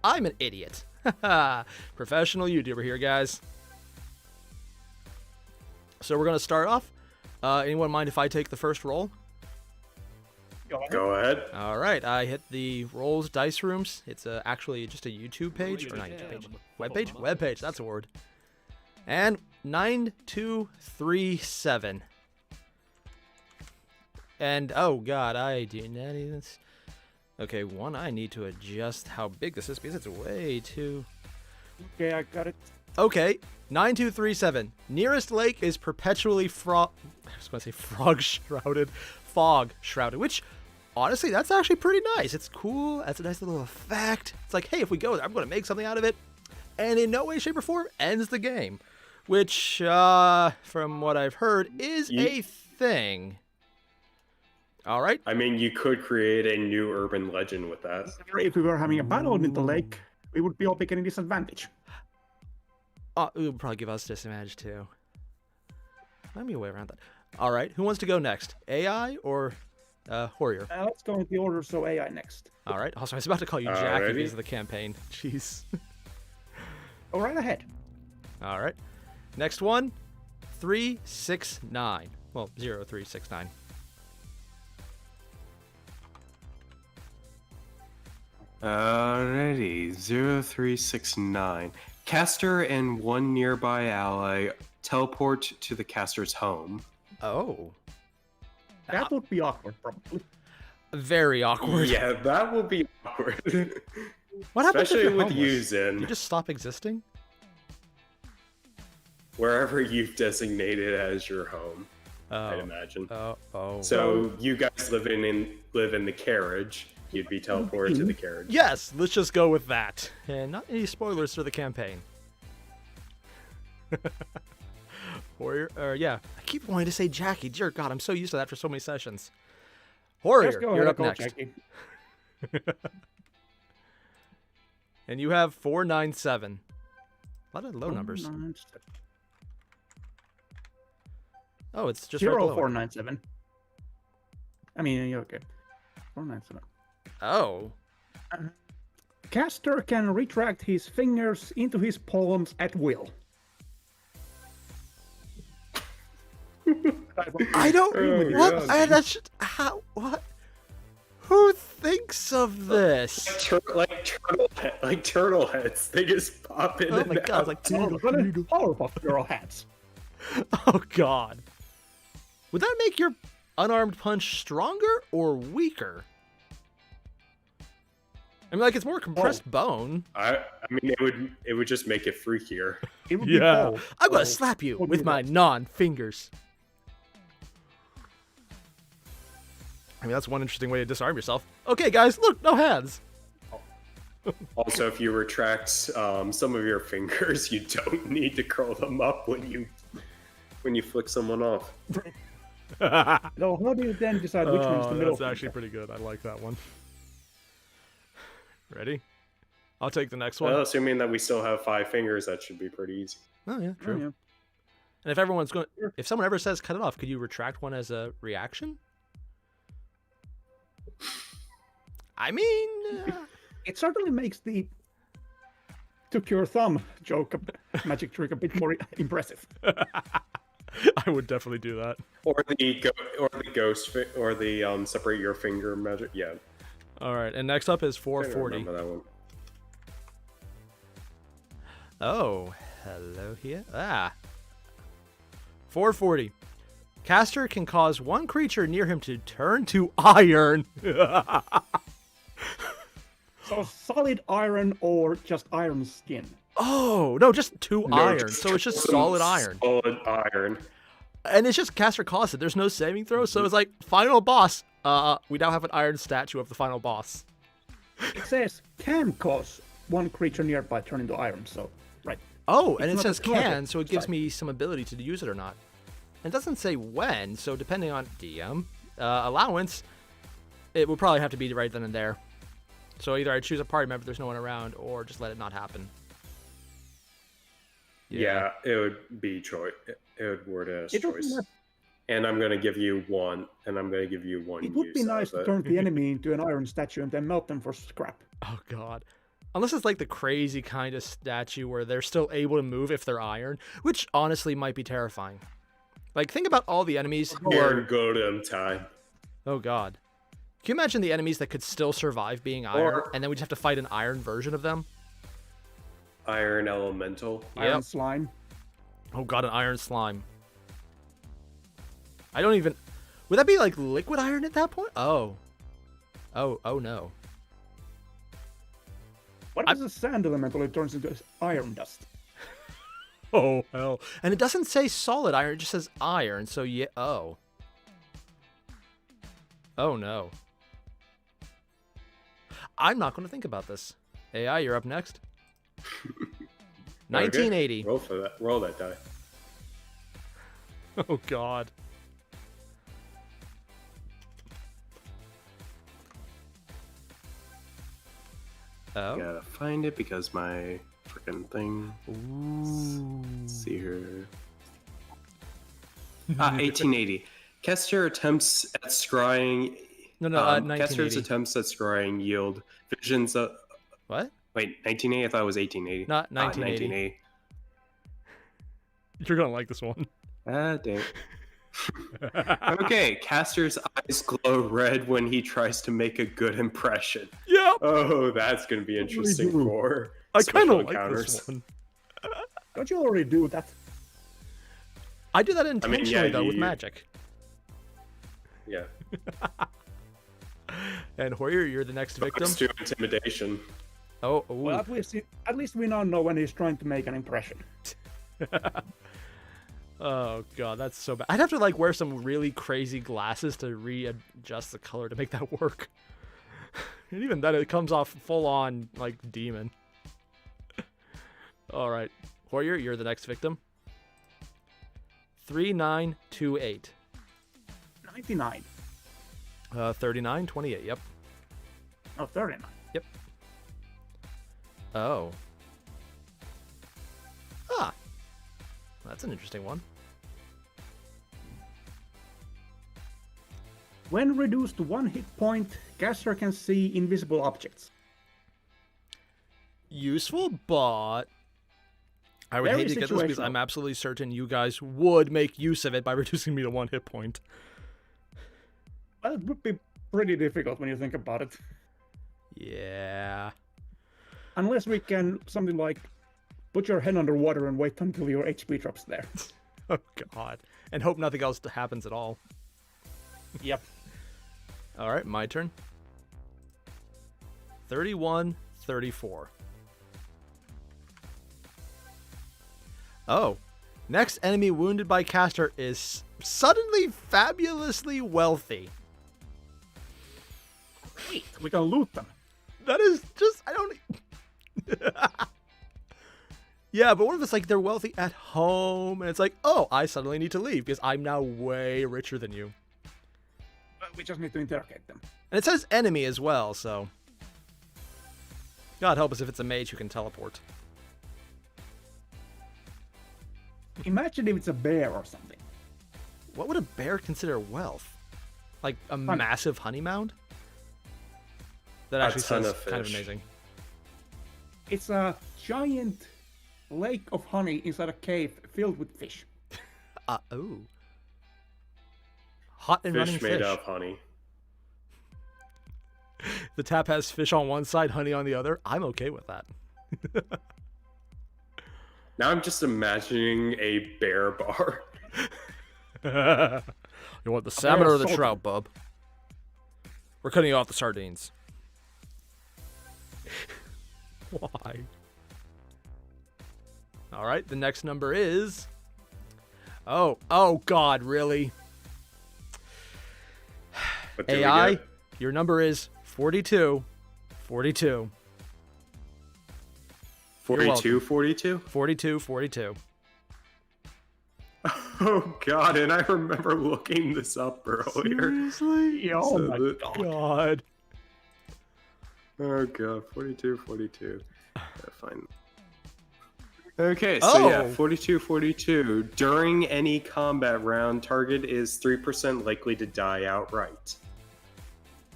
I'm an idiot. Professional YouTuber here, guys. So we're going to start off. Anyone mind if I take the first roll? Go ahead. All right, I hit the Rolls Dice Rooms. It's actually just a YouTube page, or not YouTube page, web page? Web page, that's a word. And 9237. And, oh god, I do not even... Okay, one, I need to adjust how big this is, because it's way too... Okay, I got it. Okay, 9237. Nearest lake is perpetually I was going to say fog-shrouded, which... Honestly, that's actually pretty nice. It's cool. That's a nice little effect. It's like, hey, if we go there, I'm going to make something out of it. And in no way, shape, or form ends the game. Which, from what I've heard, is a thing. All right. I mean, you could create a new urban legend with that. If we were having a battle in the lake, we would be all taking a disadvantage. It would probably give us disadvantage, too. Let me a way around that. All right. Who wants to go next? AI or... Airier. Let's go in the order, so AI next. All right. Also, I was about to call you Jackie because of the campaign. Jeez. Go right ahead. All right. Next one, 369. Well, 0369. Alrighty, 0369. Caster and one nearby ally teleport to the caster's home. Oh. That would be awkward, probably. Very awkward. Yeah, that will be awkward. What happens Especially if you're with homeless? you, Zen. You just stop existing? Wherever you've designated as your home, I'd imagine. Oh. So you guys live in the carriage. You'd be teleported to the carriage. Yes, let's just go with that. And not any spoilers for the campaign. Airier, yeah. I keep wanting to say Jackie. Dear God, I'm so used to that for so many sessions. Airier, you're up next. Jackie. And you have 497. A lot of low numbers. 497. Oh, it's just right below it. 0497. I mean, okay. 497. Oh. Caster can retract his fingers into his palms at will. I don't. What? God. That's how. What? Who thinks of this? Like turtle heads. They just pop in. Oh and my God! out. Like Powerpuff Girl hats. Oh God. Would that make your unarmed punch stronger or weaker? I mean, like it's more compressed bone. I mean, it would just make it freakier. It would be Yeah. both. I'm gonna So, slap you what with do my non-fingers. I mean, that's one interesting way to disarm yourself. Okay, guys, look, no hands. Also, if you retract some of your fingers, you don't need to curl them up when you flick someone off. So how do you then decide which one's the middle? That's actually pretty good. I like that one. Ready? I'll take the next one. Well, assuming that we still have 5 fingers, that should be pretty easy. Oh yeah, true. Oh, yeah. And if someone ever says cut it off, could you retract one as a reaction? I mean, It certainly makes the took your thumb joke, magic trick, a bit more impressive. I would definitely do that. Or the ghost or the separate your finger magic. Yeah. All right, and next up is I 440. remember that one. Oh, hello here. 440. Caster can cause one creature near him to turn to iron. So solid iron or just iron skin? Oh, no, just two iron. just So it's just solid iron. Solid iron. And it's just caster cost it. There's no saving throw. So it's like final boss. We now have an iron statue of the final boss. It says can cause one creature nearby turn into iron, so right. Oh, and it not says a target. can, so it gives Sorry. me some ability to use it or not. And it doesn't say when, so depending on DM allowance, it would probably have to be right then and there. So either I choose a party member if there's no one around, or just let it not happen. Yeah, it would be choice. It would word it as It would choice. not- And I'm gonna give you one, and I'm gonna give you one. It would be use nice out to of it. turn the enemy into an iron statue and then melt them for scrap. Oh god. Unless it's like the crazy kind of statue where they're still able to move if they're iron, which honestly might be terrifying. Like, think about all the enemies who Iron are... Golem time. Oh, God. Can you imagine the enemies that could still survive being iron, Or- and then we just have to fight an iron version of them? Iron Elemental. Iron Yep. slime. Oh, God, an iron slime. I don't even... Would that be, like, liquid iron at that point? Oh. Oh, no. What if it's a sand elemental? It turns into iron dust. Oh, hell. And it doesn't say solid iron, it just says iron, so yeah, oh. Oh, no. I'm not going to think about this. AI, you're up next. 1980. Okay. Roll for that. Roll that die. Oh, God. Oh. Gotta find it because my freaking thing. Ooh. Let's see here. 1880. Kester attempts at scrying. No, Kester's 1980. attempts at scrying yield visions of. What? Wait, 1980? I thought it was 1880. Not 1980. 1980. You're going to like this one. Dang. Okay, Caster's eyes glow red when he tries to make a good impression. Yeah. Oh, that's going to be interesting do? for I kind special of like encounters. this one. Don't you already do that? I do that intentionally, though, with you- magic. Yeah. And Hoyer, you're the next victim. Let's do intimidation. Oh, ooh. Well, at least we now know when he's trying to make an impression. Oh, God, that's so bad. I'd have to, like, wear some really crazy glasses to readjust the color to make that work. And even then, it comes off full-on, like, demon. All right. Hoyer, you're the next victim. 3928. 99. 3928, yep. Oh, 39. Oh. Ah. That's an interesting one. When reduced to 1 hit point, caster can see invisible objects. Useful, but I would Very hate to get this because situational. I'm absolutely certain you guys would make use of it by reducing me to 1 hit point. Well, it would be pretty difficult when you think about it. Yeah. Unless we can something like put your head underwater and wait until your HP drops there. Oh, God. And hope nothing else happens at all. Yep. All right, my turn. 3134. Oh. Next enemy wounded by caster is suddenly fabulously wealthy. Great. We can loot them. That is just, I don't... Yeah, but what if it's like they're wealthy at home and it's like, oh, I suddenly need to leave because I'm now way richer than you. We just need to interrogate them. And it says enemy as well, so... God help us if it's a mage who can teleport. Imagine if it's a bear or something. What would a bear consider wealth? Like a massive honey mound? That actually ton sounds of kind of fish. amazing. It's a giant lake of honey inside a cave filled with fish. Ooh. Hot and running Fish made fish. of honey. The tap has fish on one side, honey on the other. I'm okay with that. Now I'm just imagining a bear bar. You want the salmon bear or the salted. trout, bub? We're cutting off the sardines. Why? All right, the next number is... Oh, God, really? What do we AI, get? your number is 42. 42. 42, 42? 42, 42. Oh god, and I remember looking this up earlier. Seriously? Oh So my the- god. God. Oh god, 42, 42. Gotta find. Okay, so yeah, Oh. 42, 42. During any combat round, target is 3% likely to die outright.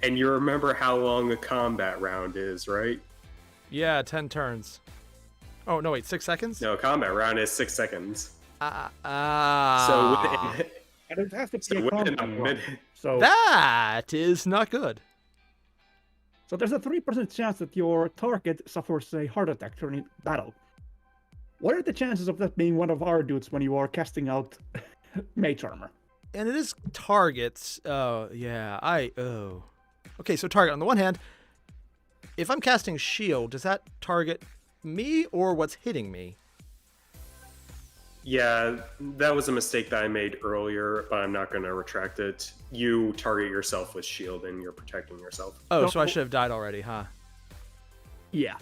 And you remember how long a combat round is, right? Yeah, 10 turns. Oh, no, wait, 6 seconds? No, combat round is 6 seconds. So And it has to be So a within a combat round. minute. So, that is not good. so there's a 3% chance that your target suffers a heart attack during battle. What are the chances of that being one of our dudes when you are casting out mage armor? And it is targets. Oh, yeah. Okay, so target. On the one hand, if I'm casting shield, does that target me or what's hitting me? Yeah, that was a mistake that I made earlier, but I'm not going to retract it. You target yourself with shield and you're protecting yourself. Oh, No. so I should have died already, huh? Yeah.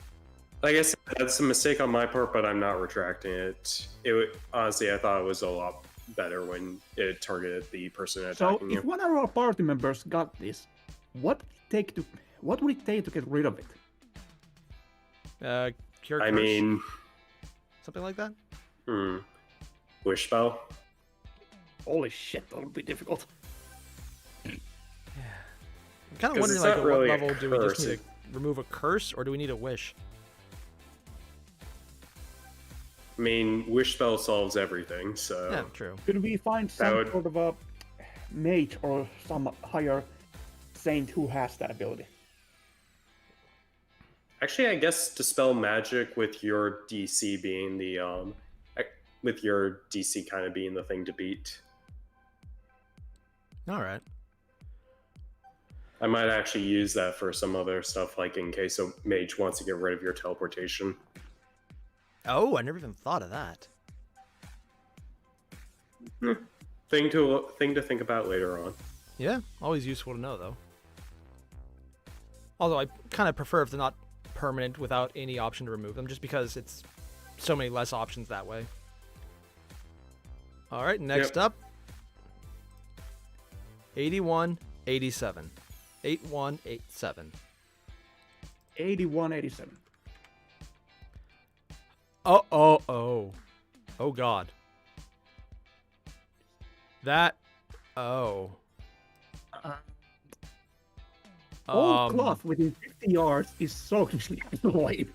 Like I said, that's a mistake on my part, but I'm not retracting it. Honestly, I thought it was a lot better when it targeted the person So attacking if you. one of our party members got this, what would it take to get rid of it? Cure I curse? mean, Something like that? wish spell. Holy shit, that would be difficult. I'm kind of 'Cause wondering, it's like, not at really what a level do we just curse, need to remove a curse, or do we need a wish? I mean, wish spell solves everything, so Yeah, true. Could we find some would- sort of a mage or some higher saint who has that ability? actually, I guess dispel magic with your DC being the with your DC kind of being the thing to beat. All right. I might actually use that for some other stuff, like in case a mage wants to get rid of your teleportation. Oh, I never even thought of that. Thing to think about later on. Yeah, always useful to know, though. Although I kind of prefer if they're not permanent without any option to remove them, just because it's so many less options that way. All right, next up. 8187. 8187. 8187. Oh, God. That, Old cloth within 50 yards is so lame.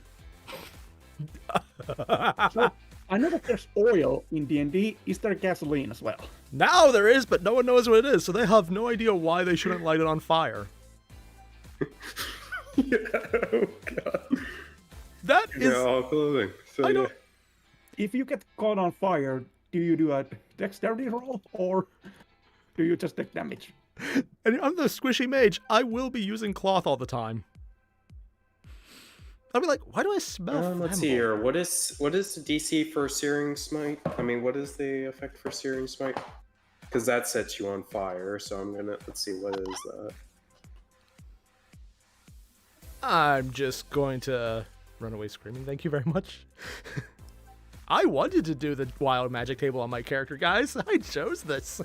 So, I know that there's oil in D&D. Is there gasoline as well? Now there is, but no one knows what it is, so they have no idea why they shouldn't light it on fire. Oh god. That is... all clothing. So I don't... If you get caught on fire, do you do a dexterity roll or do you just take damage? And I'm the squishy mage. I will be using cloth all the time. I'll be like, why do I smell let's see flammable? here. What is the DC for Searing Smite? I mean, what is the effect for Searing Smite? Because that sets you on fire. So I'm gonna let's see what is that. I'm just going to run away screaming. Thank you very much. I wanted to do the Wild Magic Table on my character, guys. I chose this.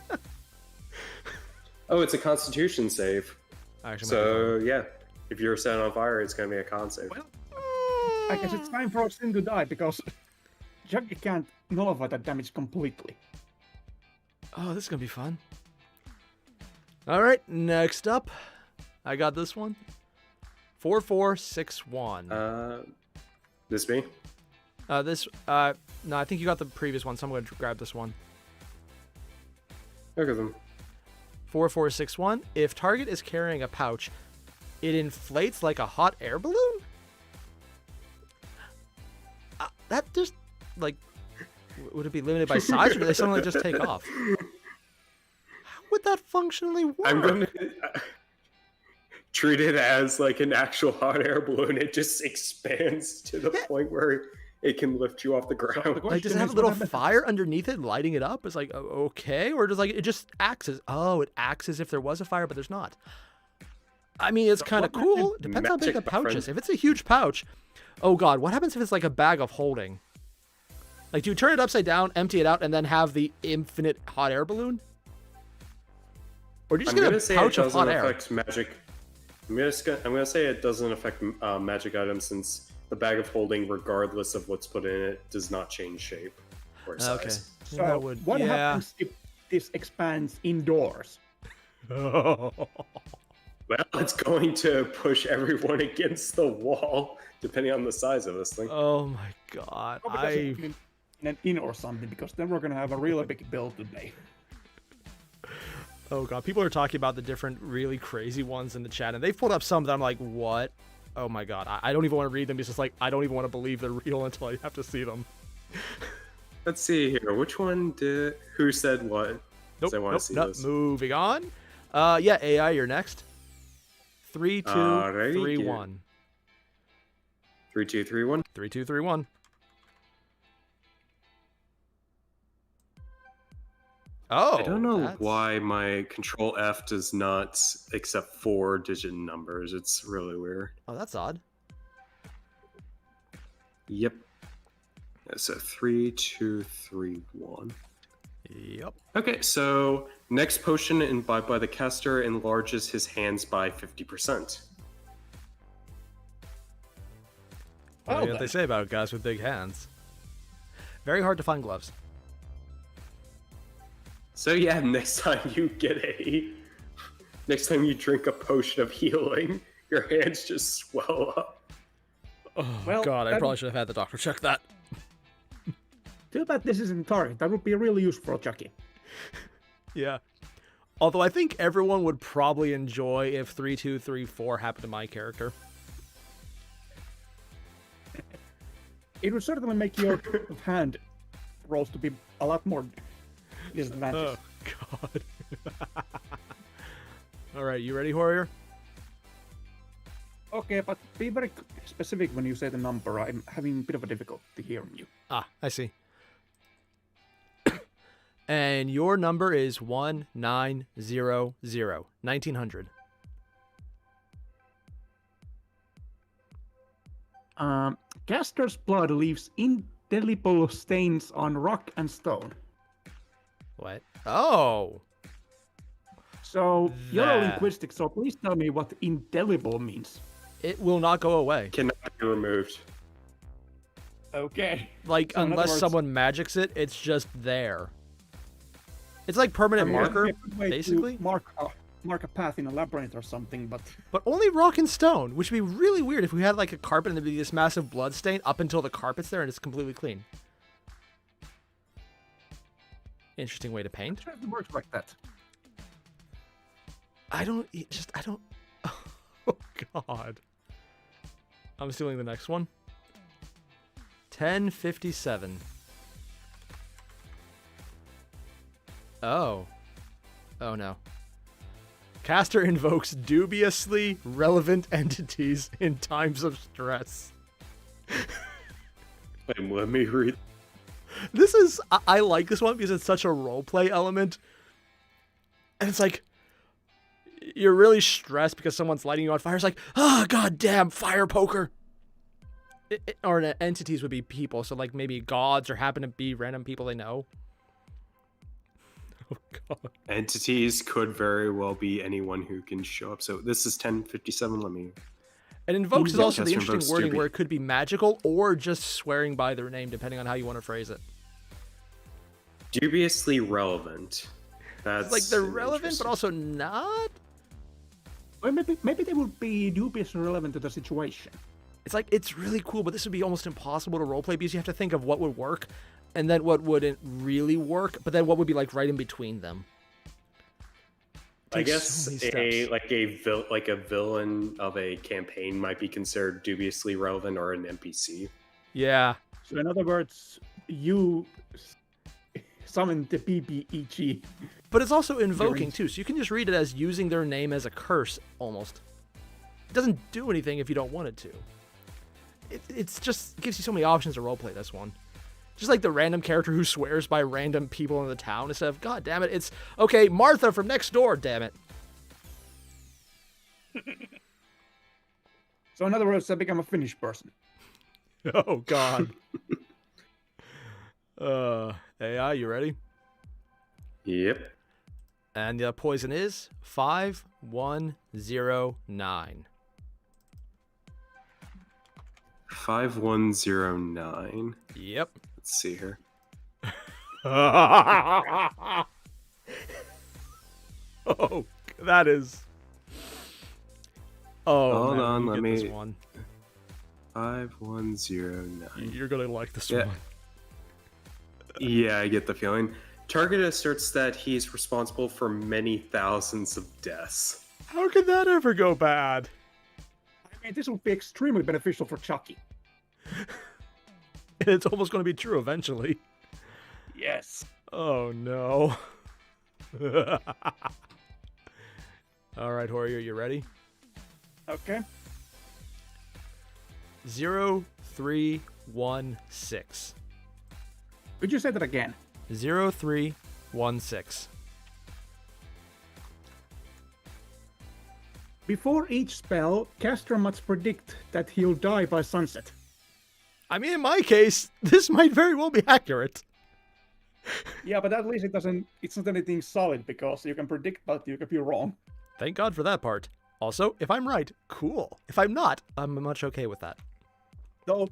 Oh, it's a Constitution save. Actually, So yeah, if you're set on fire, it's gonna be a con save. Well, I guess it's time for Sin to die because Juggy can't nullify that damage completely. oh, this is going to be fun. All right, next up. I got this one. 4461. This me? No, I think you got the previous one, so I'm going to grab this one. Look at them. 4461. If target is carrying a pouch, it inflates like a hot air balloon? That just, like, would it be limited by size, or do they suddenly just take off? How would that functionally work? I'm gonna treat it as like an actual hot air balloon. It just expands to the point where it can lift you off the ground. Like, does it have a little fire underneath it lighting it up? It's like, okay, or does like it just acts as? Oh, it acts as if there was a fire, but there's not. I mean, it's kind of cool. Depends how big the pouch is. If it's a huge pouch, oh god, what happens if it's like a bag of holding? Like, do you turn it upside down, empty it out, and then have the infinite hot air balloon? Or do you just I'm get gonna a say pouch it of hot doesn't air? affect magic. I'm gonna say it doesn't affect magic items since the bag of holding, regardless of what's put in it, does not change shape or size. Okay. So That would, what yeah. happens if this expands indoors? Well, it's going to push everyone against the wall, depending on the size of this thing. Oh my god. Probably doesn't in an inn or something, because then we're gonna have a really big build today. Oh god, people are talking about the different really crazy ones in the chat, and they've pulled up some that I'm like, what? Oh my god, I don't even want to read them. It's just like, I don't even want to believe they're real until I have to see them. Let's see here. Which one did... Who said what? Nope, I want to see this. Moving on. Yeah, AI, you're next. 3, 2, Alrighty, 3, here. 1. 3, 2, 3, 1. 3, 2, 3, 1. Oh, I don't know that's- why my Control F does not accept 4-digit numbers. It's really weird. Oh, that's odd. Yep. So 3, 2, 3, 1. Yep. Okay, so next potion imbibed by the caster enlarges his hands by 50%. I don't know Oh, what they say about guys with big hands. Very hard to find gloves. So yeah, next time you drink a potion of healing, your hands just swell up. Oh Well, god, I that- probably should have had the doctor check that. Too bad this isn't target. That would be really useful, Chucky. Yeah. Although I think everyone would probably enjoy if 3, 2, 3, 4 happened to my character. It would certainly make your hand rolls to be a lot more disadvantageous. Oh god. Alright, you ready, Warrior? Okay, but be very specific when you say the number. I'm having a bit of a difficulty hearing you. Ah, I see. And your number is 1900. 1900. Caster's blood leaves indelible stains on rock and stone. What? Oh! So, you're a That- linguistic, so please tell me what indelible means. It will not go away. Cannot be removed. Okay. Like, So in other unless words- someone magics it, it's just there. It's like permanent marker, a good way to basically. mark a path in a labyrinth or something, but But only rock and stone, which would be really weird if we had like a carpet and there'd be this massive blood stain up until the carpet's there and it's completely clean. Interesting way to paint. it just works like that. I don't. Oh god. I'm stealing the next one. 1057. Oh. Oh no. Caster invokes dubiously relevant entities in times of stress. Wait, let me read. This is. I like this one because it's such a roleplay element. And it's like. You're really stressed because someone's lighting you on fire. It's like, oh, goddamn, fire poker. Or entities would be people. So, like, maybe gods or happen to be random people they know. Oh, God. Entities could very well be anyone who can show up. So this is 1057. Let me. And invokes is also the Caster interesting invokes wording Doobie. where it could be magical or just swearing by their name, depending on how you want to phrase it. Dubiously relevant. That's It's like they're relevant, but interesting. also not. Or maybe they would be dubiously relevant to the situation. It's like, it's really cool, but this would be almost impossible to roleplay because you have to think of what would work and then what wouldn't really work, but then what would be like right in between them. I Takes guess so many steps. a villain of a campaign might be considered dubiously relevant or an NPC. Yeah. So in other words, you summon the BBEG. But it's also invoking too, so you can just read it as using their name as a curse, almost. It doesn't do anything if you don't want it to. It's just it gives you so many options to roleplay this one. Just like the random character who swears by random people in the town instead of, God damn it, it's, okay, Martha from next door, damn it. So in other words, I become a Finnish person. Oh, God. AI, you ready? Yep. And the poison is 5109. 5109. Yep. Let's see here. Oh, that is. Oh, Hold man, on, you let get me. this one. 5109. You're gonna like this Yeah. one. Yeah, I get the feeling. Target asserts that he's responsible for many thousands of deaths. How could that ever go bad? I mean, this would be extremely beneficial for Chucky. It's almost going to be true eventually. Yes. Oh no. All right, Airier, you ready? Okay. 0316. Could you say that again? 0316. Before each spell, caster must predict that he'll die by sunset. I mean, in my case, this might very well be accurate. Yeah, but at least it's not anything solid because you can predict, but you can be wrong. Thank God for that part. Also, if I'm right, cool. If I'm not, I'm much okay with that. Though,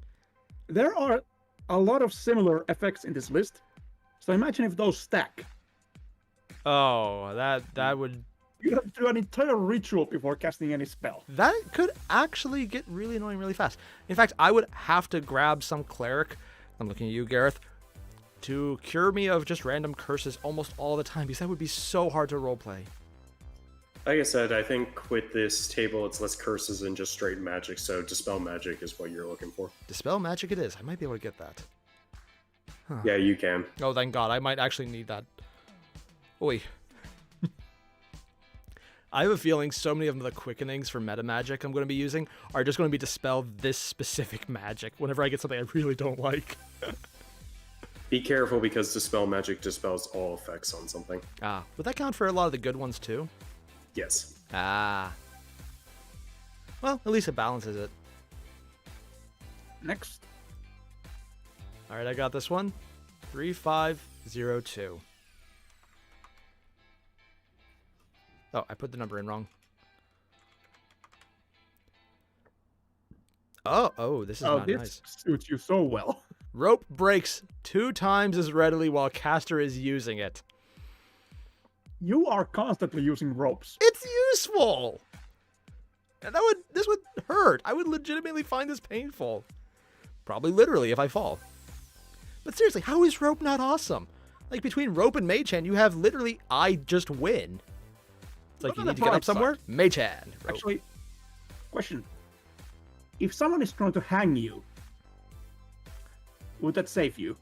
there are a lot of similar effects in this list. So imagine if those stack. Oh, that would... You have to do an entire ritual before casting any spell. That could actually get really annoying really fast. In fact, I would have to grab some cleric, I'm looking at you, Gareth, to cure me of just random curses almost all the time, because that would be so hard to roleplay. Like I said, I think with this table, it's less curses and just straight magic, so Dispel Magic is what you're looking for. Dispel Magic it is. I might be able to get that. Huh. Yeah, you can. Oh, thank God. I might actually need that. Oi. I have a feeling so many of the quickenings for meta magic I'm going to be using are just going to be dispel this specific magic whenever I get something I really don't like. Be careful because Dispel Magic dispels all effects on something. Ah, would that count for a lot of the good ones too? Yes. Ah. Well, at least it balances it. Next. All right, I got this one. 3502. Oh, I put the number in wrong. Oh, this is not this nice. suits you so well. Rope breaks 2 times as readily while caster is using it. You are constantly using ropes. It's useful. And this would hurt. I would legitimately find this painful. Probably literally if I fall. But seriously, how is rope not awesome? Like between rope and Mage Hand, you have literally I just win. It's like Look you at need the to get up bright side. somewhere. Mage Hand. Rope. Actually, question. If someone is trying to hang you, would that save you?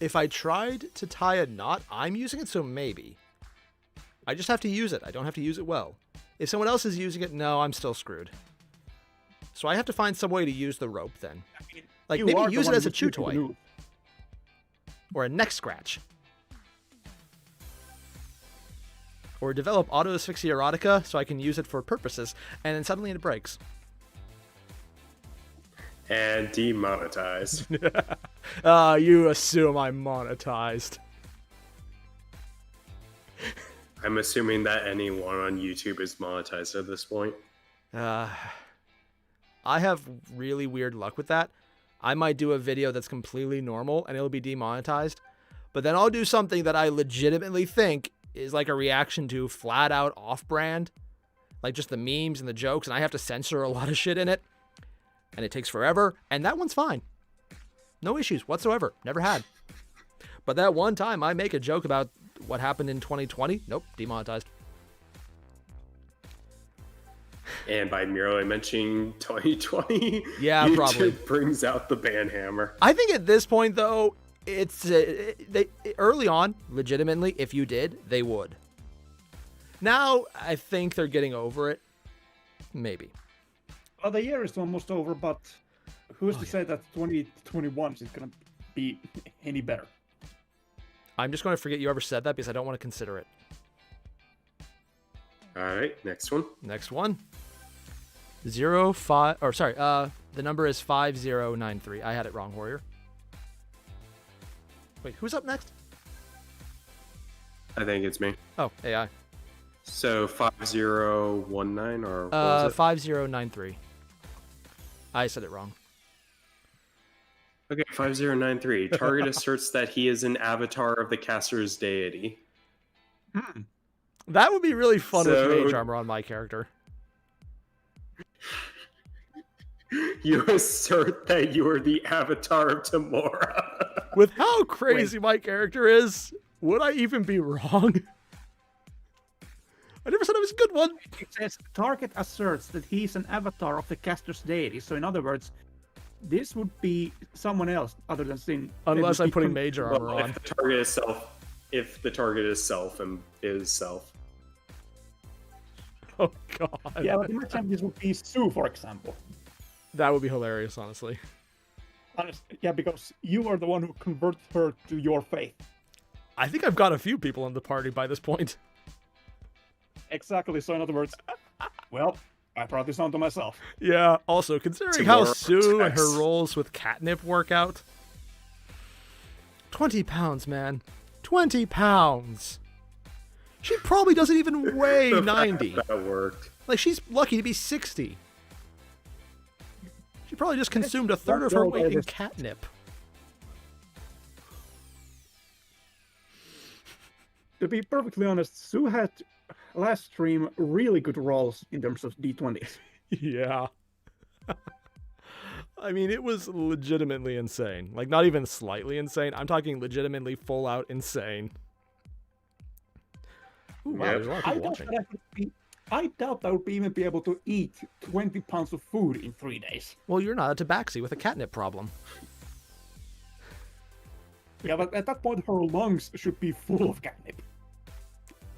If I tried to tie a knot, I'm using it, so maybe. I just have to use it. I don't have to use it well. If someone else is using it, no, I'm still screwed. So I have to find some way to use the rope then. I mean, Like you maybe are the use it one as a who's chew using the toy. move. Or a neck scratch. Or develop auto asphyxia erotica so I can use it for purposes, and then suddenly it breaks. And demonetized. You assume I'm monetized. I'm assuming that anyone on YouTube is monetized at this point. I have really weird luck with that. I might do a video that's completely normal and it'll be demonetized, but then I'll do something that I legitimately think is like a reaction to flat out off-brand, like just the memes and the jokes, and I have to censor a lot of shit in it, and it takes forever, and that one's fine. No issues whatsoever. Never had. But that one time I make a joke about what happened in 2020, nope, demonetized. And by merely mentioning 2020, Yeah, YouTube probably. brings out the ban hammer. I think at this point, though, it's early on, legitimately, if you did, they would. Now, I think they're getting over it. Maybe. Well, the year is almost over, but who's to say that 2021 is going to be any better? I'm just going to forget you ever said that because I don't want to consider it. All right, next one. Next one. The number is 5093. I had it wrong, Warrior. Wait, who's up next? I think it's me. Oh, AI. So 5019 or what was it? 5093. I said it wrong. Okay, 5093. Target asserts that he is an avatar of the caster's deity. That would be really fun So- with mage armor on my character. You assert that you are the avatar of tomorrow. With how crazy my character is, would I even be wrong? I never said I was a good one. It says target asserts that he's an avatar of the caster's deity. So in other words, this would be someone else other than Sin. Unless I'm putting major armor Well, on. if the target is self, if the target is self and is self. Oh god. Yeah, but imagine this would be Sue, for example. That would be hilarious, honestly. Yeah, because you are the one who converted her to your faith. I think I've got a few people in the party by this point. Exactly. So in other words, well, I brought this on to myself. Yeah, also, considering how Tomorrow Sue and her text. rolls with catnip work out. 20 pounds, man. 20 pounds. She probably doesn't even weigh The fact 90. That worked. Like, she's lucky to be 60. She probably just consumed a third of her weight in catnip. To be perfectly honest, Sue had last stream really good rolls in terms of D20s. Yeah. I mean, it was legitimately insane. Like, not even slightly insane. I'm talking legitimately full out insane. Ooh, wow, Yeah. there's a lot of people watching. I doubt I would even be able to eat 20 pounds of food in 3 days. Well, you're not a tabaxi with a catnip problem. Yeah, but at that point, her lungs should be full of catnip.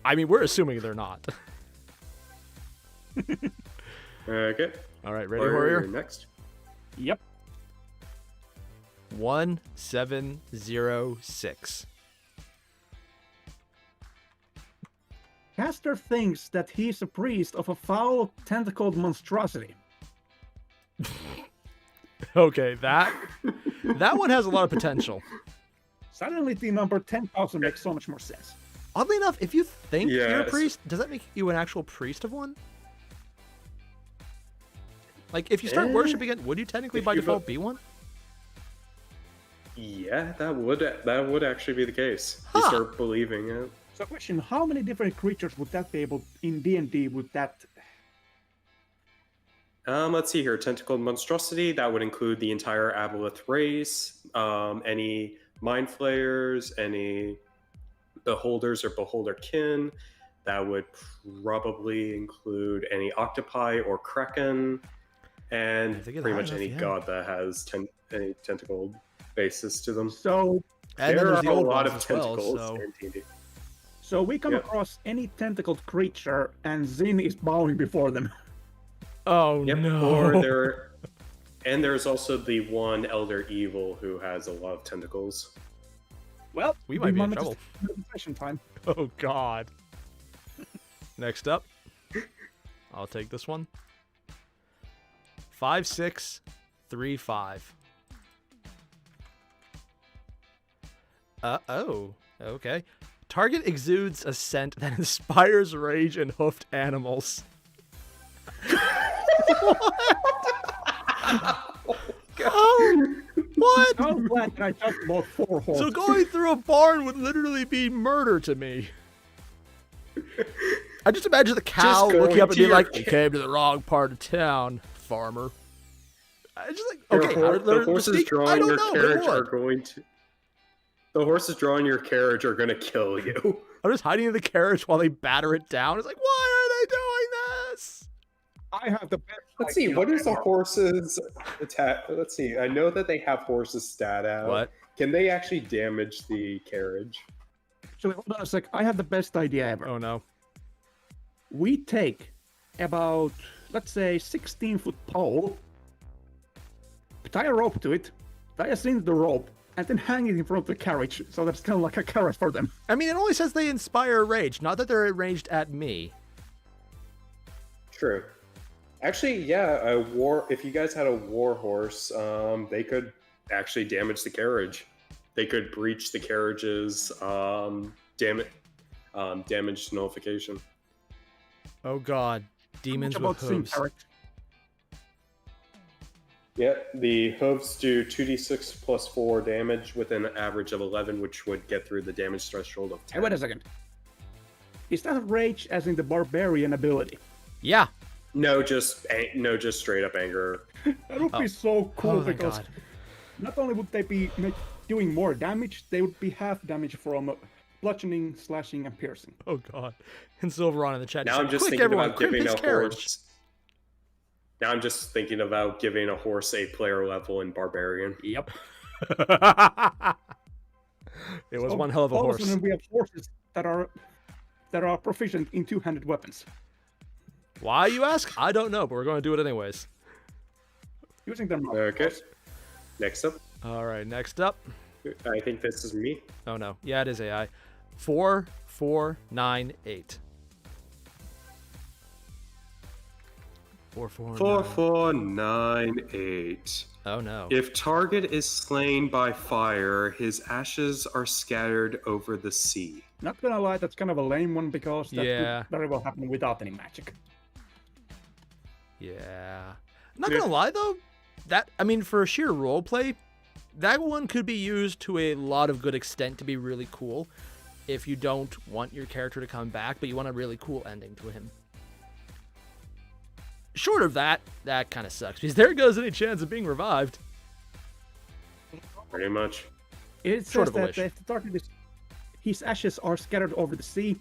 I mean, we're assuming they're not. Okay. All right, ready, Warrior? Next. Yep. 1706. Caster thinks that he's a priest of a foul, tentacled monstrosity. Okay, that one has a lot of potential. Suddenly, the number 10,000 makes so much more sense. Oddly enough, if you think you're a Yes. priest, does that make you an actual priest of one? Like, if you start worshiping it, would you technically If by you default be one? Yeah, that would actually be the case. You Huh. start believing it. So, question: how many different creatures would that be able in D&D? Would that? Let's see here. Tentacled monstrosity. That would include the entire Aboleth race. Any mind flayers, any beholders or beholder kin. That would probably include any octopi or kraken, and If they get pretty high much enough, any yeah. god that has any tentacled basis to them. So, And then there there's are the a old lot ones of as well, tentacles so... in D&D. so we come Yeah. across any tentacled creature, and Zin is bowing before them. Oh, Yep. no. Or there's also the one elder evil who has a lot of tentacles. Well, We might be in managed trouble. to do session time. Oh, God. Next up. I'll take this one. 5635. Oh. Okay. Target exudes a scent that inspires rage in hoofed animals. Oh, what? I'm glad that I just bought 4 horses. So going through a barn would literally be murder to me. I just imagine the cow going looking up at to me your like, "You came to the wrong part of town, farmer." I just like, okay, how did the horses speak? I drawing don't your know, but carriage are what? going to. The horses drawing your carriage are going to kill you. I'm just hiding in the carriage while they batter it down. It's like, why are they doing this? I have the best. Let's see. idea What is the ever. horses attack? Let's see. I know that they have horses stat out. What? Can they actually damage the carriage? Actually, hold on a sec. I have the best idea ever. Oh no. We take about, let's say, 16-foot pole, tie a rope to it, tie us into the rope, and then hang it in front of the carriage, so that's kind of like a carrot for them. I mean, it only says they inspire rage, not that they're enraged at me. True. Actually, yeah. If you guys had a war horse, they could actually damage the carriage. They could breach the carriage's damage nullification. Oh god, demons Much with about seeing hooves. carrots. Yeah, the hooves do 2d6 plus 4 damage with an average of 11, which would get through the damage threshold of 10. Hey, wait a second. Is that rage as in the barbarian ability? Yeah. No, just straight up anger. That would be so cool Oh, thank because God. not only would they be doing more damage, they would be half damage from bludgeoning, slashing, and piercing. Oh god. And Silveron in the chat. Now I'm just Quick, thinking everyone, about crimp giving his a carriage. horse. Now I'm just thinking about giving a horse a player level in Barbarian. Yep. It was one hell of a all horse. Of a sudden we have horses that are proficient in two-handed weapons. Why, you ask? I don't know, but we're going to do it anyways. Using them. Okay. Next up, All right, next up. I think this is me. Oh no. Yeah, it is AI. 4, 4, 9, 8. 4, 4, 4, 9. 4, 9, 8. Oh no. If target is slain by fire, his ashes are scattered over the sea. Not gonna lie, that's kind of a lame one because that Yeah. could very well happen without any magic. Yeah. Not gonna lie though, for sheer roleplay, that one could be used to a lot of good extent to be really cool. If you don't want your character to come back, but you want a really cool ending to him. Short of that, that kind of sucks because there goes any chance of being revived. Pretty much. It Short says of a that wish. if the target is, his ashes are scattered over the sea.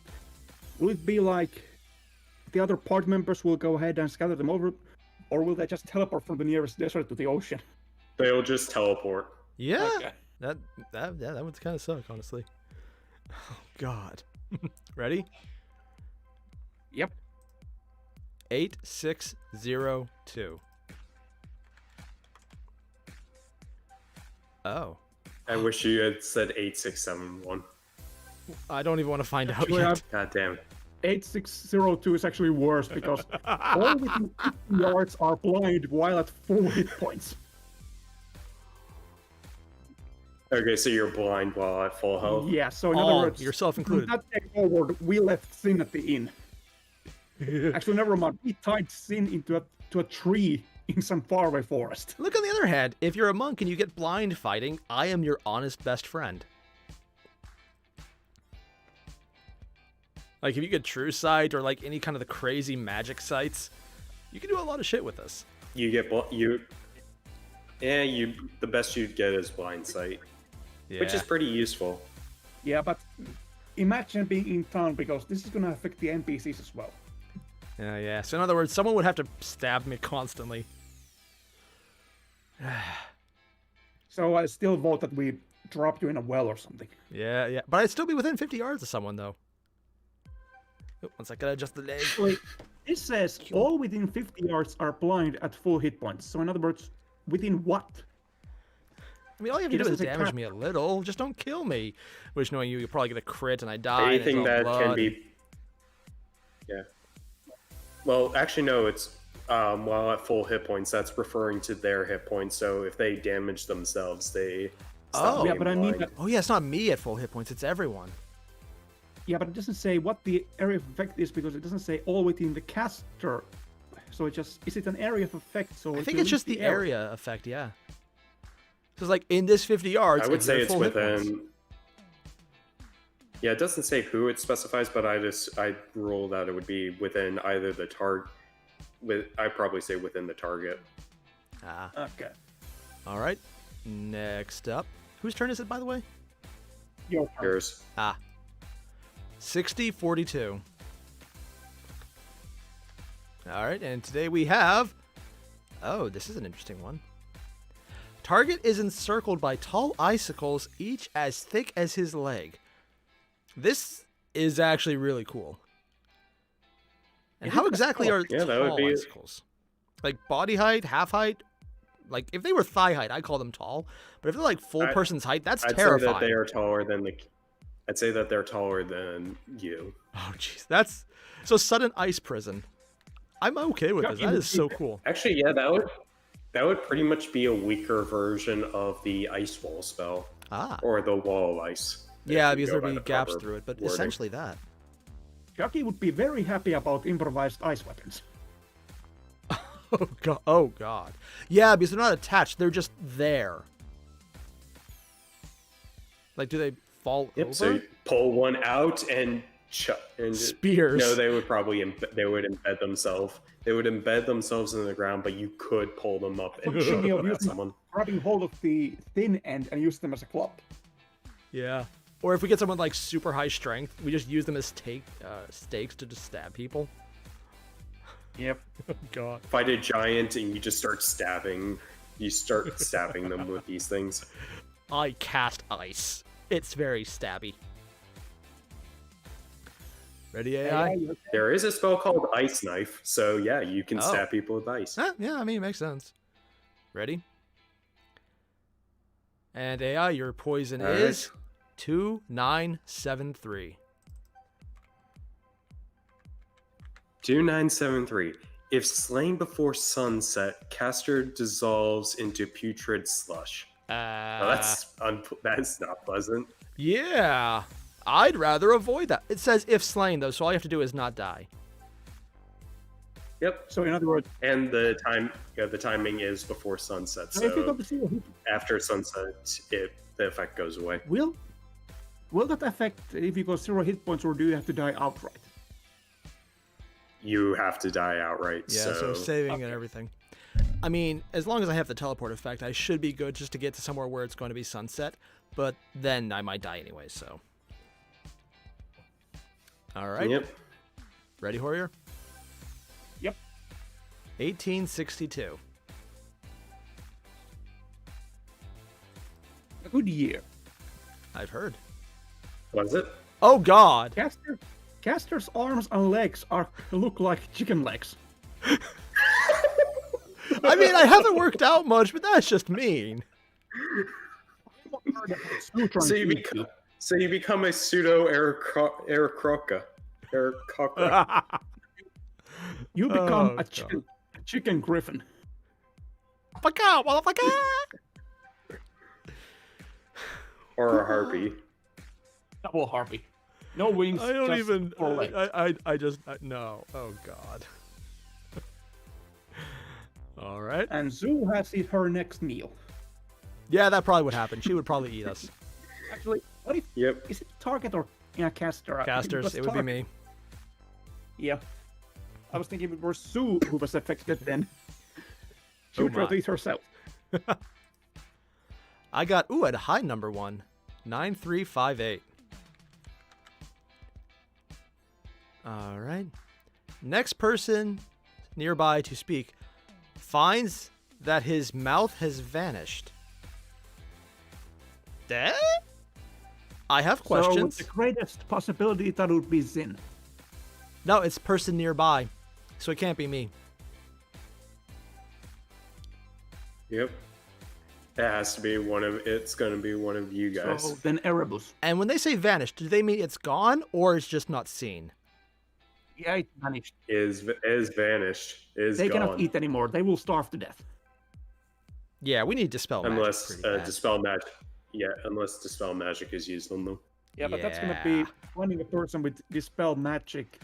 Will it be like the other party members will go ahead and scatter them over, or will they just teleport from the nearest desert to the ocean? They'll just teleport. Yeah, Okay. that would kind of suck, honestly. Oh God. Ready? Yep. 8602. Oh, I wish you had said 8671. I don't even want to find out Actually, yet. God damn it. 8602 is actually worse because all within 50 yards are blind while at full hit points. Okay, so you're blind while at full health. Yeah, so in other All, words, yourself from included. that day forward, we left Sin at the inn. Actually, never mind. We tied Sin into a tree in some faraway forest. Look, on the other hand, if you're a monk and you get blind fighting, I am your honest best friend. Like, if you get True Sight or, like, any kind of the crazy magic sites, you can do a lot of shit with this. You get the best you'd get is blind sight, Yeah. which is pretty useful. Yeah, but imagine being in town because this is going to affect the NPCs as well. Yeah. So, in other words, someone would have to stab me constantly. So I still vote that we drop you in a well or something. Yeah. But I'd still be within 50 yards of someone, though. Oh, once I gotta adjust the leg. Actually, it says all within 50 yards are blind at full hit points. So in other words, within what? I mean, all you have to It do is doesn't say damage cap. me a little. Just don't kill me. Which, knowing you'll probably get a crit and I die. and Anything it's all that blood. can be. Yeah. Well, actually, no. It's while at full hit points. That's referring to their hit points. So if they damage themselves, they. Stop Oh. being Yeah, but I mean blind. that. Oh, yeah, it's not me at full hit points. It's everyone. Yeah, but it doesn't say what the area of effect is because it doesn't say all within the caster. So it just is it an area of effect? So I it think will it's just list the area effect, yeah. Because, like, in this 50 yards, I would say they're it's full hit points. within. Yeah, it doesn't say who it specifies, but I rule that it would be within either the target. I'd probably say within the target. Ah, Okay. all right. Next up. Whose turn is it, by the way? Your turn. Yours. 60-42. All right, and today we have... Oh, this is an interesting one. Target is encircled by tall icicles, each as thick as his leg. This is actually really cool. And how exactly are Yeah, that would tall be- icicles? Like body height, half height? Like, if they were thigh height, I'd call them tall. But if they're like full person's height, that's I'd terrifying. say that they are taller than the. I'd say that they're taller than you. Oh, jeez. That's... So, sudden ice prison. I'm okay with this. That is so cool. Actually, yeah, that would pretty much be a weaker version of the ice wall spell Ah. or the wall of ice. Yeah, if you because go there'd by be the gaps proper through it, but wording. essentially that. Jackie would be very happy about improvised ice weapons. Oh god. Yeah, because they're not attached, they're just there. Like, do they fall Yep. over? So you pull one out and Spears. No, they would probably embed themselves. They would embed themselves in the ground, but you could pull them up and Thinking shoot of them at using- someone. Grabbing hold of the thin end and use them as a club. Yeah. Or if we get someone like super high strength, we just use them as stakes to just stab people. Yep. Oh god. Fight a giant and you just start stabbing. You start stabbing them with these things. I cast ice. It's very stabby. Ready, AI? There is a spell called Ice Knife, so yeah, you can Oh. stab people with ice. Yeah, I mean, it makes sense. Ready? And AI, your poison All right. is 2973. 2973. If slain before sunset, caster dissolves into putrid slush. Well, that's not pleasant. Yeah. I'd rather avoid that. It says if slain, though, so all you have to do is not die. Yep. So in other words, And the timing is before sunset. if you So got to see after sunset, the effect goes away. will that affect if you got 0 hit points, or do you have to die outright? You have to die outright. Yeah, so saving and everything. I mean, as long as I have the teleport effect, I should be good just to get to somewhere where it's going to be sunset. But then I might die anyway, so. All right. Yep. Ready, Airier? Yep. 1862. A good year. I've heard. Was it? Oh, God. Caster's arms and legs look like chicken legs. I mean, I haven't worked out much, but that's just mean. So you become a pseudo Aarakocra. You become Oh, a chicken griffin. Fuck out, motherfucker! Or a harpy. Double harpy. No wings. I don't just even. 4 legs. No. Oh, God. All right. And Zoo has her next meal. Yeah, that probably would happen. She would probably eat us. Actually, what if Yep. is it target or caster? Casters, it would be me. Yeah. I was thinking it was Sue who was affected then. She Oh would try my. to eat herself. I got, at a high number one. 9358. All right. Next person nearby to speak finds that his mouth has vanished. Eh? I have questions. So the greatest possibility that would be Zin. No, it's person nearby. So it can't be me. Yep. It has to be it's going to be one of you guys. So then Erebus. And when they say vanished, do they mean it's gone or it's just not seen? Yeah, it vanished. Is vanished. Is They gone. cannot eat anymore. They will starve to death. Yeah, we need Dispel Magic. Unless pretty bad. dispel magic. Yeah, unless dispel magic is used on them. Yeah, but that's gonna Yeah. be finding a person with dispel magic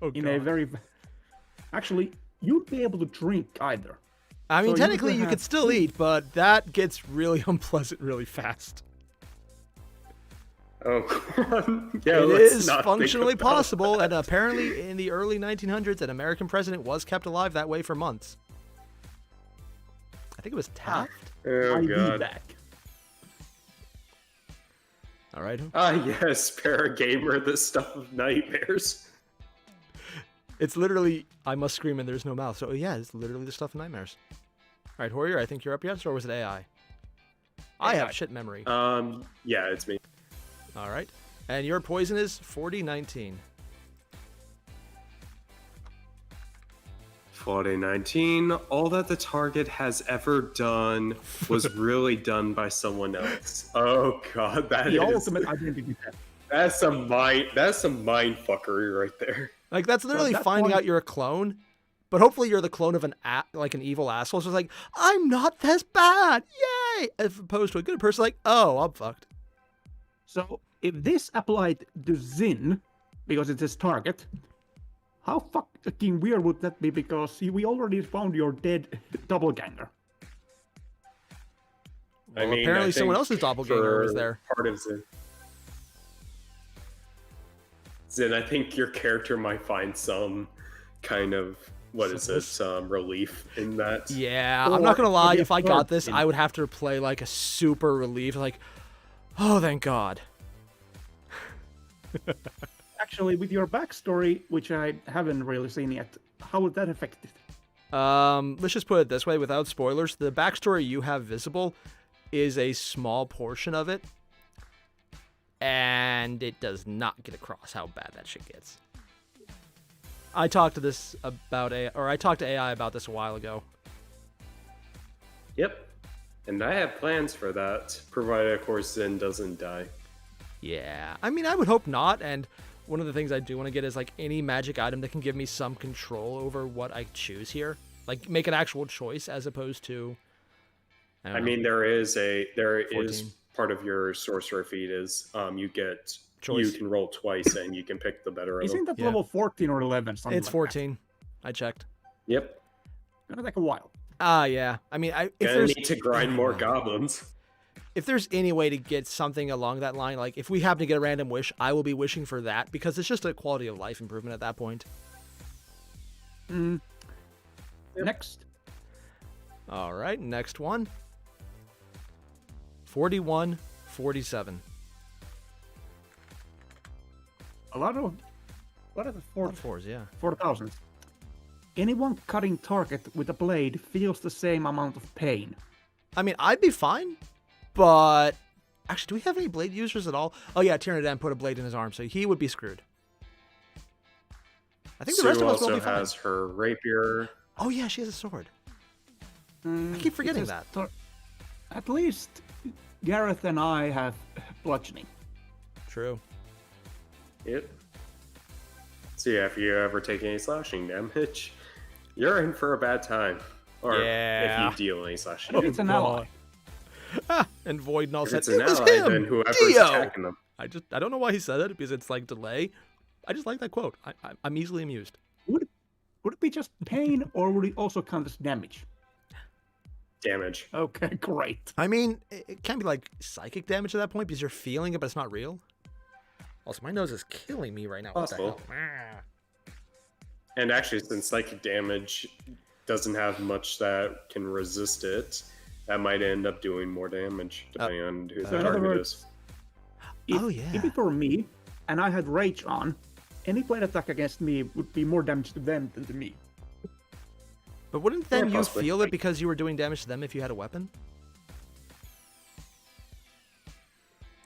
Oh, in a God. very. Actually, you'd be able to drink either. I mean, So you technically could you have could still eat, but that gets really unpleasant really fast. Oh, yeah. It let's is not think functionally about possible, that. and apparently in the early 1900s, an American president was kept alive that way for months. I think it was Taft. Oh I'll be god. back. All right. Ah yes, Paragamer, the stuff of nightmares. It's literally, I must scream and there's no mouth. So yeah, it's literally the stuff of nightmares. All right, Airier, I think you're up yet, or was it AI? I have shit memory. Yeah, it's me. All right. And your poison is 4019. 4019. All that the target has ever done was really done by someone else. Oh god, The ultimate identity theft. that's some mind fuckery right there. Like, that's literally that finding point- out you're a clone, but hopefully you're the clone of an evil asshole. So it's like, I'm not this bad, yay! As opposed to a good person like, oh, I'm fucked. So if this applied to Zin, because it's his target, how fucking weird would that be? Because we already found your dead doppelganger. Well, apparently someone else's doppelganger was there. Part of Zin. then I think your character might find some kind of relief in that. Yeah, I'm not gonna lie. Or If I the got this, third I would have to play like a super relief, like, oh, thank God. Actually, with your backstory, which I haven't really seen yet, how would that affect it? Let's just put it this way, without spoilers, the backstory you have visible is a small portion of it, and it does not get across how bad that shit gets. I talked to AI about this a while ago. Yep. And I have plans for that, provided, of course, Zen doesn't die. Yeah, I mean, I would hope not, and one of the things I do want to get is like any magic item that can give me some control over what I choose here. Like make an actual choice as opposed to I mean, there is 14. part of your sorcerer feat is you Choice. can roll twice and you can pick the better of them. Isn't that Yeah. level 14 or 11? Something It's like 14. I checked. Yep. That. Gonna take a while. Yeah. I mean, if Gonna there's need to grind more goblins. if there's any way to get something along that line, like if we happen to get a random wish, I will be wishing for that because it's just a quality of life improvement at that point. Yep. Next. All right, next one. 4147. A lot of the Fours, yeah. 4,000s. Anyone cutting target with a blade feels the same amount of pain. I mean, I'd be fine, but actually, do we have any blade users at all? Oh yeah, Tyranidan put a blade in his arm, so he would be screwed. I think the rest Sue of us will also be fine. has her rapier. Oh yeah, she has a sword. I keep forgetting It that. says at least Gareth and I have bludgeoning. True. Yep. So yeah, if you ever take any slashing damage, you're in for a bad time. Or Yeah. if you deal any slashing If damage. it's an ally. And Void Null If said it's it an was ally, him, then whoever's Dio! attacking them. I don't know why he said it because it's like delay. I just like that quote. I'm easily amused. Would it be just pain or would it also count as damage? Damage. Okay, great. I mean, it can be like psychic damage at that point because you're feeling it, but it's not real. Also, my nose is killing me right now. What the Possible. hell? And actually, since psychic damage doesn't have much that can resist it, that might end up doing more damage, depending on who So the in other target words- is. Oh, yeah. If it were me and I had rage on, any blade attack against me would be more damage to them than to me. But wouldn't then Yeah, you possibly. feel it because you were doing damage to them if you had a weapon?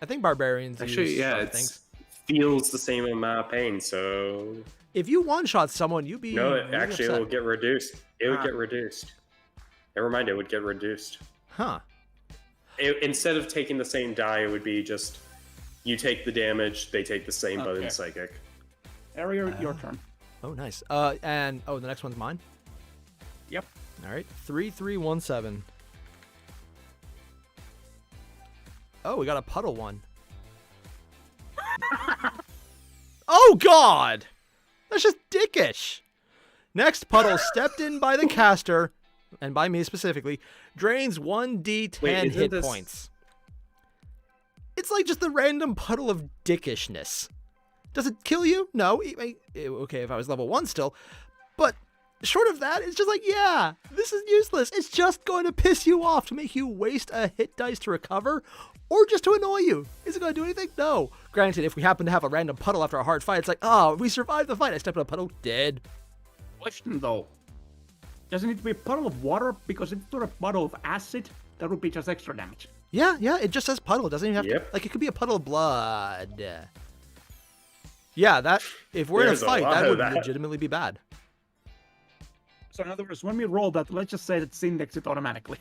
I think barbarians Actually, use yeah, other it things. feels the same amount of pain, so... If you one-shot someone, you'd be No, really actually, it upset. will get reduced. It would Ah. get reduced. Never mind, it would get reduced. Huh. Instead of taking the same die, it would be just... You take the damage, they take the same, but Okay. in psychic. Airier, your turn. Oh, nice. And the next one's mine. Yep. All right. 3317. Oh, we got a puddle one. Oh God, that's just dickish. Next puddle stepped in by the caster, and by me specifically, drains 1d10 Wait, isn't hit this- points. It's like just a random puddle of dickishness. Does it kill you? No. Okay, if I was level 1 still. But short of that, it's just like, yeah, this is useless. It's just going to piss you off to make you waste a hit dice to recover, or just to annoy you. Is it going to do anything? No. Granted, if we happen to have a random puddle after a hard fight, it's like, oh, we survived the fight. I stepped in a puddle, dead. Question though. Does it need to be a puddle of water? Because if it were a puddle of acid, that would be just extra damage. Yeah, it just says puddle. It doesn't even have Yep. to, like, it could be a puddle of blood. Yeah, that, if we're There's in a a fight, lot that of would that. legitimately be bad. So in other words, when we roll that, let's just say it's indexed it automatically.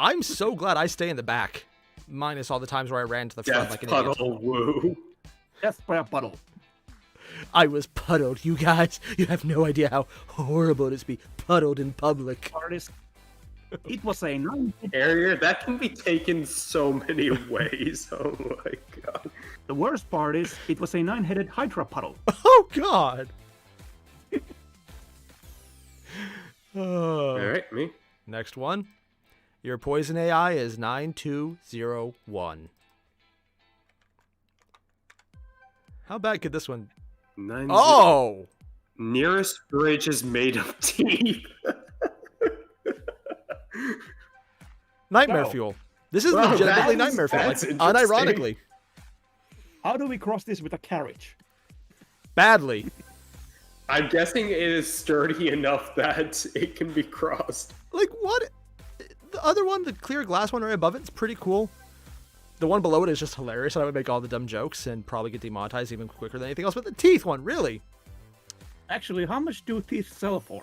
I'm so glad I stay in the back, minus all the times where I ran to the front Death like an idiot. puddle, woo. Death by a puddle. I was puddled, you guys. You have no idea how horrible it is to be puddled in public. Artist. It was a 9. Airier, that can be taken so many ways. Oh my god. The worst part is it was a 9-headed Hydra puddle. Oh, God. Oh. Alright, me. Next one. Your poison AI is 9201. How bad could this one? 9 Oh! Nearest bridge is made of teeth. Nightmare No. fuel. This is Well, legitimately that's- nightmare fuel. Like, that's interesting. unironically. How do we cross this with a carriage? Badly. I'm guessing it is sturdy enough that it can be crossed. Like, what? The other one, the clear glass one right above it, is pretty cool. The one below it is just hilarious, and I would make all the dumb jokes and probably get demonetized even quicker than anything else. But the teeth one, really? Actually, how much do teeth sell for?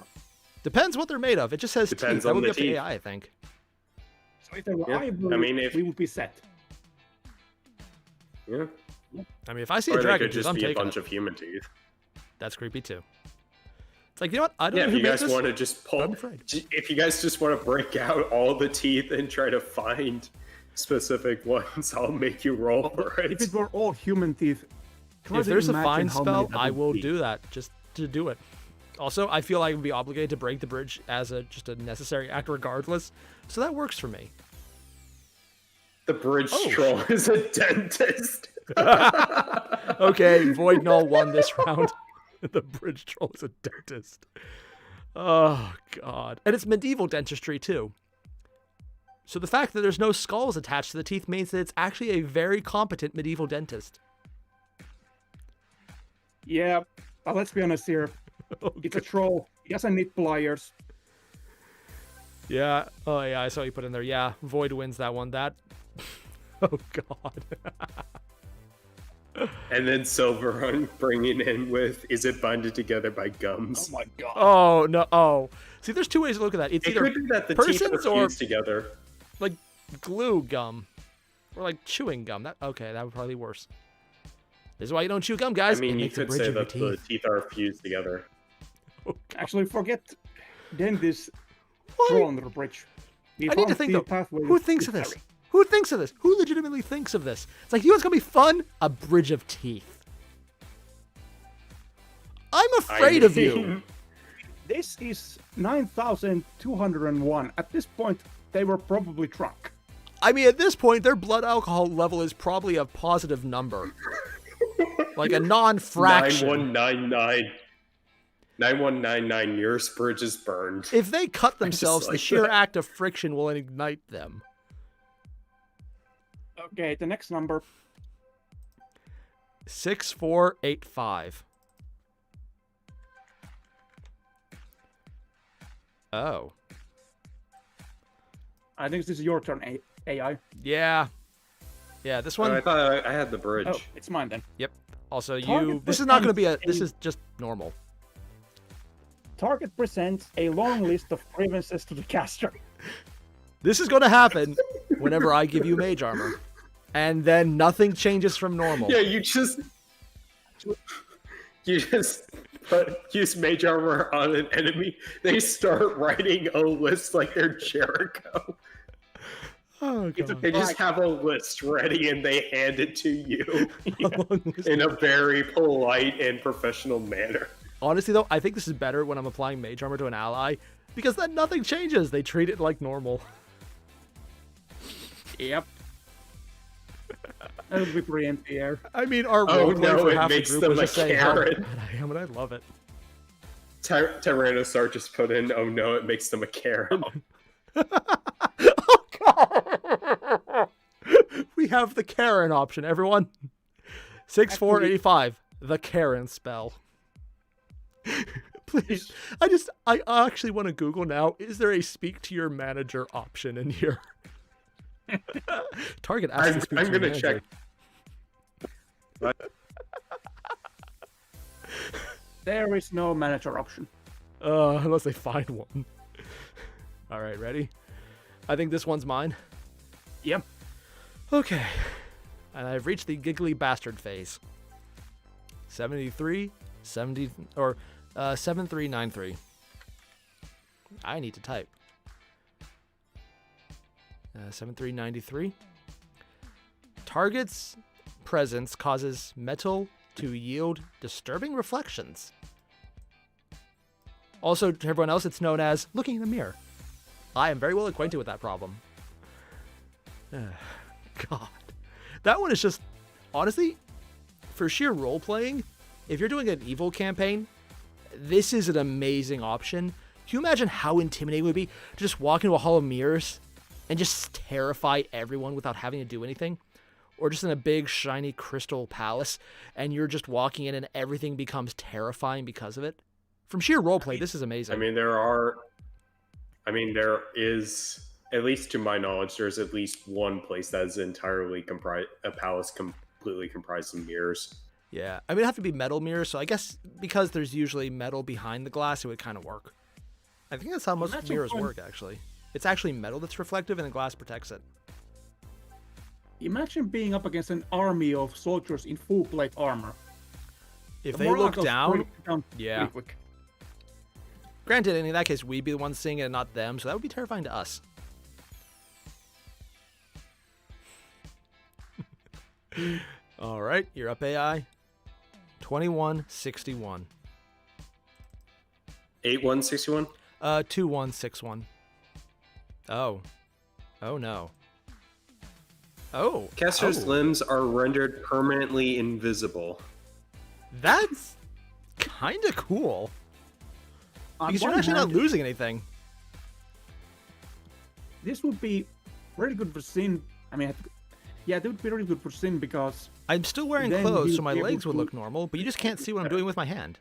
Depends what they're made of. It just says Depends teeth. That on would be the up to teeth. AI, I think. So if they were Yeah, ivory, I mean, if- we would be set. Yeah. I mean, if I see Or a they dragon could tooth, just I'm be a taking bunch it. of human teeth. That's creepy, too. It's like, you know what? I don't Yeah, know if who you made guys this. want to just pull, I'm afraid. if you guys just want to break out all the teeth and try to find specific ones, I'll make you roll for it. If it were all human teeth, try If to there's a imagine find how many spell, that I would will be. do that just to do it. Also, I feel like I would be obligated to break the bridge as just a necessary act regardless, so that works for me. The bridge Oh, troll is a dentist. Okay, Void Null won this round. The bridge troll is a dentist. Oh, God. And it's medieval dentistry, too. So the fact that there's no skulls attached to the teeth means that it's actually a very competent medieval dentist. Yeah, but let's be honest here. It's a troll. He doesn't need pliers. Yeah. Oh, yeah, I saw you put in there. Yeah, Void wins that one. That... Oh, God. And then Silverhung bringing in with, is it binded together by gums? my god. Oh, no. Oh. See, there's two ways to look at that. It's It either could be that the teeth are persons or fused together. like glue gum or like chewing gum. That okay, that would probably be worse. This is why you don't chew gum, I guys. mean, It you makes a could bridge say of your that the teeth. teeth are fused together. Oh, God. Actually, forget dentist Why? troll under the bridge. We I need to found think the though. pathway Who with thinks of this? Harry. Who thinks of this? Who legitimately thinks of this? It's like, you know what's gonna be fun? A bridge of teeth. I'm afraid of you. This is 9,201. At this point, they were probably drunk. I mean, at this point, their blood alcohol level is probably a positive number, like a non-fraction. 9199. 9199 nearest bridge is burned. If they cut just themselves, the like sheer that. act of friction will ignite them. Okay, the next number. 6485. Oh. I think this is your turn, AI. Yeah. Yeah, this Oh, one. I thought I had the bridge. Oh, it's mine then. Yep. Also, you. Target This is not going to be a. presents This is just normal. Target presents a long list of grievances to the caster. This is going to happen whenever I give you mage armor, and then nothing changes from normal. Yeah, you just use mage armor on an enemy. They start writing a list like they're Jericho. Oh, God. They just have a list ready and they hand it to you A long list. in a very polite and professional manner. Honestly, though, I think this is better when I'm applying mage armor to an ally, because then nothing changes. They treat it like normal. Yep. That would be pretty empty air. I mean, our Oh, roleplay no, for it half the makes group them was a just saying how Karen. bad I am, and I love it. Tyrannosaur just put in, oh no, it makes them a Karen. Oh, God. We have the Karen option, everyone. 6485, the Karen spell. Please, I actually want to Google now. Is there a speak to your manager option in here? Target asks to speak I'm to your gonna manager. check. There is no manager option. Unless they find one. All right, ready? I think this one's mine. Yep. Okay. And I've reached the giggly bastard phase. 73, 70, or 7393. I need to type. 7393. Target's presence causes metal to yield disturbing reflections. Also, to everyone else, it's known as looking in the mirror. I am very well acquainted with that problem. God. That one is just, honestly, for sheer role playing, if you're doing an evil campaign, this is an amazing option. Can you imagine how intimidating it would be to just walk into a hall of mirrors and just terrify everyone without having to do anything? Or just in a big, shiny crystal palace, and you're just walking in and everything becomes terrifying because of it? From sheer roleplay, this is amazing. I mean, there is, at least to my knowledge, there's at least one place that is entirely a palace completely comprised of mirrors. Yeah, I mean, it'd have to be metal mirrors, so I guess because there's usually metal behind the glass, it would kind of work. I think that's how most mirrors work, actually. It's actually metal that's reflective, and the glass protects it. Imagine being up against an army of soldiers in full plate armor. If The they look morale goes down, down yeah. pretty quick. Granted, in that case, we'd be the ones seeing it and not them, so that would be terrifying to us. All right, you're up, AI. 2161. 8161? 2161. Oh. Oh, no. Oh. Caster's limbs are rendered permanently invisible. That's kind of cool. On Because you're one actually not hand, losing anything. This would be really good for Sin. I mean, yeah, that would be really good for Sin because I'm still wearing then clothes, so you'd my be able legs would to- look normal, but you just can't see what I'm doing with my hand.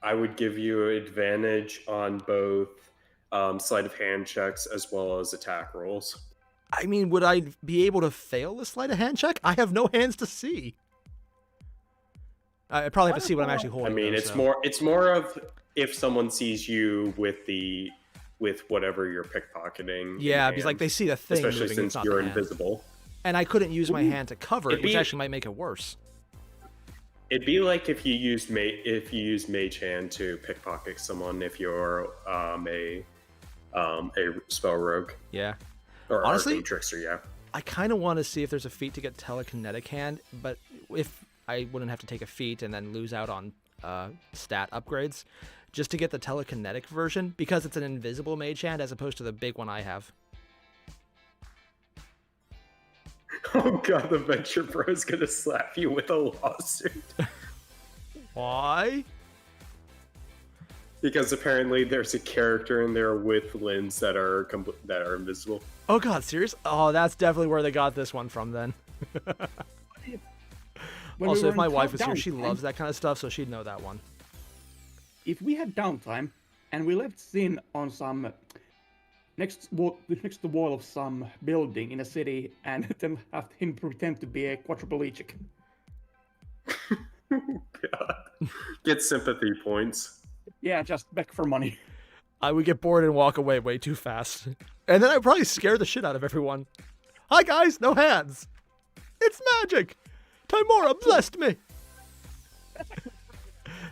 I would give you advantage on both sleight of hand checks as well as attack rolls. I mean, would I be able to fail the sleight of hand check? I have no hands to see. I probably have to see what I'm actually I holding. mean, though, it's so. more of if someone sees you with whatever you're pickpocketing. Yeah, in because hand, like they see the thing especially moving, since it's not you're the hand. invisible. And I couldn't use my hand to cover it, It'd which be- actually might make it worse. It'd be like if you used mage hand to pickpocket someone if you're a spell rogue Yeah. or Honestly, arcane trickster. Yeah. I kind of want to see if there's a feat to get telekinetic hand, but if I wouldn't have to take a feat and then lose out on stat upgrades, just to get the telekinetic version, because it's an invisible mage hand as opposed to the big one I have. Oh god, the Venture Bro is gonna slap you with a lawsuit Why? because apparently there's a character in there with limbs that are invisible. Oh god, serious? Oh, that's definitely where they got this one from then. when we Also, were if my in wife was here, downtime, she loves that kind of stuff, so she'd know that one. If we had downtime and we left Sin on some next to the wall of some building in a city, and then have him pretend to be a quadriplegic. God. Get sympathy points. Yeah, just beg for money. I would get bored and walk away way too fast. And then I'd probably scare the shit out of everyone. Hi guys, no hands. It's magic. Timora blessed me.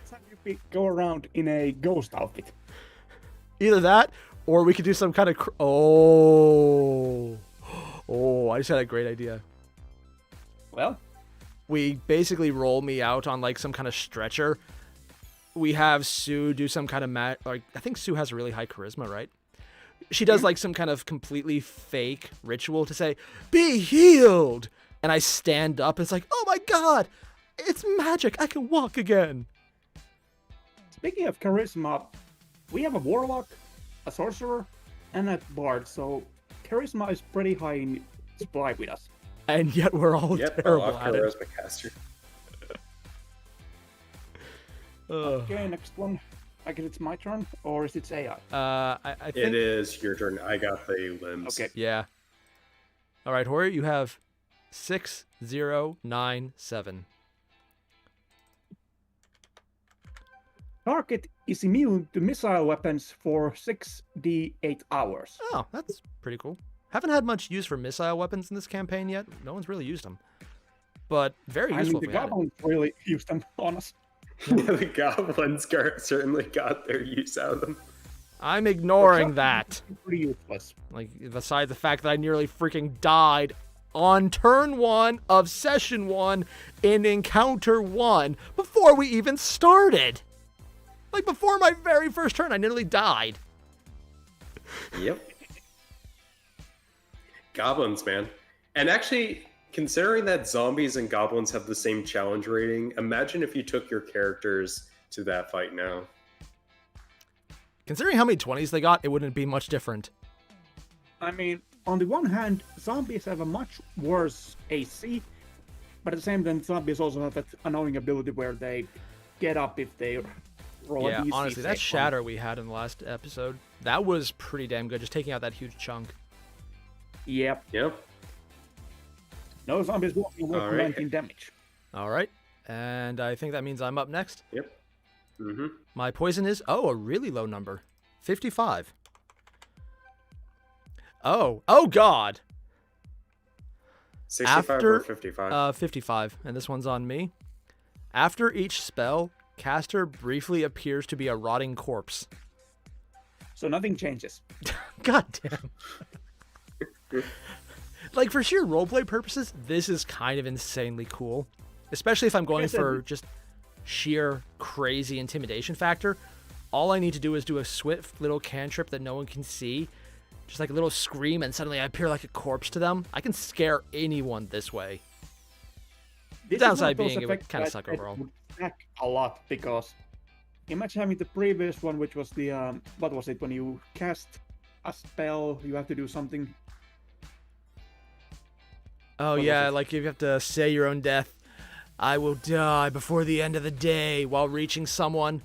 So you go around in a ghost outfit. Either that, or we could do some kind of... Oh, I just had a great idea. Well, We basically roll me out on like some kind of stretcher. We have Sue do some kind of like I think Sue has a really high charisma, right? She does like some kind of completely fake ritual to say, "Be healed," and I stand up. And it's like, "Oh my god, it's magic! I can walk again." speaking of charisma, we have a warlock, a sorcerer, and a bard, so charisma is pretty high in supply with us. And yet we're all Yep, terrible at it. charisma caster. Ugh. Okay, next one. I guess it's my turn, or is it AI? I think It is your turn. I got the limbs. Okay. Yeah. All right, Hoyer, you have 6097. Target is immune to missile weapons for 6d8 hours. Oh, that's pretty cool. Haven't had much use for missile weapons in this campaign yet. No one's really used them. But very I mean, useful the if we had it. goblins really use them on us. The goblins certainly got their use out of them. I'm ignoring that. Pretty useless. Like, besides the fact that I nearly freaking died on turn 1 of session 1 in encounter 1 before we even started. Like, before my very first turn, I nearly died. Yep. Goblins, man. And actually, Considering that zombies and goblins have the same challenge rating, imagine if you took your characters to that fight now. Considering how many 20s they got, it wouldn't be much different. I mean, on the one hand, zombies have a much worse AC, but at the same time, zombies also have that annoying ability where they get up if they roll a Yeah, DC. honestly, that save. shatter we had in the last episode, that was pretty damn good, just taking out that huge chunk. Yep. Yep. No zombies will be worth All right. 19 damage. All right, and I think that means I'm up next. Yep. Mm-hmm. My poison is, a really low number. 55. Oh God. 65 or 55? 55, and this one's on me. After each spell, caster briefly appears to be a rotting corpse. So nothing changes. God damn. Like, for sheer roleplay purposes, this is kind of insanely cool. Especially if I'm going for just sheer crazy intimidation factor. All I need to do is do a swift little cantrip that no one can see. Just like a little scream, and suddenly I appear like a corpse to them. I can scare anyone this way. This Downside is one of being those it would effects kinda that suck overall. would stack a lot, because imagine having the previous one, which was the what was it, when you cast a spell, you have to do something. Oh What yeah, was it? like you have to say your own death. I will die before the end of the day while reaching someone.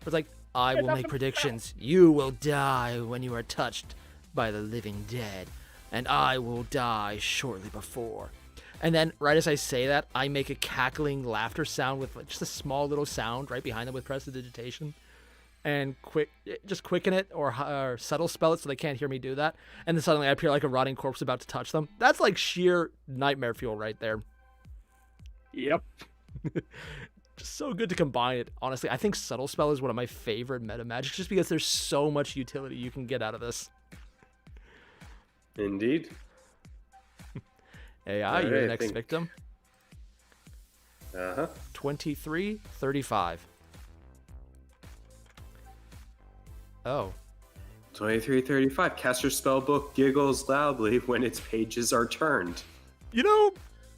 It's like, I will make predictions. You will die when you are touched by the living dead, and I will die shortly before. And then, right as I say that, I make a cackling laughter sound with just a small little sound right behind them with prestidigitation, and just quicken it or subtle spell it so they can't hear me do that. And then suddenly I appear like a rotting corpse about to touch them. That's like sheer nightmare fuel right there. Yep. Just so good to combine it. Honestly, I think subtle spell is one of my favorite meta magics, just because there's so much utility you can get out of this. Indeed. AI, you're the next victim. Uh-huh. 2335. Oh. 2335. Caster spellbook giggles loudly when its pages are turned. You know,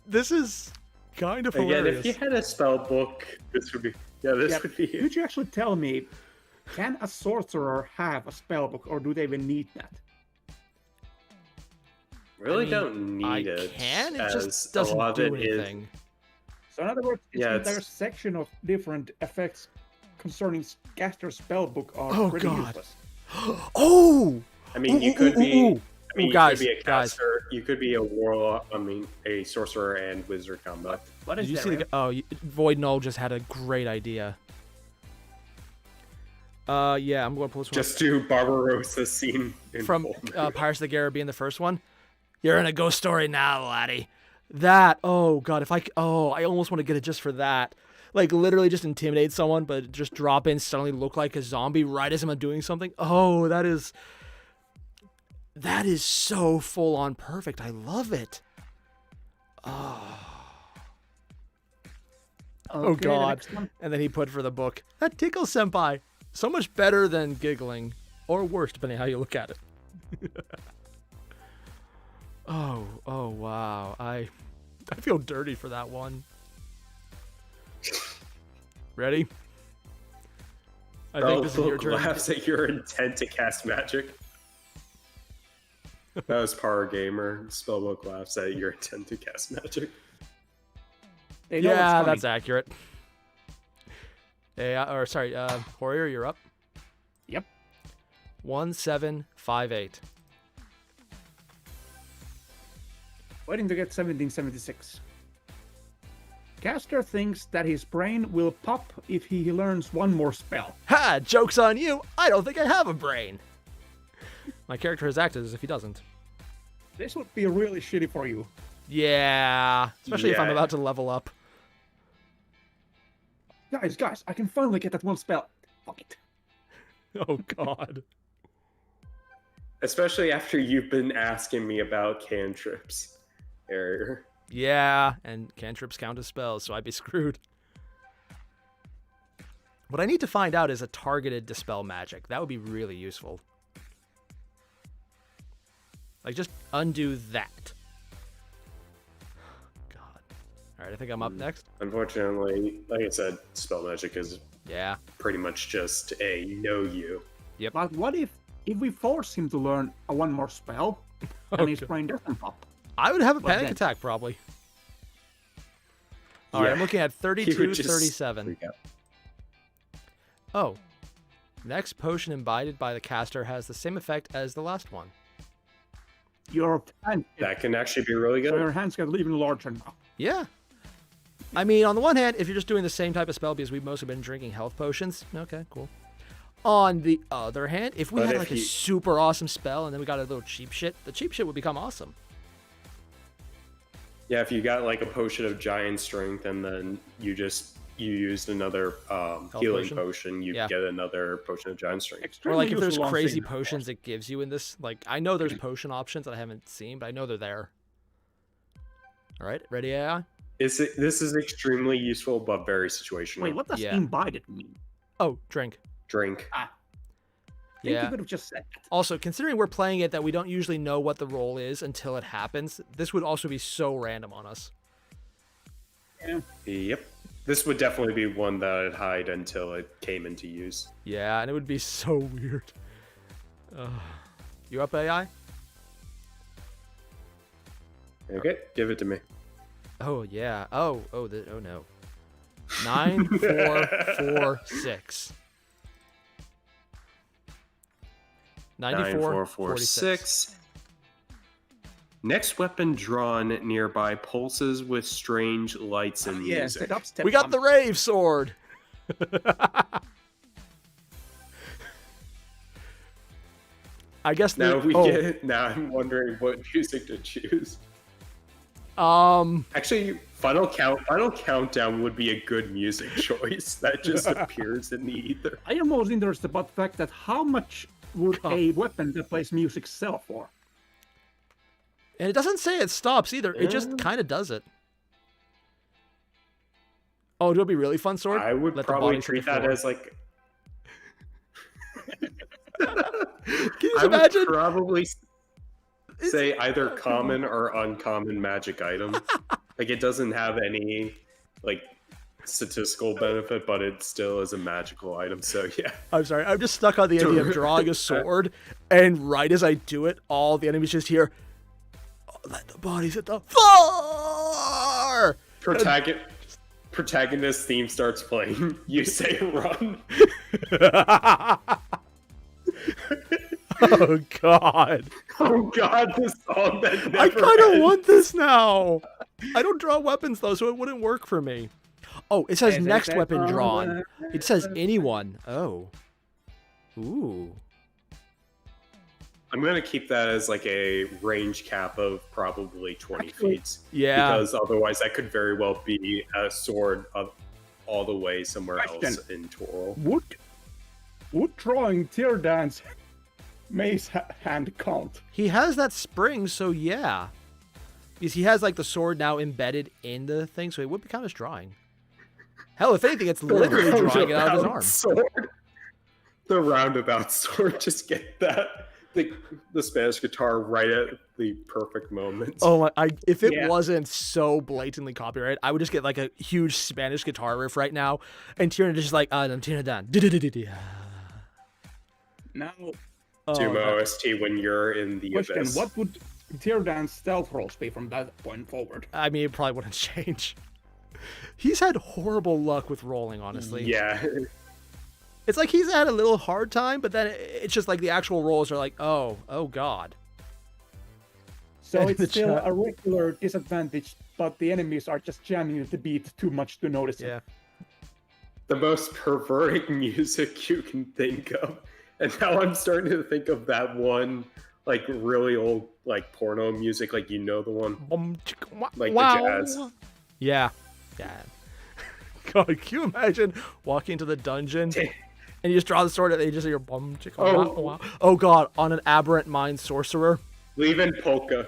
this is kind of Again, hilarious. if you had a spellbook, this would be... Yeah, this Yep. would be... Could you actually tell me, can a sorcerer have a spellbook, or do they even need that? Really I mean, don't need I it. can, it as just doesn't a lot do of it is- anything. So in other words, it's Yeah, an it's- entire section of different effects concerning caster spellbook are Oh, pretty God. useless. Oh! I mean, you Ooh, could ooh, be... ooh, ooh. I mean, Ooh, guys, you could be a guys. caster, you could be a warlock, a sorcerer and wizard combo. What is Did you that, see Ryan? Void Null just had a great idea. Yeah, I'm going to pull this one Just do Barbarossa scene in from full. Pirates of the Caribbean, the first one. You're in a ghost story now, laddie. That, oh god, I almost want to get it just for that. Like, literally just intimidate someone, but just drop in, suddenly look like a zombie right as I'm doing something. Oh, that is so full on perfect. I love it. Oh Okay, the god. next one. And then he put for the book, that tickles senpai. So much better than giggling, or worse, depending how you look at it. Oh wow. I feel dirty for that one. Ready? I think this is your turn. laughs at your intent to cast magic. That was Power Gamer. Spellbook laughs at your intent to cast magic. They know it's Yeah, funny. that's accurate. Airier, you're up. Yep. 1758. Waiting to get 1776. Caster thinks that his brain will pop if he learns one more spell. Ha! Joke's on you! I don't think I have a brain! My character has acted as if he doesn't. This would be really shitty for you. Yeah, especially if I'm Yeah. about to level up. Guys, I can finally get that one spell. Fuck it. Oh god. Especially after you've been asking me about cantrips, Airier. Yeah, and cantrips count as spells, so I'd be screwed. What I need to find out is a targeted dispel magic. That would be really useful. Like, just undo that. All right, I think I'm up next. Unfortunately, like I said, spell magic is Yeah. pretty much just a know you. But what if we force him to learn one more spell and his brain doesn't pop? I would have a What panic then? attack probably. All right, Yeah. I'm looking at He 32, would just 37. freak out. Oh. Next potion imbibed by the caster has the same effect as the last one. Your hand, That can actually be really so good. your hands get even larger now. Yeah. I mean, on the one hand, if you're just doing the same type of spell, because we've mostly been drinking health potions, okay, cool. On the other hand, if we But had if like a you- super awesome spell and then we got a little cheap shit, the cheap shit would become awesome. Yeah, if you got like a potion of giant strength and then you used another healing potion, you Yeah. get another potion of giant strength. Or Extremely like if there's useful on crazy scene. potions it gives you in this, like I know there's potion options that I haven't seen, but I know they're there. All right, ready AI? This is extremely useful, but very situational. Wait, what does Yeah. imbibed mean? Oh, drink. Drink. I think Yeah. you could have just said that. Also, considering we're playing it that we don't usually know what the roll is until it happens, this would also be so random on us. Yep. This would definitely be one that I'd hide until it came into use. Yeah, and it would be so weird. You up, AI? Okay, give it to me. Oh yeah. Oh no. 9, 4, 4, 6. 94, 9446. Next weapon drawn nearby pulses with strange lights and Yeah, music. set up step We got one. the rave sword. I guess Now the, we get. Now I'm wondering what music to choose. Actually, Final Countdown would be a good music choice. That just appears in the ether. I am most interested about the fact that how much would a weapon that plays music sell for? and it doesn't say it stops either. It just kind of does it. Oh, it'll be really fun, sword. I would Let the probably bodies hit the treat that floor. as like. Can you just I would imagine? probably say either common or uncommon magic item. Like it doesn't have any like statistical benefit, but it still is a magical item. So yeah. I'm sorry. I'm just stuck on the idea of drawing a sword, and right as I do it, all the enemies just hear, "Oh, let the bodies hit the floor." Protagonist theme starts playing. You say run. Oh God! Oh god, this song that never I kind of ends. want this now. I don't draw weapons though, so it wouldn't work for me. Oh, it says next weapon drawn. It says anyone. Oh. Ooh. I'm gonna keep that as like a range cap of probably 20 feet. Yeah. Because otherwise that could very well be a sword of all the way somewhere else in Toro. Would drawing tear dance mace hand count? He has that spring, so yeah. Because he has like the sword now embedded in the thing, so it would be kind of drawing. Hell, if anything, it's literally drawing it out of his arm. Sword. The roundabout sword, just get that the Spanish guitar right at the perfect moment. Oh, if it Yeah. wasn't so blatantly copyrighted, I would just get like a huge Spanish guitar riff right now, and Tierna just like, no, Tierna down. Now, Sumo OST when you're in the question: abyss. what would tear dance stealth rolls be from that point forward? I mean, it probably wouldn't change. He's had horrible luck with rolling, honestly. Yeah. It's like he's had a little hard time, but then it's just like the actual rolls are like, oh God. So In the it's still chat. a regular disadvantage, but the enemies are just jamming the beat too much to notice it. Yeah. The most perverting music you can think of. And now I'm starting to think of that one, like really old, like porno music, like you know the one, like the jazz. Yeah. God, can you imagine walking into the dungeon and you just draw the sword and you just hear bum chicka wow, wow. Oh God, on an aberrant mind sorcerer. Leaving polka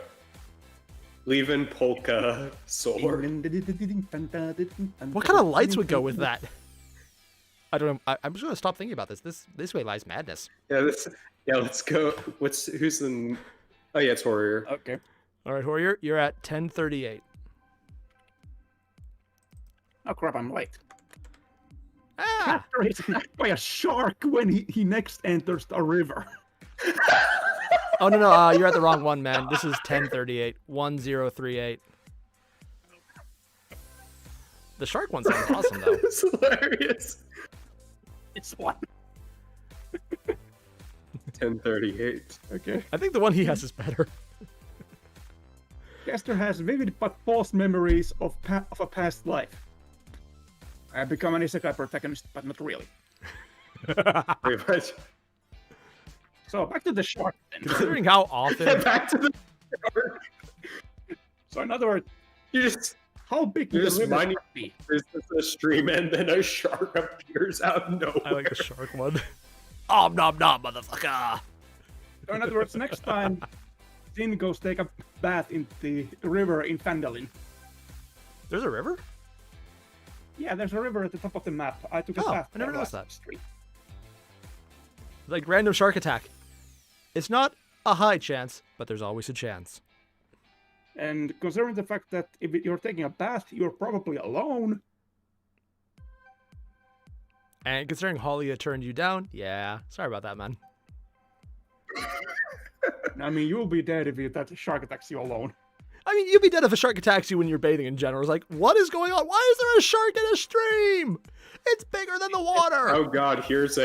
sword. What kind of lights would go with that? I don't know. I'm just gonna stop thinking about this. This way lies madness. Yeah, let's go. Who's in? Oh yeah, it's Warrior. Okay. All right, Airier, you're at 1038. Oh crap, I'm late. Ah! Capture is attacked by a shark when he next enters the river. Oh, no, you're at the wrong one, man. This is 1038. 1038. The shark one sounds awesome, though. It's hilarious. It's one. 1038. Okay. I think the one he has is better. Caster has vivid but false memories of a past life. I have become an isekai protagonist, but not really. Pretty much. So back to the shark then. Considering how often... Back to the shark. So in other words, You just how big You're would just the river minding- be? there's just a stream and then a shark appears out of nowhere. I like the shark one. Om nom nom, motherfucker! So in other words, next time Zin goes take a bath in the river in Fandalin. There's a river? Yeah, there's a river at the top of the map. I took a Oh, bath I never there noticed last that. street. Like random shark attack. It's not a high chance, but there's always a chance. And considering the fact that if you're taking a bath, you're probably alone. And considering Hollia turned you down, yeah, sorry about that, man. I mean, you'll be dead if that shark attacks you alone. I mean, you'd be dead if a shark attacks you when you're bathing in general. It's like, what is going on? Why is there a shark in a stream? It's bigger than the water. Oh god, here's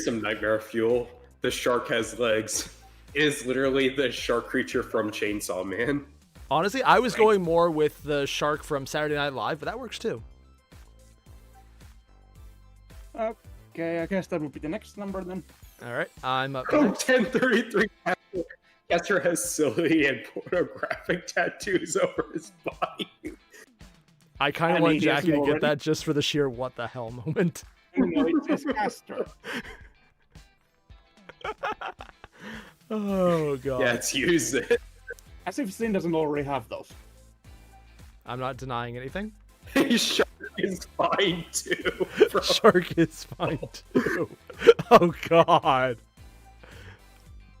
some nightmare fuel. The shark has legs. It is literally the shark creature from Chainsaw Man. Honestly, I was going more with the shark from Saturday Night Live, but that works too. Okay, I guess that would be the next number then. All right, I'm up Oh, next. 1033. Caster has silly and pornographic tattoos over his body. I kind of I want mean, yes, Jackie to already. get that just for the sheer what the hell moment. No, it says Caster. Oh, God. Yeah, it's use it. As if Zin doesn't already have those. I'm not denying anything. Shark is fine too. Bro. Shark is fine too. Oh, God.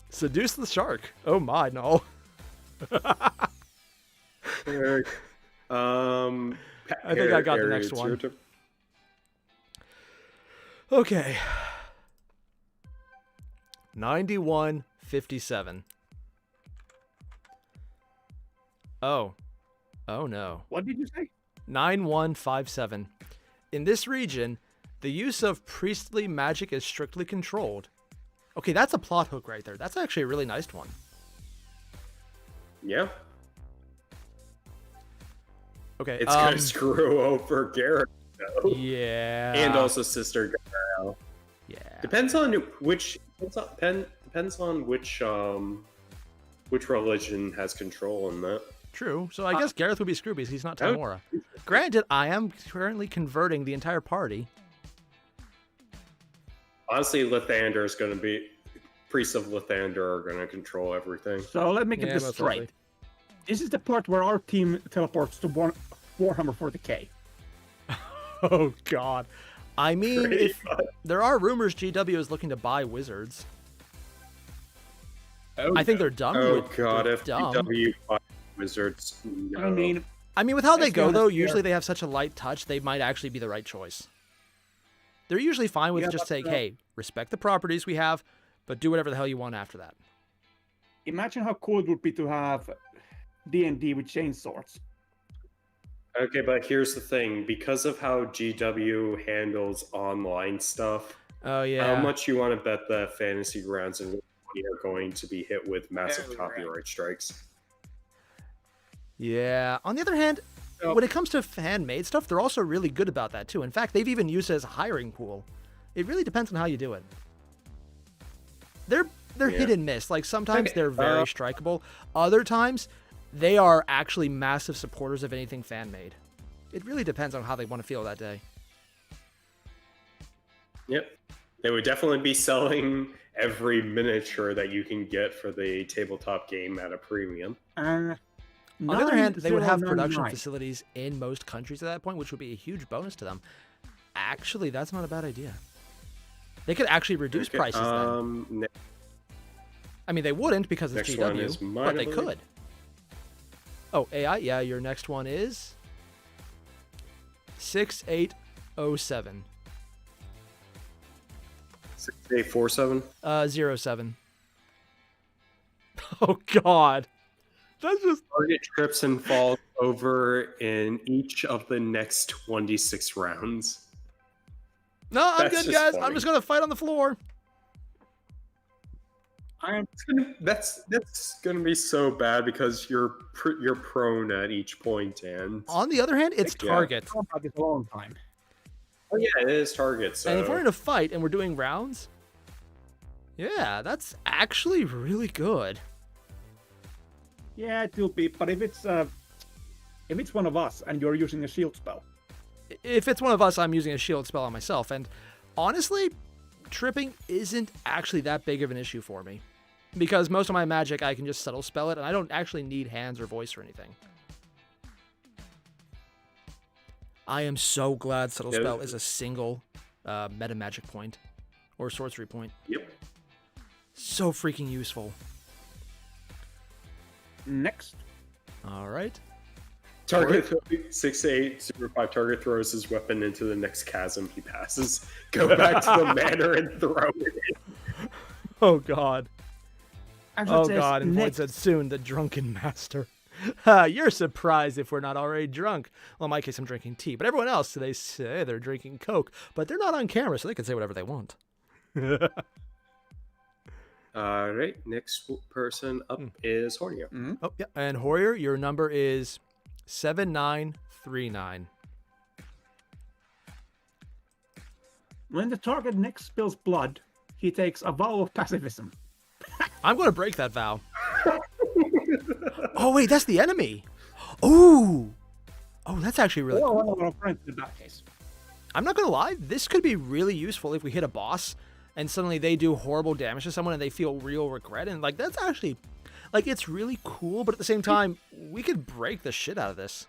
Seduce the shark. Oh, my, no. Eric, I think I got the next it's one. your turn. Okay. 9157. Oh. Oh no. What did you say? 9157. In this region, the use of priestly magic is strictly controlled. Okay, that's a plot hook right there. That's actually a really nice one. Yeah, Okay. it's gonna screw over Garrett though. Yeah. And also Sister Gabrielle. Yeah. Depends on which religion has control in that. True. So I guess Gareth would be screwed because he's not Oh. Tamora. Granted, I am currently converting the entire party. Honestly, Lathander is going to be priests of Lathander are going to control everything. So let me get Yeah, this most straight. likely. This is the part where our team teleports to Warhammer 40k. Oh, God. I mean, Pretty if there are rumors GW is looking to buy Wizards. I think they're dumb. Oh with- god, they're if dumb. GW buy Wizards, no. I mean, with how they let's be go, honest though, here. usually they have such a light touch, they might actually be the right choice. They're usually fine with Yeah, just but, saying, hey, respect the properties we have, but do whatever the hell you want after that. imagine how cool it would be to have D&D with chainswords. Okay, but here's the thing: because of how GW handles online stuff, Oh, yeah. how much you want to bet the fantasy grounds and we are going to be hit with massive Very copyright strikes? Yeah. On the other hand, Oh. when it comes to fan-made stuff, they're also really good about that, too. In fact, they've even used it as a hiring pool. It really depends on how you do it. They're Yeah. hit and miss. Like, sometimes Okay, they're very strikeable. Other times, they are actually massive supporters of anything fan-made. It really depends on how they want to feel that day. Yep. They would definitely be selling every miniature that you can get for the tabletop game at a premium. On the other hand, they would have production 9099. facilities in most countries at that point, which would be a huge bonus to them. Actually, that's not a bad idea. They could actually reduce Okay, prices then. I mean, they wouldn't because it's Next one GW, is but they Minor League. could. Oh, AI? Yeah, your next one is? 6807. 6847. 07. Oh God. That's just Target trips and falls over in each of the next 26 rounds. no. I'm That's good, just guys. funny. I'm just gonna fight on the floor. That's gonna be so bad because you're prone at each point, and On the other hand, it's Yeah. target. Combat is a long time. oh yeah, it is target. So And if we're in a fight and we're doing rounds, yeah, that's actually really good. Yeah, it will be. But if it's one of us and you're using a shield spell, If it's one of us, I'm using a shield spell on myself. And honestly, tripping isn't actually that big of an issue for me. Because most of my magic, I can just subtle spell it, and I don't actually need hands or voice or anything. I am so glad subtle Yeah. spell is a single meta magic point or sorcery point. Yep. So freaking useful. next. All right. Target 6805 target throws his weapon into the next chasm he passes. Go back to the manor and throw it in. Oh God. Actually, it Oh says God. And Void next. said soon the drunken master. You're surprised if we're not already drunk. Well, in my case, I'm drinking tea. But everyone else, they say they're drinking Coke. But they're not on camera, so they can say whatever they want. All right, next person up is Hornio. Oh, yeah. And Hoyer, your number is 7939. When the target next spills blood, he takes a vow of pacifism. I'm going to break that vow. Oh, wait, that's the enemy. Ooh. Oh, that's actually really cool. Well, our friends in that case. I'm not going to lie. This could be really useful if we hit a boss and suddenly they do horrible damage to someone and they feel real regret. And, like, that's actually, like, it's really cool. But at the same time, we could break the shit out of this.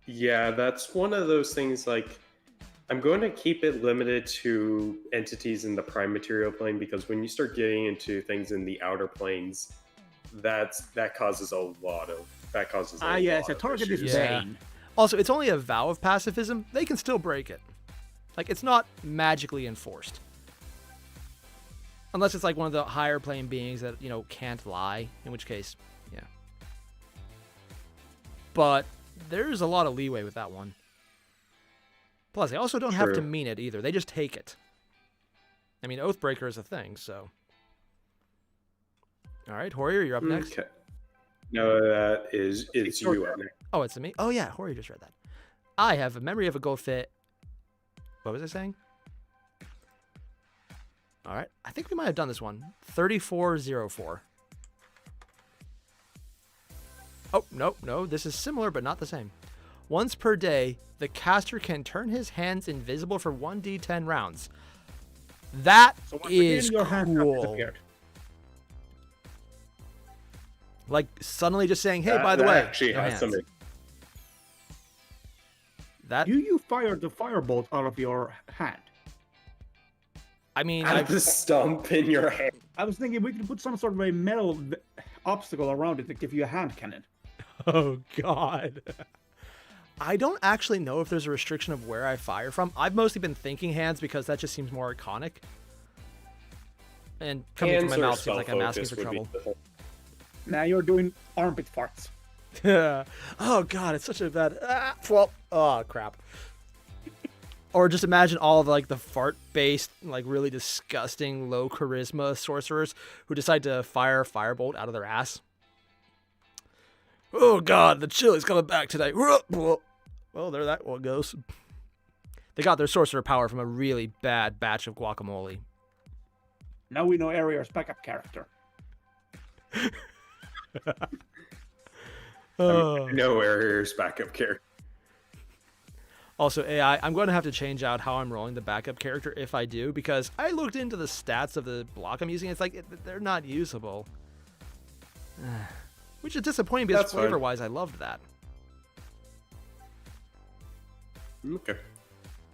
Yeah, that's one of those things, like, I'm going to keep it limited to entities in the prime material plane, because when you start getting into things in the outer planes, that causes a lot of Yes, a target is issues. Yeah. Bane. Also, it's only a vow of pacifism. They can still break it. Like, it's not magically enforced. Unless it's like one of the higher plane beings that, you know, can't lie. In which case, yeah. But there's a lot of leeway with that one. Plus, they also don't have to True. mean it either. They just take it. I mean, Oathbreaker is a thing, so. All right, Hoyer, you're up next. Okay. No, it's you up next. Oh, it's me? Oh, yeah, Hoyer just read that. I have a memory of a Gothic. What was I saying? All right, I think we might have done this one. 3404. Oh, no, this is similar, but not the same. Once per day, the caster can turn his hands invisible for 1d10 rounds. That So once again, is your hand has cool. disappeared. Like, suddenly just saying, hey, by the way, actually no has hands. some. That, Do you fire the firebolt out of your hand? I mean, Out of the stump in your hand. I was thinking we could put some sort of a metal obstacle around it to give you a hand cannon. oh, God. I don't actually know if there's a restriction of where I fire from. I've mostly been thinking hands because that just seems more iconic. And coming Hands from my or mouth seems like I'm asking spell for focus would be trouble. the whole- Now you're doing armpit farts. Oh, God, it's such a bad... oh, crap. Or just imagine all of, like, the fart-based, like, really disgusting, low-charisma sorcerers who decide to fire firebolt out of their ass. Oh, God, the chili's coming back today. Well, there that one goes. They got their sorcerer power from a really bad batch of guacamole. Now we know Airier's backup character. No Airier's backup character. Also, AI, I'm going to have to change out how I'm rolling the backup character if I do, because I looked into the stats of the block I'm using. It's like, they're not usable. Which is disappointing because That's fine. flavor-wise, I loved that. Okay.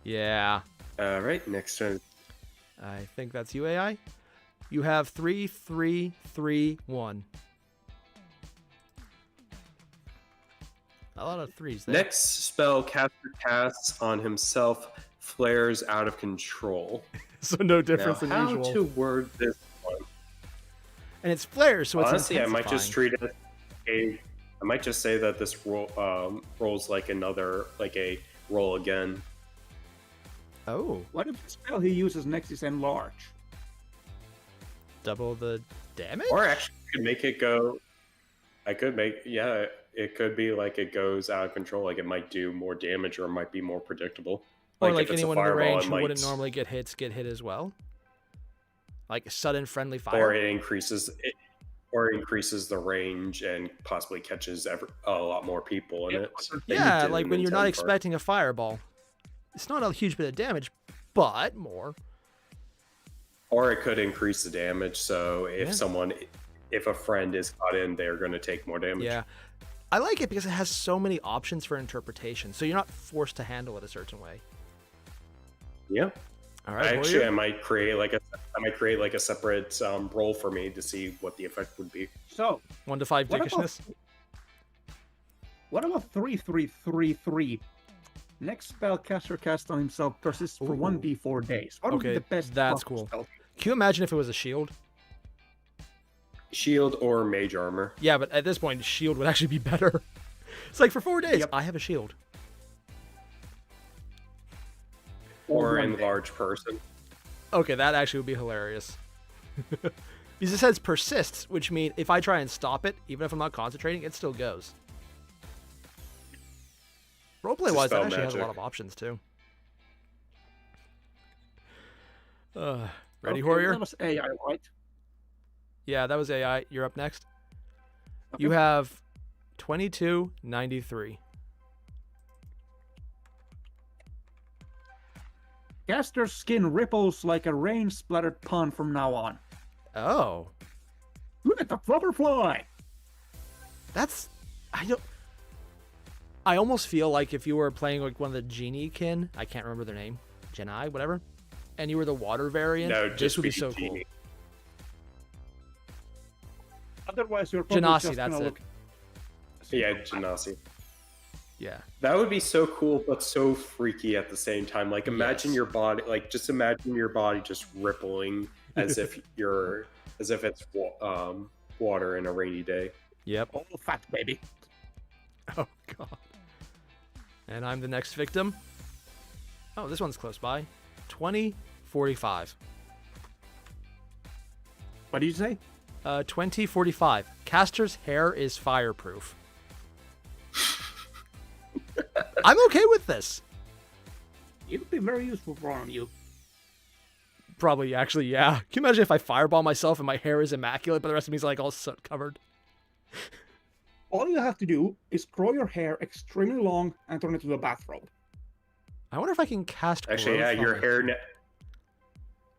Yeah, All right, next one. I think that's you, AI. You have 3331. A lot of threes there. Next spell caster casts on himself flares out of control. So no difference Now, than how usual. to word this one? And it's flares, so it's Honestly, I might just intensifying. treat it I might just say that this rolls like a roll again. Oh, What if the spell he uses next is enlarge? double the damage? Or actually, I could make it go. It could be like it goes out of control. Like it might do more damage, or it might be more predictable. Or like if it's a anyone in the fireball, range it who wouldn't might- normally get hit as well. Like sudden friendly fire. or it increases the range and possibly catches a lot more people in it. that you Yeah, didn't like when you're not intend for. expecting a fireball. It's not a huge bit of damage, but more. Or it could increase the damage. So if Yeah. if a friend is caught in, they're going to take more damage. Yeah. I like it because it has so many options for interpretation, so you're not forced to handle it a certain way. Yeah. All right, Actually, warrior. I might create like a separate roll for me to see what the effect would be. So, 1 to 5 what about, dickishness. what about 3-3-3-3? Next spell caster cast on himself persists for Ooh. 1d4 days. What would be Okay, the best that's possible cool. spell? Can you imagine if it was a shield? Shield or mage armor. Yeah, but at this point, shield would actually be better. It's like for 4 days, Yep. I have a shield. Or one day. enlarge person. Okay, that actually would be hilarious. Because it says persists, which means if I try and stop it, even if I'm not concentrating, it still goes. Roleplay wise, that spell actually has a lot magic. of options too. Ready, Okay, warrior? That was AI, right? Yeah, that was AI. You're up next. You Okay. have 2293. Caster's skin ripples like a rain-splattered pond from now on. Oh, Look at the flutterfly! that's I almost feel like if you were playing like one of the genie kin, I can't remember their name, Genii, whatever, and you were the water variant, No, this just would be be so cool. genie. Otherwise, you're probably Genasi, just that's gonna it. look... Yeah, Genasi. Yeah. That would be so cool, but so freaky at the same time. Like, imagine Yes. your body, just imagine your body just rippling as if it's water in a rainy day. Yep. All fat, baby. Oh god. And I'm the next victim. Oh, this one's close by. 2045. What did you say? 2045. Caster's hair is fireproof. I'm okay with this. It would be very useful for one of you. Probably, actually, yeah. Can you imagine if I fireball myself and my hair is immaculate, but the rest of me is like all soot covered? All you have to do is grow your hair extremely long and turn it into a bathrobe. I wonder if I can cast. Actually, yeah, growth on it.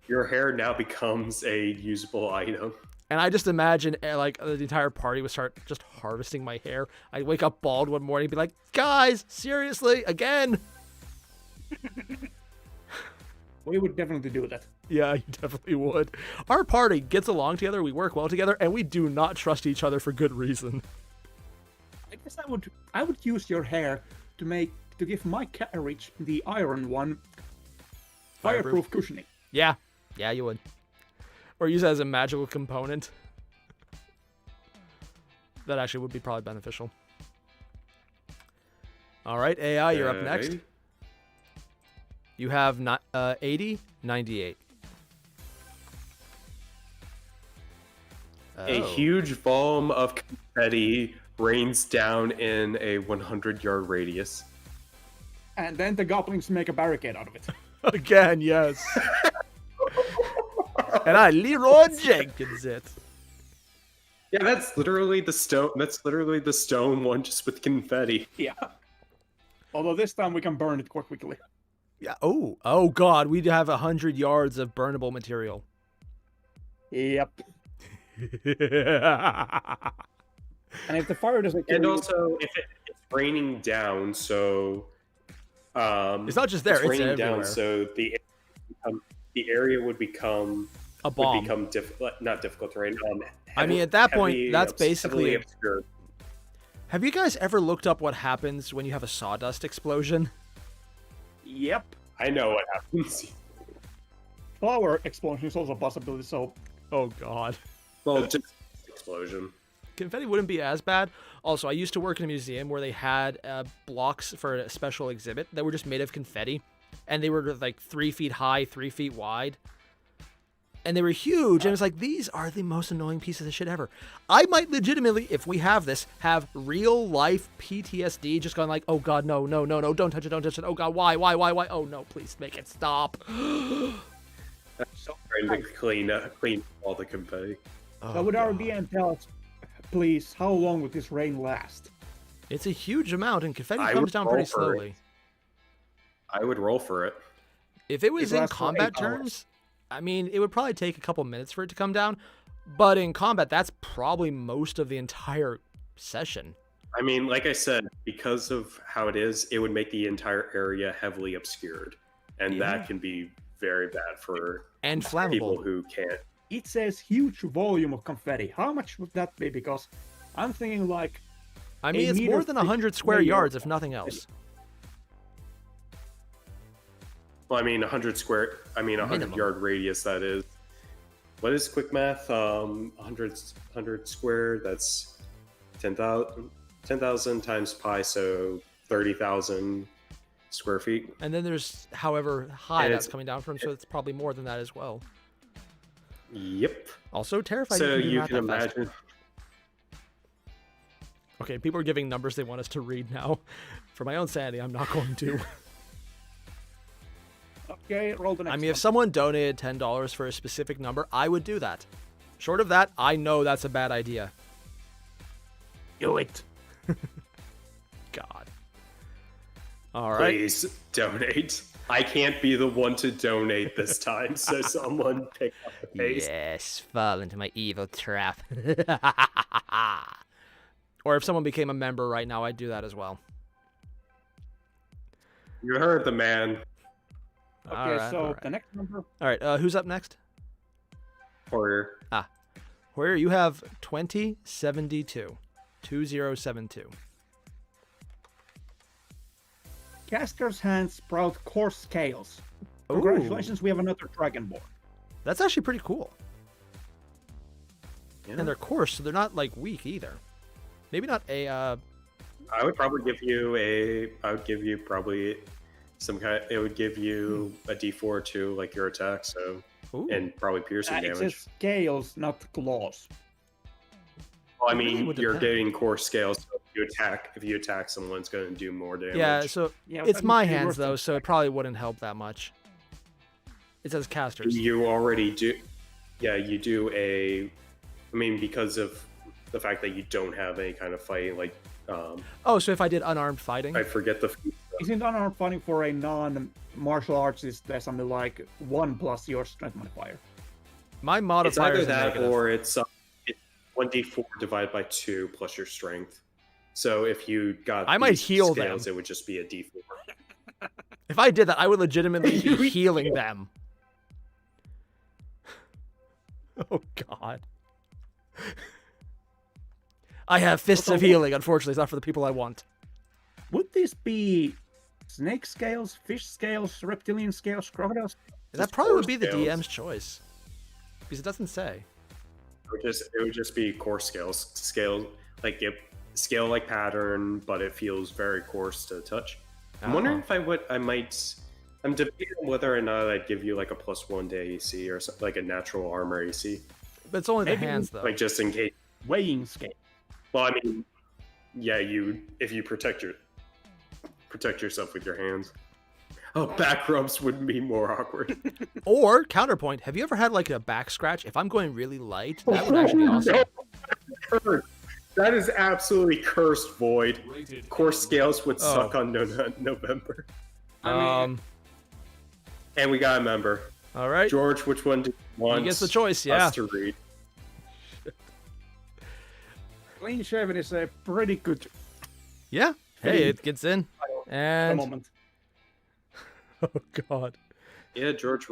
your hair now becomes a usable item. And I just imagine like the entire party would start just harvesting my hair. I'd wake up bald one morning and be like, guys, seriously, again? We would definitely do that. Yeah, you definitely would. Our party gets along together, we work well together, and we do not trust each other for good reason. I guess I would use your hair to give my carriage, the iron one, fireproof cushioning. Yeah, you would. Or use it as a magical component. That actually would be probably beneficial. All right, AI, you're up next. Okay. You have 80, 98. A Oh. huge volume of confetti rains down in a 100-yard radius. And then the goblins make a barricade out of it. Again, yes. And I Leroy Jenkins it. Yeah, that's literally the stone. That's literally the stone one, just with confetti. Yeah. Although this time we can burn it quite quickly. Yeah. Oh God, we have 100 yards of burnable material. Yep. And if the fire doesn't kill And you, also, if it's raining down, so It's not just there; it's raining everywhere. down, so the area would become A bomb. not difficult terrain. I mean, at that point, heavy- that's heavily basically obscured. Have you guys ever looked up what happens when you have a sawdust explosion? Yep. I know what happens. Flower explosion is also a possibility, so Oh god. Well, just explosion. Confetti wouldn't be as bad. Also, I used to work in a museum where they had blocks for a special exhibit that were just made of confetti. And they were like 3 feet high, 3 feet wide. And they were huge. And it was like, these are the most annoying pieces of shit ever. I might legitimately, if we have this, have real life PTSD just going like, oh god, no, no, no, no, don't touch it, don't touch it. Oh god, why? Oh no, please make it stop. So trying to clean all the confetti. so would our God. DM tell us, please, how long would this rain last? It's a huge amount, and confetti I comes would down roll pretty for it. slowly. I would roll for it. If it was It in lasts for combat 8 hours. terms, I mean, it would probably take a couple minutes for it to come down. But in combat, that's probably most of the entire session. I mean, like I said, because of how it is, it would make the entire area heavily obscured. And Yeah. that can be very bad for And people flammable. who can't. It says huge volume of confetti. How much would that be? Because I'm thinking like, I mean, a it's meter more than thick 100 square layer yards, of if nothing else. Well, I mean, 100 square. I mean, 100 Minimum. yard radius. That is. What is quick math? 100 square. That's 10,000 times pi. So 30,000 square feet. And then there's however high And that's it's- coming down from, so it's probably more than that as well. Yep. Also, terrified So you can do you math can that fast. imagine. Okay, people are giving numbers they want us to read now. For my own sanity, I'm not going to. okay, roll the next I mean, if one. someone donated $10 for a specific number, I would do that. Short of that, I know that's a bad idea. Do it. God. All right. Please donate. I can't be the one to donate this time, so someone pick up the pace. Yes, fall into my evil trap. Or if someone became a member right now, I'd do that as well. You heard the man. Okay, All right, so all right. the next number. All right, who's up next? Warrior. Where you have 2072. 2072. Caster's hands sprout coarse scales. Ooh. Congratulations, we have another dragonborn. That's actually pretty cool. Yeah. And they're coarse, so they're not like weak either. Maybe not a I would probably give you probably some kind. It would give you a D4 too, like your attack. So ooh. and probably piercing It says damage. scales, not claws. Well, I it really mean, would you're depend. getting coarse scales. So if you attack someone, it's going to do more damage. Yeah, so Yeah, it's that my would be hands worth though, it. so it probably wouldn't help that much. It says casters. You already do. Yeah, you do a. I mean, because of the fact that you don't have any kind of fighting, like Oh, so if I did unarmed fighting? I forget the. Isn't unarmed fighting for a non-martial artist? There's something like 1+ your strength modifier. My It's modifier either is a that negative. or it's 1d4 divided by 2 plus your strength. So if you got I might these heal scales, them. it would just be a d4. If I did that, I would legitimately You be would healing heal. them. Oh god. I have fists of healing. Unfortunately, it's not for the people I want. Would this be snake scales, fish scales, reptilian scales, crocodile scales? That probably would coarse be the scales. DM's choice. Because it doesn't say. It would just be coarse scale scale like pattern, but it feels very coarse to touch. I'm wondering if I'm debating whether or not I'd give you like a +1 to AC or something, like a natural armor AC, But it's only the Maybe hands, though. like just in case. Weighing scale. Well, I mean, yeah, if you protect yourself with your hands. Oh, back rubs would be more awkward. Or, counterpoint, have you ever had like a back scratch? If I'm going really light, that would actually be awesome. Cursed. That is absolutely cursed, Void. Course scales would Oh. suck on November. Um, And we got a member. all right. George, which one do you want He gets the choice, yeah. us to read? Clean shaven is a pretty good Yeah. Hey, it gets in. at the And, moment. oh god. Yeah, George,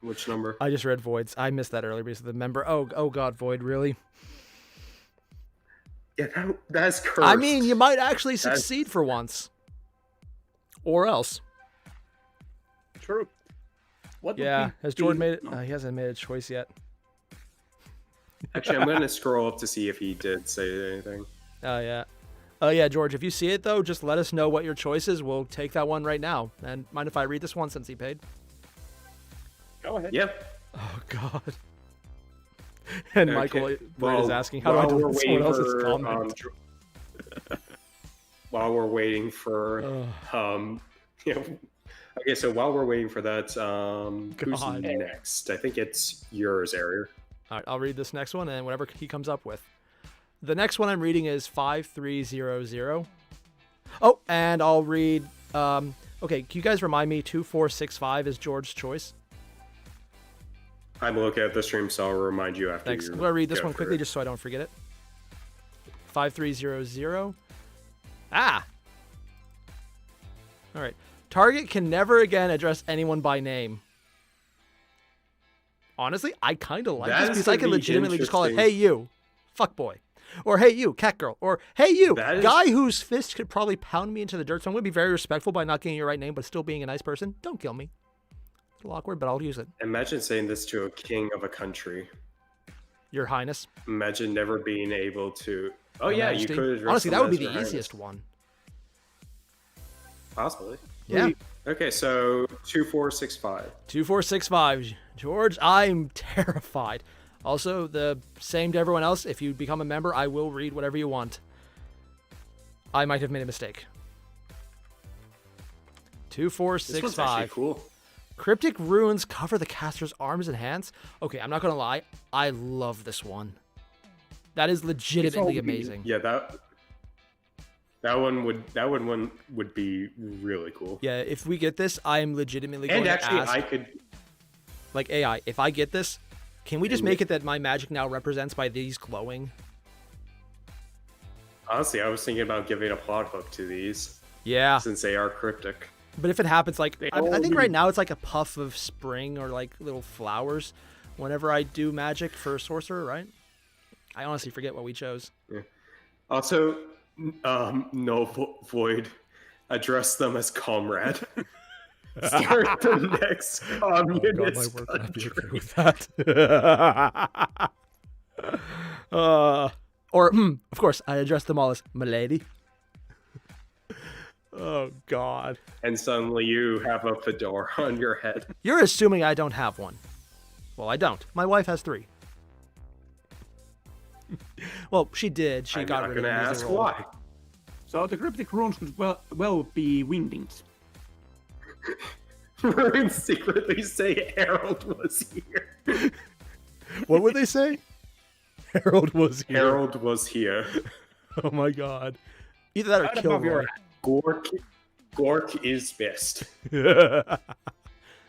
which number? I just read Voids. I missed that earlier because of the member. Oh god, Void, really? Yeah, that's cursed. I mean, you might actually succeed for once. Or else. True. What would Yeah, be has Jordan the- made it? He hasn't made a choice yet. Actually, I'm going to scroll up to see if he did say anything. Oh, yeah. Oh, yeah, George, if you see it, though, just let us know what your choice is. We'll take that one right now. And mind if I read this one since he paid? Go ahead. Yep. Oh, God. And Okay, Michael well, is asking, how do I while we're delete someone waiting else's for, comment? While we're waiting for, okay, so while we're waiting for that, who's God. next? I think it's yours, Airier. All right, I'll read this next one and whatever he comes up with. The next one I'm reading is 5300. Oh, and I'll read. Okay, can you guys remind me 2465 is George's choice? I'm looking at the stream, so I'll remind you after. Thanks. You I'm going to read this go one through quickly it. just so I don't forget it. 5300. Ah! All right. Target can never again address anyone by name. Honestly, I kind of like this That's because I can gonna be legitimately just call it, interesting. hey, you, fuckboy. Or, hey, you, cat girl. Or, hey, you, That is- guy whose fist could probably pound me into the dirt. So I'm going to be very respectful by not getting your right name, but still being a nice person. Don't kill me. It's a little awkward, but I'll use it. Imagine saying this to a king of a country. Your Highness. Imagine never being able to. Oh Your yeah, Majesty. you could address Honestly, them that would be as the Your easiest Highness. one. Possibly. Yeah. Okay, so 2465. 2465. George, I'm terrified. Also, the same to everyone else. If you become a member, I will read whatever you want. I might have made a mistake. This one's actually 2465. cool. Cryptic runes cover the caster's arms and hands. Okay, I'm not gonna lie. I love this one. That is legitimately all- amazing. Yeah, that one would be really cool. Yeah, if we get this, I am legitimately going And to actually, ask, I could. like AI, if I get this, can we just And make it that my magic now represents by these glowing? Honestly, I was thinking about giving a plot hook to these Yeah. since they are cryptic. But if it happens, like, They I all think do. right now it's like a puff of spring or like little flowers whenever I do magic for a sorcerer, right? I honestly forget what we chose. Also, no void. Address them as comrade. Start the next communist country. with that. Or, of course, I address them all as milady. Oh, God. And suddenly you have a fedora on your head. You're assuming I don't have one. Well, I don't. My wife has 3. Well, she did. She I'm got not rid of gonna them as a ask roll. why. So the cryptic runes could well be wingdings. Runes secretly say Harold was here. What would they say? Harold was here. Harold was here. Oh my god. Either that or Right above your Kilroy. Gork is best.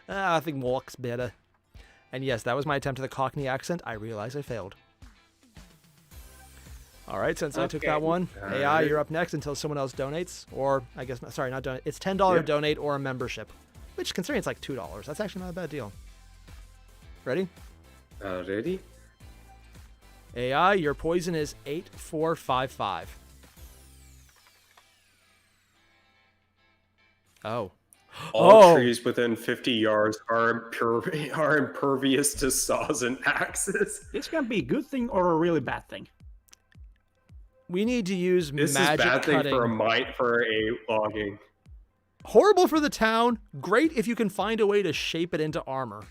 I think walk's better. And yes, that was my attempt at the Cockney accent. I realize I failed. All right, since I took that Okay. one, All AI, right. you're up next until someone else donates. Or, I guess, sorry, not donate. It's $10 Yeah. donate or a membership. Which, considering it's like $2, that's actually not a bad deal. Ready? Already? AI, your poison is 8455. Oh. All Oh. trees within 50 yards are impervious to saws and axes. This can be a good thing or a really bad thing. We need to use This magic is bad cutting. thing for a logging. Horrible for the town. Great if you can find a way to shape it into armor.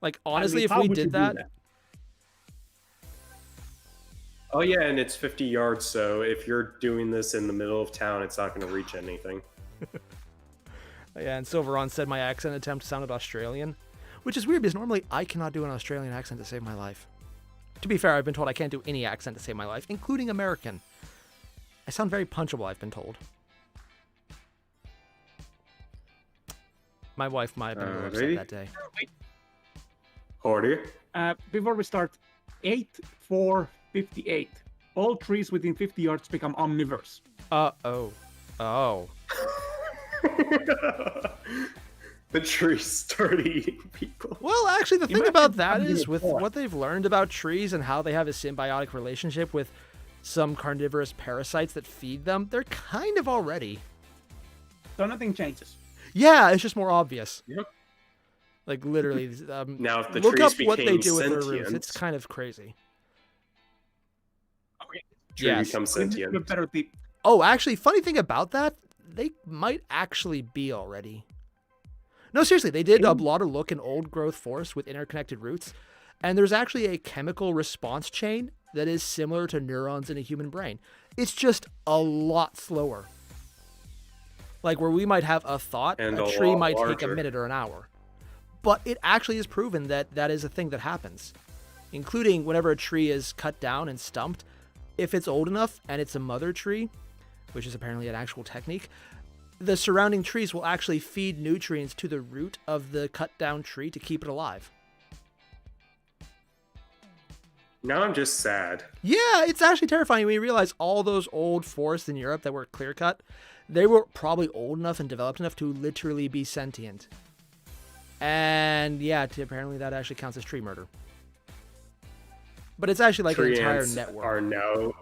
Like, honestly, how if we would you did do that, Oh yeah, and it's 50 yards, so if you're doing this in the middle of town, it's not going to reach anything. yeah, and Silveron said my accent attempt sounded Australian, which is weird because normally I cannot do an Australian accent to save my life. To be fair, I've been told I can't do any accent to save my life, including American. I sound very punchable, I've been told. My wife might have been a little upset Alrighty. that day. Hardy? Before we start, 8458. All trees within 50 yards become omnivores. Oh. The trees start eating people. Well, actually, the thing Imagine about that having is a with forest. what they've learned about trees and how they have a symbiotic relationship with some carnivorous parasites that feed them, they're kind of already. So nothing changes. Yeah, it's just more obvious. Yep. Like literally, Now, if the look trees up what they became do with their roofs. sentient- It's kind of crazy. Tree Yes. becomes sentient. Better be. Oh, actually, funny thing about that, they might actually be already. No, seriously, they did a lot of look in old growth forests with interconnected roots, and there's actually a chemical response chain that is similar to neurons in a human brain. It's just a lot slower. Like where we might have a thought, And a a tree lot might take a larger. minute or an hour. But it actually is proven that that is a thing that happens, including whenever a tree is cut down and stumped. If it's old enough and it's a mother tree, which is apparently an actual technique, the surrounding trees will actually feed nutrients to the root of the cut down tree to keep it alive. Now I'm just sad. Yeah, it's actually terrifying when you realize all those old forests in Europe that were clear cut, they were probably old enough and developed enough to literally be sentient. And yeah, apparently that actually counts as tree murder. But it's actually like an Tree entire ants network. are now.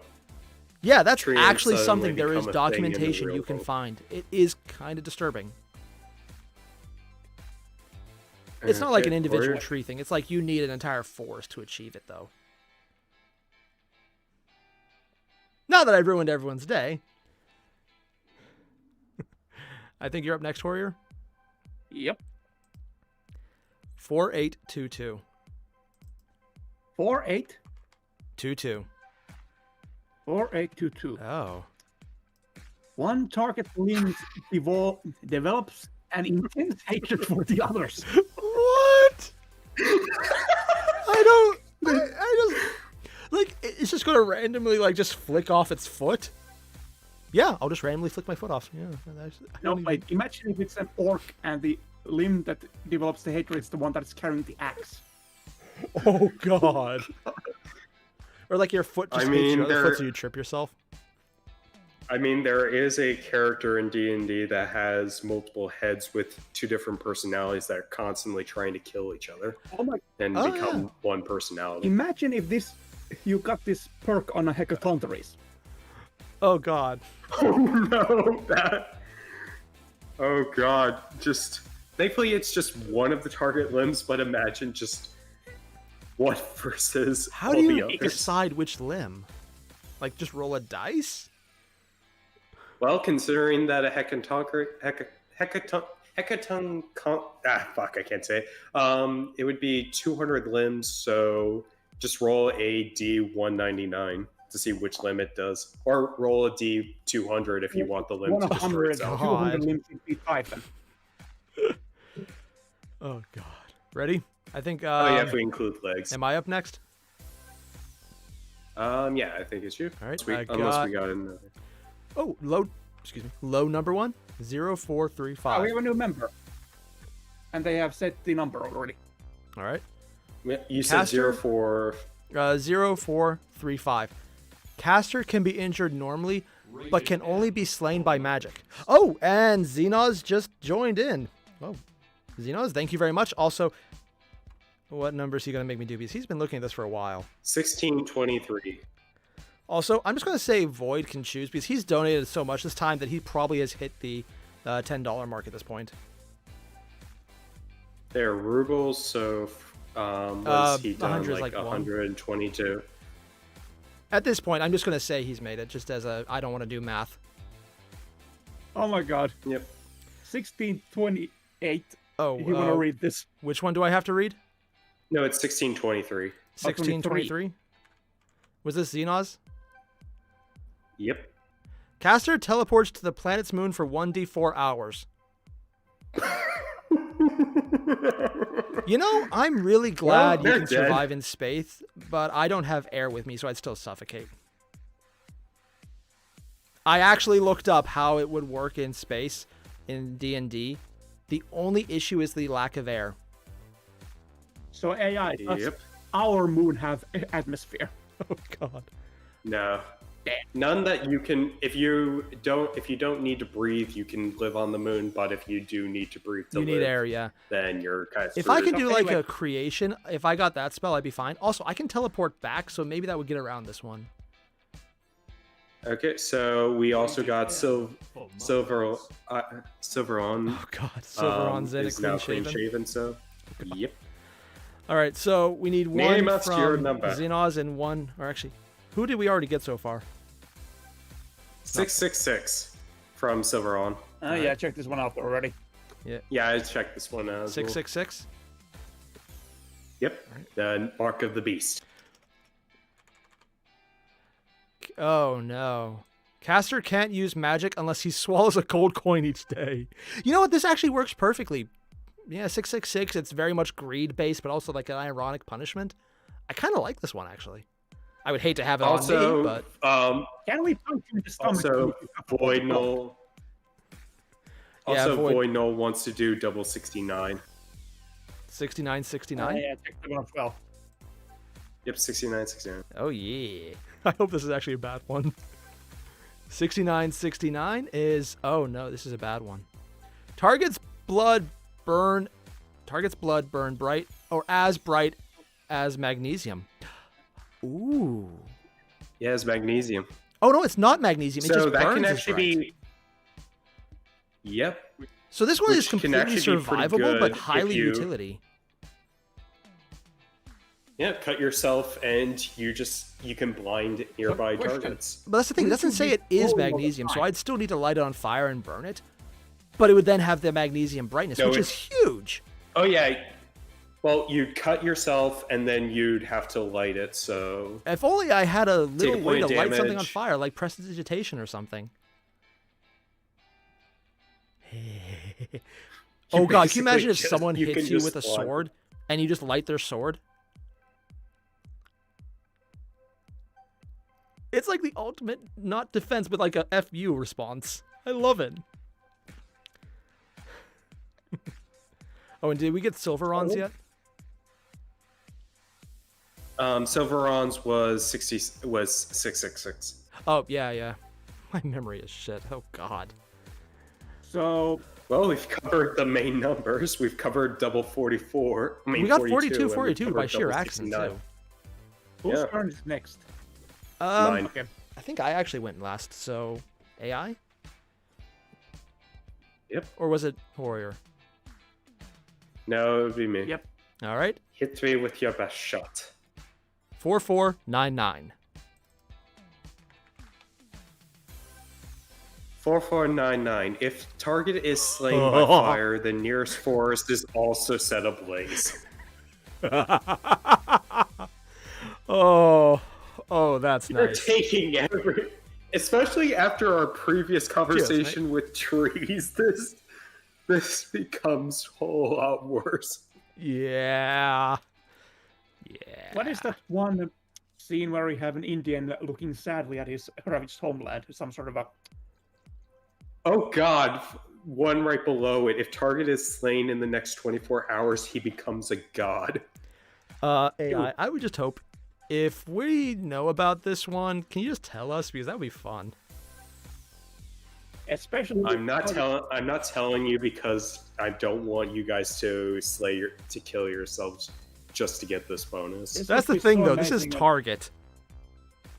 Yeah, that's tree ants actually suddenly something there is become a thing in the documentation real you can world. find. It is kind of disturbing. It's not like an individual Warrior. tree thing. It's like you need an entire forest to achieve it, though. Now that I've ruined everyone's day, I think you're up next, Warrior. Yep. 4822. 4822. 22. 4822. Oh. One target limb develops an intense hatred for the others. What? I just like it's just gonna randomly like just flick off its foot. Yeah, I'll just randomly flick my foot off. Yeah. I No, don't wait. Imagine if it's an orc and the limb that develops the hatred is the one that's carrying the axe. Oh God. Or like your foot just I hits mean, your other foot there- so you trip yourself. I mean, there is a character in D&D that has multiple heads with two different personalities that are constantly trying to kill each other Oh my! and Oh, become yeah. one personality. Imagine if you got this perk on a hecatontherese. Oh God. Oh no, that. Oh god, just. Thankfully, it's just one of the target limbs, but imagine just one versus How all do the you others. decide which limb? Like just roll a dice? Well, considering that a I can't say it. It would be 200 limbs, so just roll a D199 to see which limb it does, or roll a D200 if you want the limb to destroy 100, itself. 200 God. limbs would be Python. Oh God. Ready? I think. Oh yeah, if we include legs. Am I up next? Yeah, I think it's you. All right, Sweet. I Unless we got- got another. Oh, low number one, Oh, 0435. we have a new member. And they have set the number already. All right. Yeah, you said Caster? 04. 0435. Caster can be injured normally, but can only be slain by magic. Oh, and Xenos just joined in. Oh, Xenos, thank you very much. Also, what number is he going to make me do? Because he's been looking at this for a while. 1623. Also, I'm just going to say Void can choose because he's donated so much this time that he probably has hit the $10 mark at this point. They're rubles, so what's he done? 100 is Like like one. 122. At this point, I'm just going to say he's made it just as a I don't want to do math. Oh my god. Yep. 1628. Oh, You want to read this? which one do I have to read? No, it's 1623. 1623. Was this Xenos? Yep. Caster teleports to the planet's moon for 1d4 hours. You know, I'm really glad you they're can dead. survive in space, but I don't have air with me, so I'd still suffocate. I actually looked up how it would work in space in D&D. The only issue is the lack of air. So AI, does Yep. our moon have atmosphere? Oh God. No. None that you can. If you don't need to breathe, you can live on the moon. But if you do need to breathe to You live, need air, yeah. then you're kind of. If I could do like Anyway. a creation, if I got that spell, I'd be fine. Also, I can teleport back, so maybe that would get around this one. Okay, so we also got Silver Silveron. Oh God, Silveron's in it, is now clean clean shaven. shaven. So, yep. All right, so we need Name one us your from number. Xenos and one, or actually, who did we already get so far? 666 from Silveron. Yeah, I checked this one out already. Yeah, I checked this one out. 666. Yep, the Mark of the Beast. Oh no. Caster can't use magic unless he swallows a gold coin each day. You know what? This actually works perfectly. Yeah, 666. It's very much greed based, but also like an ironic punishment. I kind of like this one actually. I would hate to have it on me, but Can we punch him in the stomach? also Void Null. Also, Void- Void Null wants to do double 69. 6969. Yeah, I checked the one as well. Yep, 69, 69. Oh yeah. I hope this is actually a bad one. 6969 is, oh no, this is a bad one. Target's blood burn bright or as bright as magnesium. Ooh. Yeah, it's magnesium. Oh no, it's not magnesium. It So just that burns can as actually bright. be. Yep. So this one is which can completely actually be pretty survivable, good but if highly you- utility. Yeah, cut yourself and you can blind nearby question. targets. But that's the thing. It Would doesn't you say be it is all the magnesium, so time? I'd still need to light it on fire and burn it. But it would then have the magnesium brightness, No, which is huge. Oh yeah. Well, you'd cut yourself and then you'd have to light it. So If only I had a little a way to point of light something on damage. fire, like prestidigitation or something. Oh god, can you imagine if basically someone you hits can you just with a blind sword and you just light their sword? It's like the ultimate, not defense, but like a FU response. I love it. Oh, and did we get Silverons yet? Silverons was 666. Oh, yeah. My memory is shit. Oh god. So, Well, we've covered the main numbers. We've covered double 44. I mean, We got 42 and 42 we've by covered sheer double accident 69. too. whose Yeah. turn is next? Mine. Okay. I think I actually went last, so AI? Yep. Or was it Warrior? No, it would be me. Yep. All right. Hit me with your best shot. 4499. 4499. If target is slain by fire, the nearest forest is also set ablaze. Oh, that's You're nice. taking every, especially after our previous conversation with trees. This becomes a whole lot worse. Yeah. What is that one scene where we have an Indian looking sadly at his ravaged homeland? Some sort of a... Oh god, one right below it. If target is slain in the next 24 hours, he becomes a god. AI, I would just hope if we know about this one, can you just tell us, because that would be fun. Especially... I'm not telling you because I don't want you guys to kill yourselves just to get this bonus. This That's would the be thing, so though. This is amazing. target.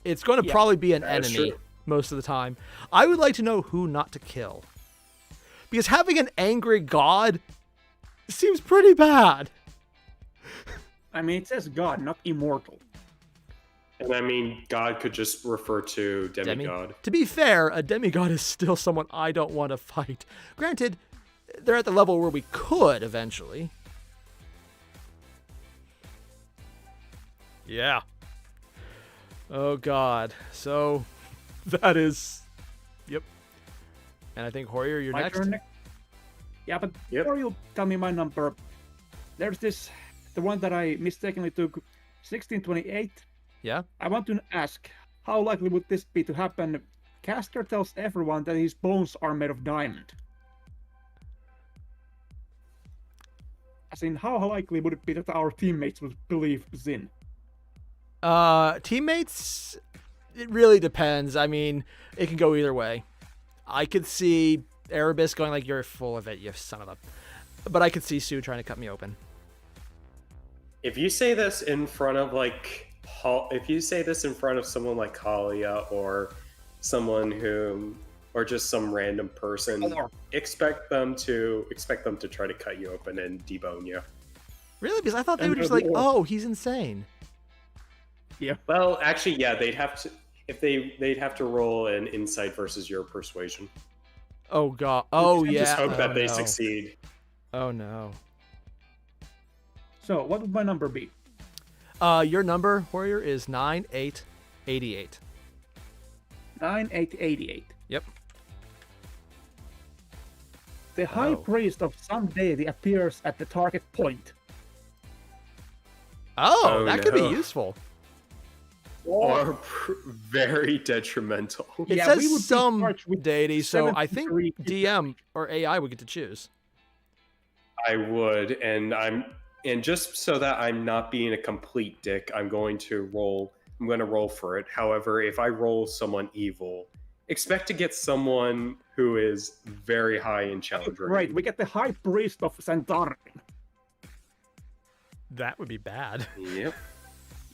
It's going to Yeah, probably be an that is enemy true. most of the time. I would like to know who not to kill. Because having an angry god seems pretty bad. I mean, it says God, not immortal. And I mean, God could just refer to demigod. To be fair, a demigod is still someone I don't want to fight. Granted, they're at the level where we could eventually. Yeah. Oh god. So that is, yep. And I think Hoyer, you're My next. turn next? Yeah, but Yep. before you tell me my number, there's the one that I mistakenly took, 1628. Yeah. I want to ask, how likely would this be to happen? Caster tells everyone that his bones are made of diamond. As in, how likely would it be that our teammates would believe Zin? Teammates, it really depends. I mean, it can go either way. I could see Erebus going like, "You're full of it, you son of a," but I could see Sue trying to cut me open. If you say this in front of someone like Kalia or someone who, or just some random person, expect them to try to cut you open and debone you. Really? Because I thought they And were just they're like, the orc. oh, he's insane. Yeah. Well, actually, yeah, they'd have to they'd have to roll an insight versus your persuasion. Oh god. Oh And yeah. just hope that Oh, they no. succeed. Oh no. So what would my number be? Your number, Warrior, is 9888. 9888. Yep. The High Oh. Priest of some deity appears at the target point. Oh, Oh, that could be no. useful. Or very detrimental. It Yeah, we says would be some charged with deity, so I think 73 DM or AI would get to choose. I would, and just so that I'm not being a complete dick, I'm going to roll for it. However, if I roll someone evil, expect to get someone who is very high in challenge rating. Right, we get the High Priest of Centauri. That would be bad. Yep.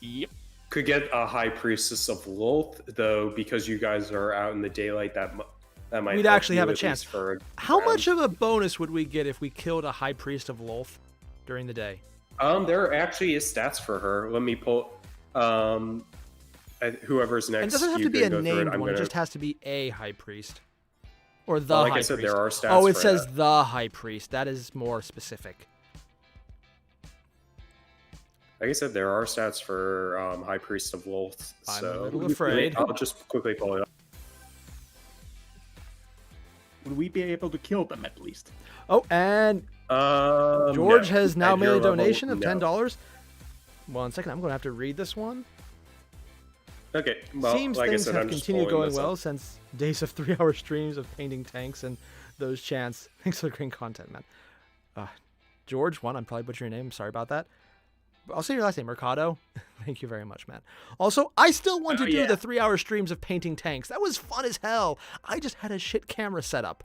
Yep. Could get a High Priestess of Lolth, though, because you guys are out in the daylight. That might We'd help actually you have a at chance. least for How round. much of a bonus would we get if we killed a High Priest of Lolth during the day? There actually is stats for her. Let me pull. Whoever's next. And it doesn't have you to be can a go through named I'm one. It gonna- just has to be a High Priest. Or the Like High I said, Priest. there are stats. Oh, it for says that. the High Priest. That is more specific. Like I said, there are stats for High Priest of Lolth. I'm So a little afraid. I'll just quickly pull it up. Would we be able to kill them at least? Oh, and George No. has now At made your a level, donation of no. $10. 1 second, I'm going to have to read this one. Okay. Well, Seems like I things said, have I'm just continued pulling going this well up. since days of 3-hour streams of painting tanks and those chants. Thanks for the great content, man. George, I'm probably butchering your name. Sorry about that. I'll say your last name, Mercado. Thank you very much, man. Also, I still want to do yeah. the 3-hour streams of painting tanks. That was fun as hell. I just had a shit camera set up.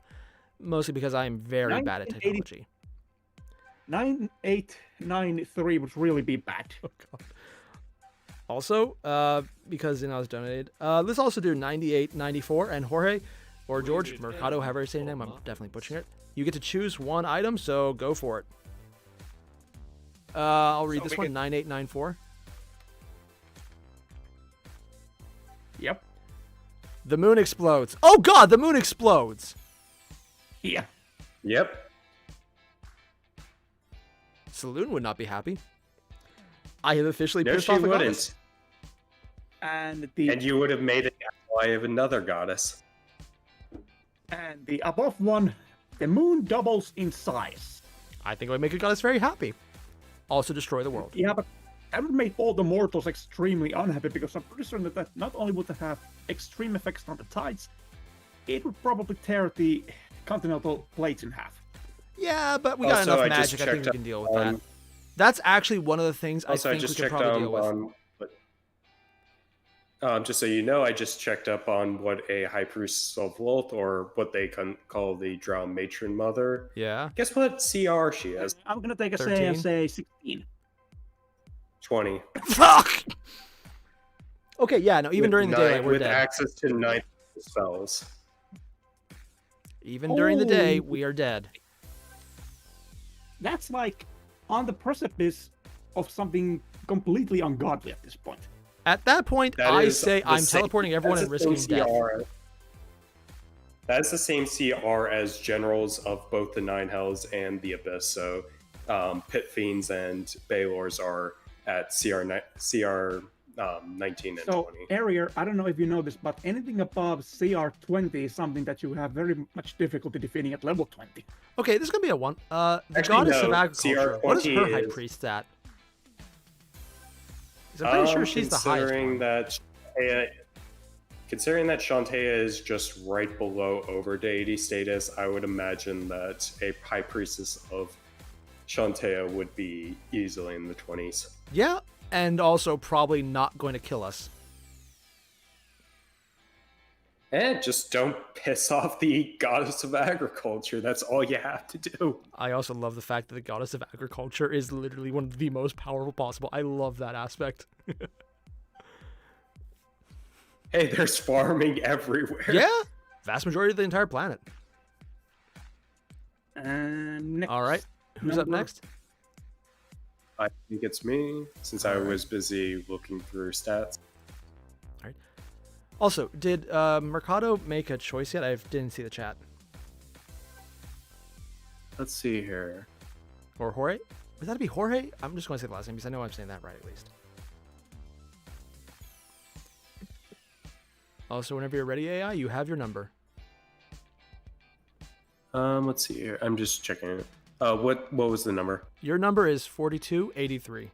Mostly because I'm very bad at 1980 technology. 9893 would really be bad. Oh, God. Also, because I was donated, let's also do 9894 and Jorge or George Mercado, however you say your name. I'm definitely butchering it. You get to choose one item, so go for it. I'll read So this we one, 9894. Yep. The moon explodes. Oh God, the moon explodes. Yeah. Yep. Saloon would not be happy. I have officially No, pissed she off a wouldn't. goddess. And And you would have made an ally of another goddess. and the above one, the moon doubles in size. I think it would make a goddess very happy. Also destroy the world. Yeah, but that would make all the mortals extremely unhappy because I'm pretty certain that not only would it have extreme effects on the tides, it would probably tear the continental plates in half. Yeah, but we got Also, enough I just magic. I think we checked can deal with up that. on- That's actually one of the things I Also, I think we just could checked probably deal with. on. Just so you know, I just checked up on what a High Priestess of Lolth, or what they call the Drowned Matron Mother. Yeah. Guess what CR she has? I'm gonna take a 13? say and say 16. 20. Fuck! Okay, yeah, no, even With during the daylight, we're with dead. access to 9 spells. Even during the day, Oh. we are dead. That's like on the precipice of something completely ungodly at this point. At that point, That I is say the I'm same- teleporting everyone that's and the risking same death. CR. That's the same CR as generals of both the Nine Hells and the Abyss. So, Pit Fiends and Baylors are at CR 19 and So, 20. Airier, I don't know if you know this, but anything above CR 20 is something that you have very much difficulty defeating at level 20. Okay, this is gonna be a one. The Actually, goddess of no, agriculture. What is her CR20 high is- priest at? 'Cause I'm pretty sure she's the highest Considering one. considering that Shantaea is just right below over deity status, I would imagine that a High Priestess of Shantaea would be easily in the 20s. Yeah, and also probably not going to kill us. And just don't piss off the goddess of agriculture. That's all you have to do. I also love the fact that the goddess of agriculture is literally one of the most powerful possible. I love that aspect. Hey, there's farming everywhere. Yeah, vast majority of the entire planet. And next All right, who's up number. next? I think it's me, since I was busy looking through stats. All right. Also, did Mercado make a choice yet? I didn't see the chat. Let's see here. Or Jorge? Would that be Jorge? I'm just going to say the last name because I know I'm saying that right at least. Also, whenever you're ready, AI, you have your number. Let's see here. I'm just checking it. What was the number? Your number is 4283.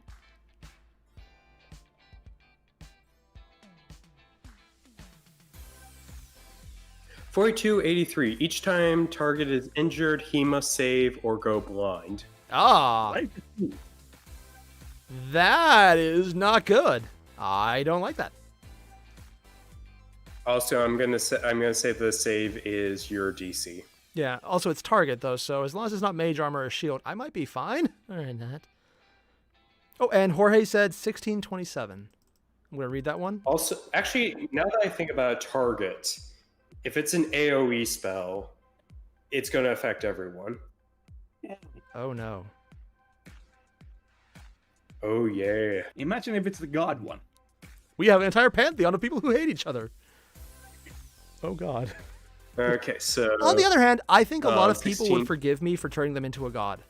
$42.83. Each time target is injured, he must save or go blind. Ah, Right? that is not good. I don't like that. Also, I'm gonna say the save is your DC. Yeah. Also, it's target though, so as long as it's not mage armor or shield, I might be fine. All right, that. Oh, and Jorge said 1627. I'm gonna read that one. Also, actually, now that I think about a target, if it's an AOE spell, it's gonna affect everyone. Oh no. Oh yeah. Imagine if it's the god one. We have an entire pantheon of people who hate each other. Oh god. Okay, so On the other hand, I think a lot of people 16. would forgive me for turning them into a god.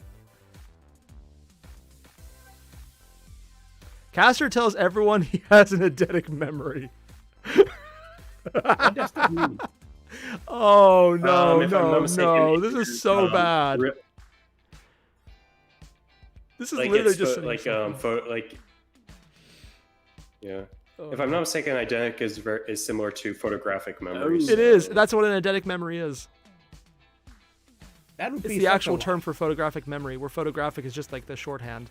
Caster tells everyone he has an eidetic memory. What does that mean? Oh no, if I'm not no, mistaken, no! it This is is, so bad. ri- This is like literally it's just yeah. Oh, If I'm not mistaken, eidetic is similar to photographic memory. it is. That's what an eidetic memory is. That would It's be the such actual a term for photographic memory, where photographic is just like the shorthand.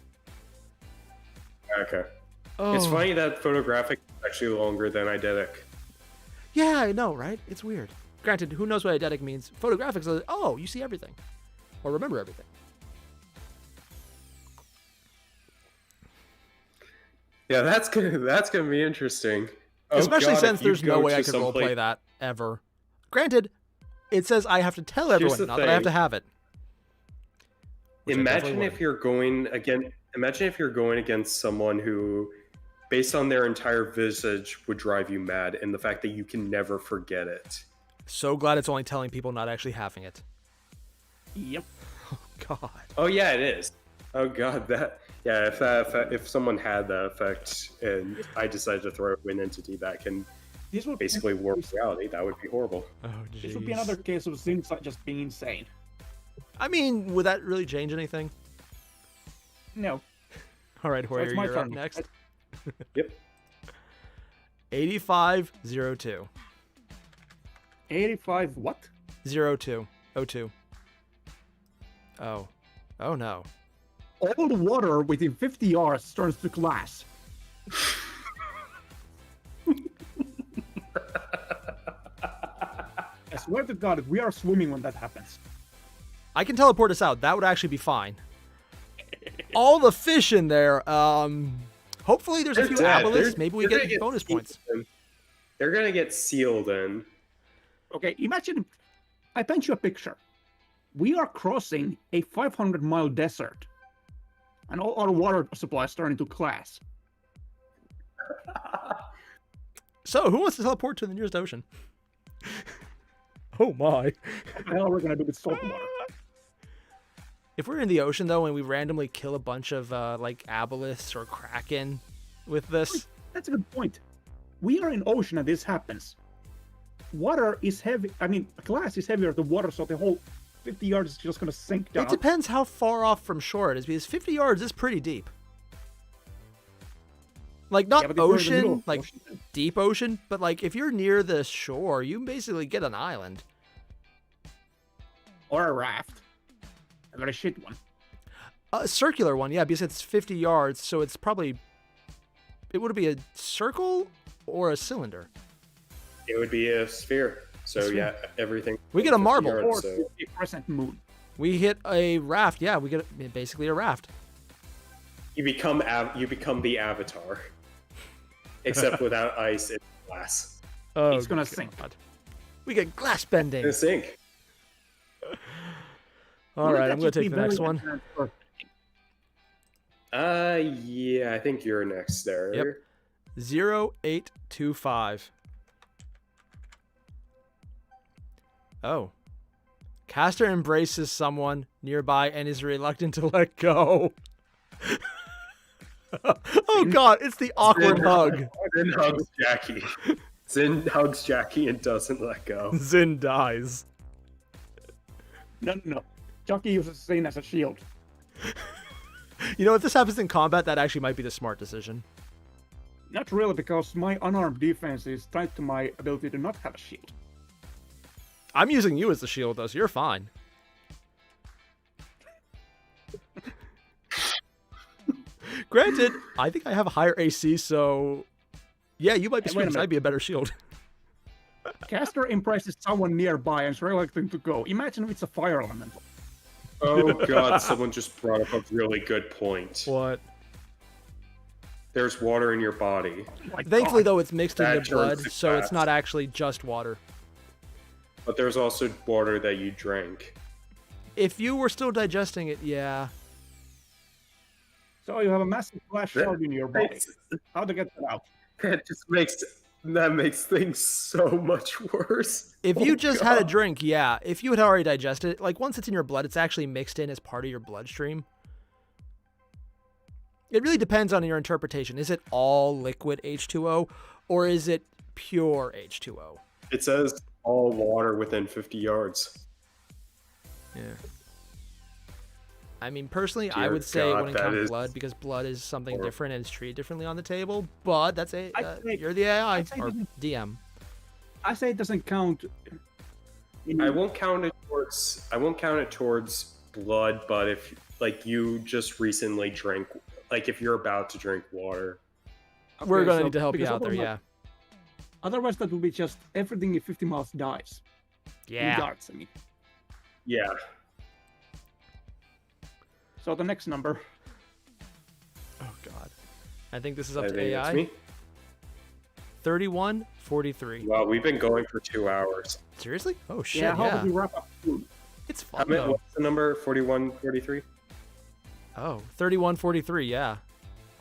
Okay. Oh. It's funny that photographic is actually longer than eidetic. Yeah, I know, right? It's weird. Granted, who knows what eidetic means? Photographic is, oh, you see everything. Or remember everything. Yeah, that's gonna be interesting. Oh, Especially God, since if you there's no go way I to could some roleplay place- that ever. Granted, it says I have to tell Here's everyone, the not that I have to thing. have it. Which I Imagine definitely if would. you're going again. Imagine if you're going against someone who, based on their entire visage, would drive you mad, and the fact that you can never forget it. So glad it's only telling people not actually having it. Yep. God. Oh yeah, it is. Oh God, that yeah. If someone had that effect, and I decided to throw an entity that can This would basically warp reality, that would be horrible. Oh, This would be jeez. another case of things like just being insane. I mean, would that really change anything? No. All right, Hoyer, it's my you're up turn. next. Yep. 8502. 85 what? 02. 02. Oh. Oh no. All the water within 50 yards turns to glass. I swear to God, if we are swimming when that happens. I can teleport us out. That would actually be fine. All the fish in there. Hopefully there's a They're few dead. aboleths. Maybe we They're get gonna bonus sealed points. in. They're gonna get sealed in. Okay, imagine I paint you a picture. We are crossing a 500-mile desert, and all our water supplies turn into glass. So, who wants to teleport to the nearest ocean? Oh my. What the hell are we gonna do with salt water? If we're in the ocean though and we randomly kill a bunch of like aboleths or kraken with this, That's a good point. We are in ocean and this happens. Water is heavy. I mean, glass is heavier than water, so the whole 50 yards is just gonna sink down. it depends how far off from shore it is because 50 yards is pretty deep. Like not Yeah, but if we're in the middle ocean, of like ocean, deep ocean, but like if you're near the shore, you basically get an island. or a raft. I got a shit one. A circular one, yeah, because it's 50 yards, so it's probably it would be a circle or a cylinder. It would be a sphere. So sphere. yeah, everything. We get a 50 marble. yards, Or so- a crescent moon. We hit a raft, yeah, we get basically a raft. You become the avatar, except without ice, it's glass. Oh, He's gonna sink. We get glass bending. Gonna sink. All right, I'm going to take the next one. Yeah, I think you're next there. Yep. 0825. Oh. Caster embraces someone nearby and is reluctant to let go. Oh god, it's the awkward hug. Zin hugs Jackie. Zin hugs Jackie and doesn't let go. Zin dies. No. Jockey uses Zin as a shield. You know, if this happens in combat, that actually might be the smart decision. Not really, because my unarmed defense is tied to my ability to not have a shield. I'm using you as the shield, though, so you're fine. Granted, I think I have a higher AC, so... Yeah, you might be screwed, so I'd be a better shield. Caster impresses someone nearby and is reluctant to go. Imagine if it's a fire elemental. Oh god, someone just brought up a really good point. What? There's water in your body. My Thankfully, God. though, it's mixed in That your blood, turns so it's fast. not actually just water. But there's also water that you drank. If you were still digesting it, yeah. So you have a massive glass shard in your body. It's- How to get that out? That makes things so much worse. If Oh you just had a God. drink, yeah. If you had already digested it, like once it's in your blood, it's actually mixed in as part of your bloodstream. It really depends on your interpretation. Is it all liquid H2O or is it pure H2O? It says all water within 50 yards. Yeah. I mean, personally, I Dear would say it God, wouldn't that count is blood because blood is something horrible. different and it's treated differently on the table. But that's a I'd say- you're the AI I'd say or it DM. I say it doesn't count. I won't count it towards blood, but if like you just recently drank, like if you're about to drink water, We're Okay, gonna so- need to help you because out there, otherwise- yeah. Otherwise, that would be just everything in 50 miles dies. In Yeah. yards, I mean. yeah. So the next number. Oh god. I think this is I up to think it's AI. me. 3143. Wow, we've been going for 2 hours. Seriously? Oh shit, Yeah, yeah. how do we wrap up food? It's How fun many, though. what's the number? 41, 43? Oh, 3143, yeah.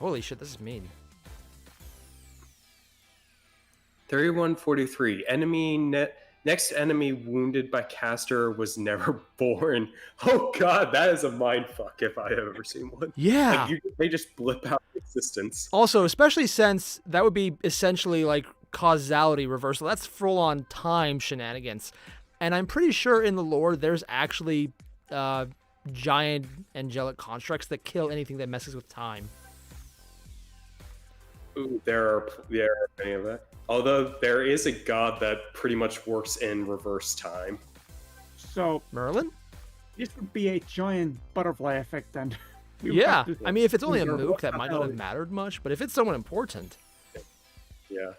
Holy shit, this is mean. 3143. Next enemy wounded by caster was never born. Oh god, that is a mindfuck if I have ever seen one. Yeah. Like they just blip out of existence. Also, especially since that would be essentially like causality reversal. That's full on time shenanigans. And I'm pretty sure in the lore there's actually giant angelic constructs that kill anything that messes with time. Ooh, there are many of that. Although there is a god that pretty much works in reverse time. So Merlin? this would be a giant butterfly effect, and we would Yeah. have to I mean, if it's only a reserve mook, that what might the not hell have mattered much. But if it's someone important, Yeah.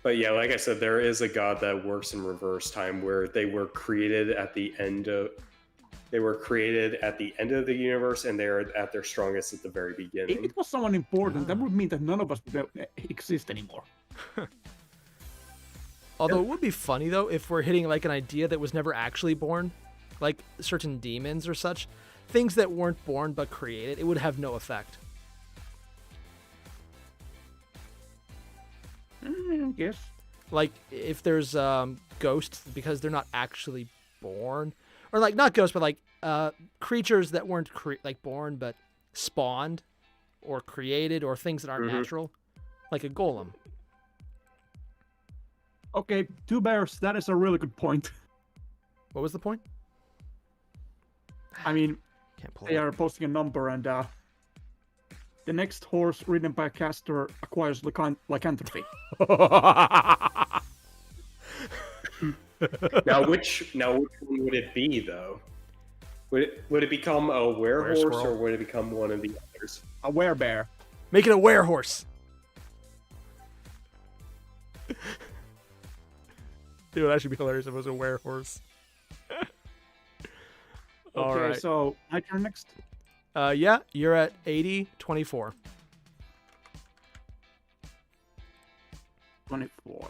But yeah, like I said, there is a god that works in reverse time where they were created at the end of the universe and they're at their strongest at the very If beginning. it was someone important, that Ah. would mean that none of us would exist anymore. although it would be funny though if we're hitting like an idea that was never actually born, like certain demons or such, things that weren't born but created, it would have no effect. I guess. Like if there's ghosts because they're not actually born, or like not ghosts but like creatures that weren't like born but spawned or created, or things that aren't Mhm. natural, like a golem. Okay, two bears. That is a really good point. What was the point? I mean, Can't pull they it are up. posting a number, and the next horse ridden by a caster acquires lycanthropy. Now which one would it be though? Would it become a werehorse squirrel. or would it become one of the others? A werebear. Make it a werehorse. Dude, that should be hilarious if it was a werehorse. All Okay, right. so my turn next. Yeah, you're at 80-24. 24.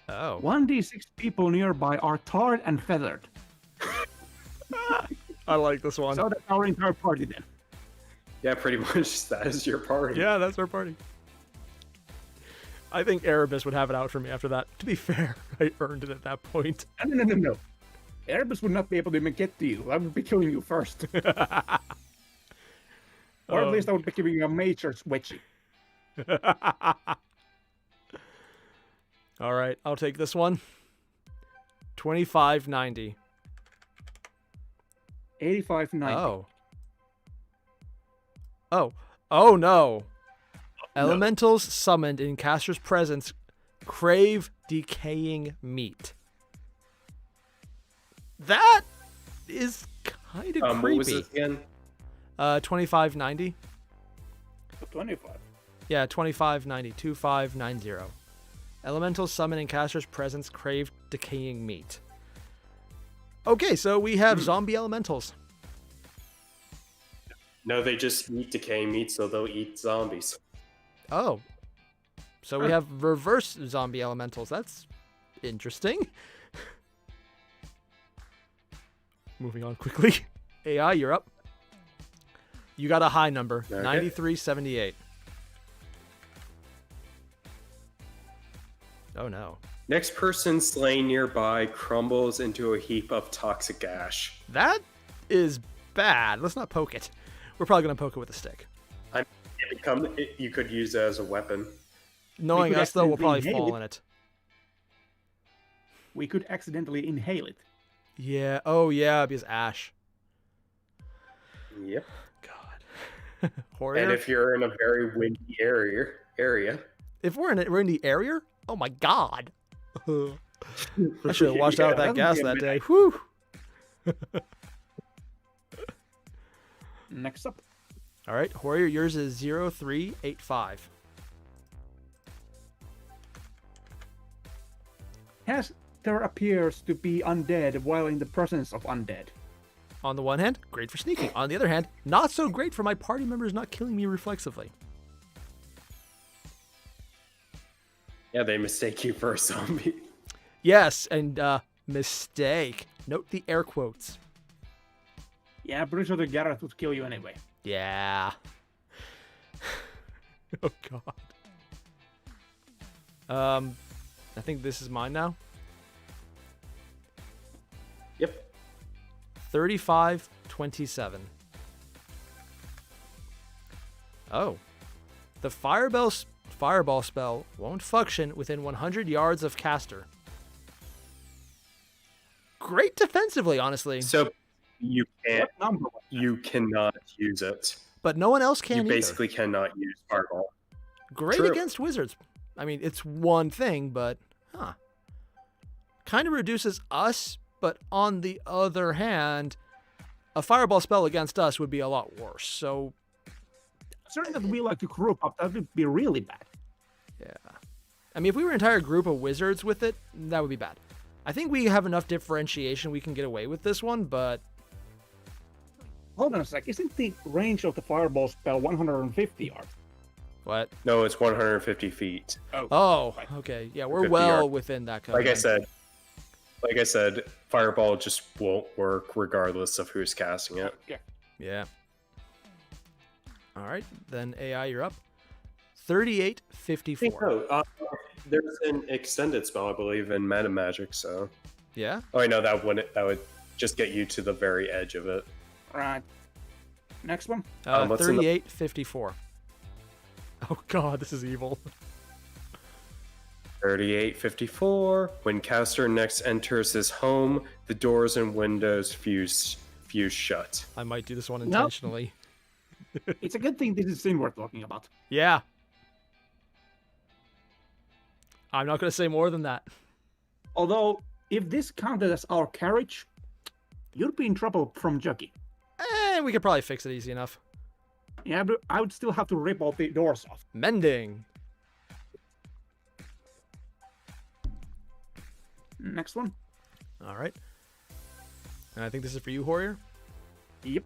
Oh. 1d6 people nearby are tarred and feathered. I like this one. So that's our entire party then. Yeah, pretty much that is your party. Yeah, that's our party. I think Erebus would have it out for me after that. To be fair, I earned it at that point. No. Erebus would not be able to even get to you. I would be killing you first. Or at least I would be giving you a major switchy. All right, I'll take this one. 2590. 8590. Oh no. Elementals summoned in caster's presence crave decaying meat. That is kind of creepy. What was this again? 2590. 25. Yeah, 2590. 2590. Elementals summoned in caster's presence crave decaying meat. Okay, so we have zombie elementals. No, they just eat decaying meat, so they'll eat zombies. Oh. So we have reverse zombie elementals. That's interesting. Moving on quickly. AI, you're up. You got a high number. Okay. 9378. Oh no. Next person slain nearby crumbles into a heap of toxic ash. That is bad. Let's not poke it. We're probably going to poke it with a stick. You could use it as a weapon. Knowing us, though, we'll accidentally probably inhale fall in it. We could accidentally inhale it. Yeah. Oh, yeah, because ash. Yep. God. Horror. And if you're in a very windy area. If we're in the area? Oh, my God. I should have washed out that gas that day. Whew. Next up. All right, Hoyer, yours is 0385. There appears to be undead while in the presence of undead. On the one hand, great for sneaking. On the other hand, not so great for my party members not killing me reflexively. Yeah, they mistake you for a zombie. Yes, and mistake. Note the air quotes. Yeah, I'm pretty sure the Gareth would kill you anyway. Yeah. Oh, God. I think this is mine now. Yep. 3527. Oh. The fireball spell won't function within 100 yards of caster. Great defensively, honestly. So you can't. What number? You cannot use it. But no one else can You either. basically cannot use fireball. Great True. against wizards. I mean, it's one thing, but kind of reduces us, but on the other hand, a fireball spell against us would be a lot worse. So, Certainly that we like to group up, that would be really bad. yeah. I mean, if we were an entire group of wizards with it, that would be bad. I think we have enough differentiation we can get away with this one, but Hold on a sec, isn't the range of the fireball spell 150 yards? what? No, it's 150 feet. Oh, okay. Yeah, we're 50 well yards. within that kind Like I said, fireball just won't work regardless of who's casting it. Yeah. All right, then AI, you're up. 3854. No, there's an extended spell, I believe, in meta magic. So, Yeah. oh, I know that would just get you to the very edge of it. Right. Next one. What's in the- 3854. Oh God, this is evil. 3854. When caster next enters his home, the doors and windows fuse shut. I might do this one Nope. intentionally. It's a good thing this is scene we're talking about. Yeah. I'm not going to say more than that. Although, if this counted as our carriage, you'd be in trouble from Juggy. We could probably fix it easy enough. Yeah, but I would still have to rip all the doors off. Mending. Next one. All right. And I think this is for you, Hoyer. Yep.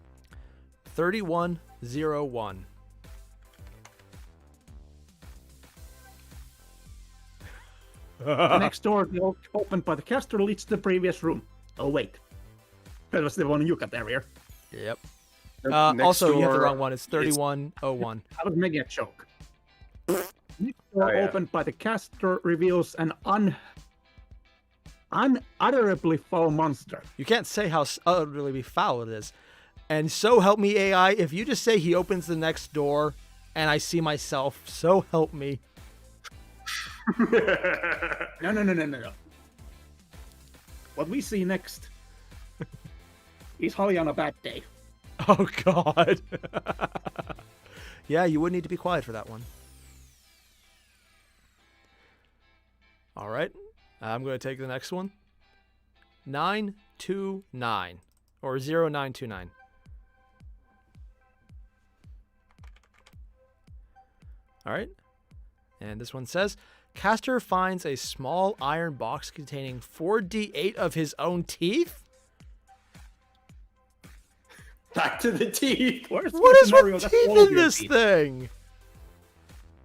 The next door opened by the caster leads to the previous room. Oh, wait. That was the one you got, Airier. Yep. Next Also, you have the door wrong one. It's 3101. I was making a joke. Next door yeah. opened by the caster reveals an unutterably foul monster. You can't say how utterly foul it is. And so help me, AI, if you just say he opens the next door and I see myself, so help me. No. What we see next is Holly on a bad day. Oh, God. Yeah, you would need to be quiet for that one. All right. I'm going to take the next one. 929 or 0929. All right. And this one says, caster finds a small iron box containing 4d8 of his own teeth. Back to the teeth. What is with teeth in this thing?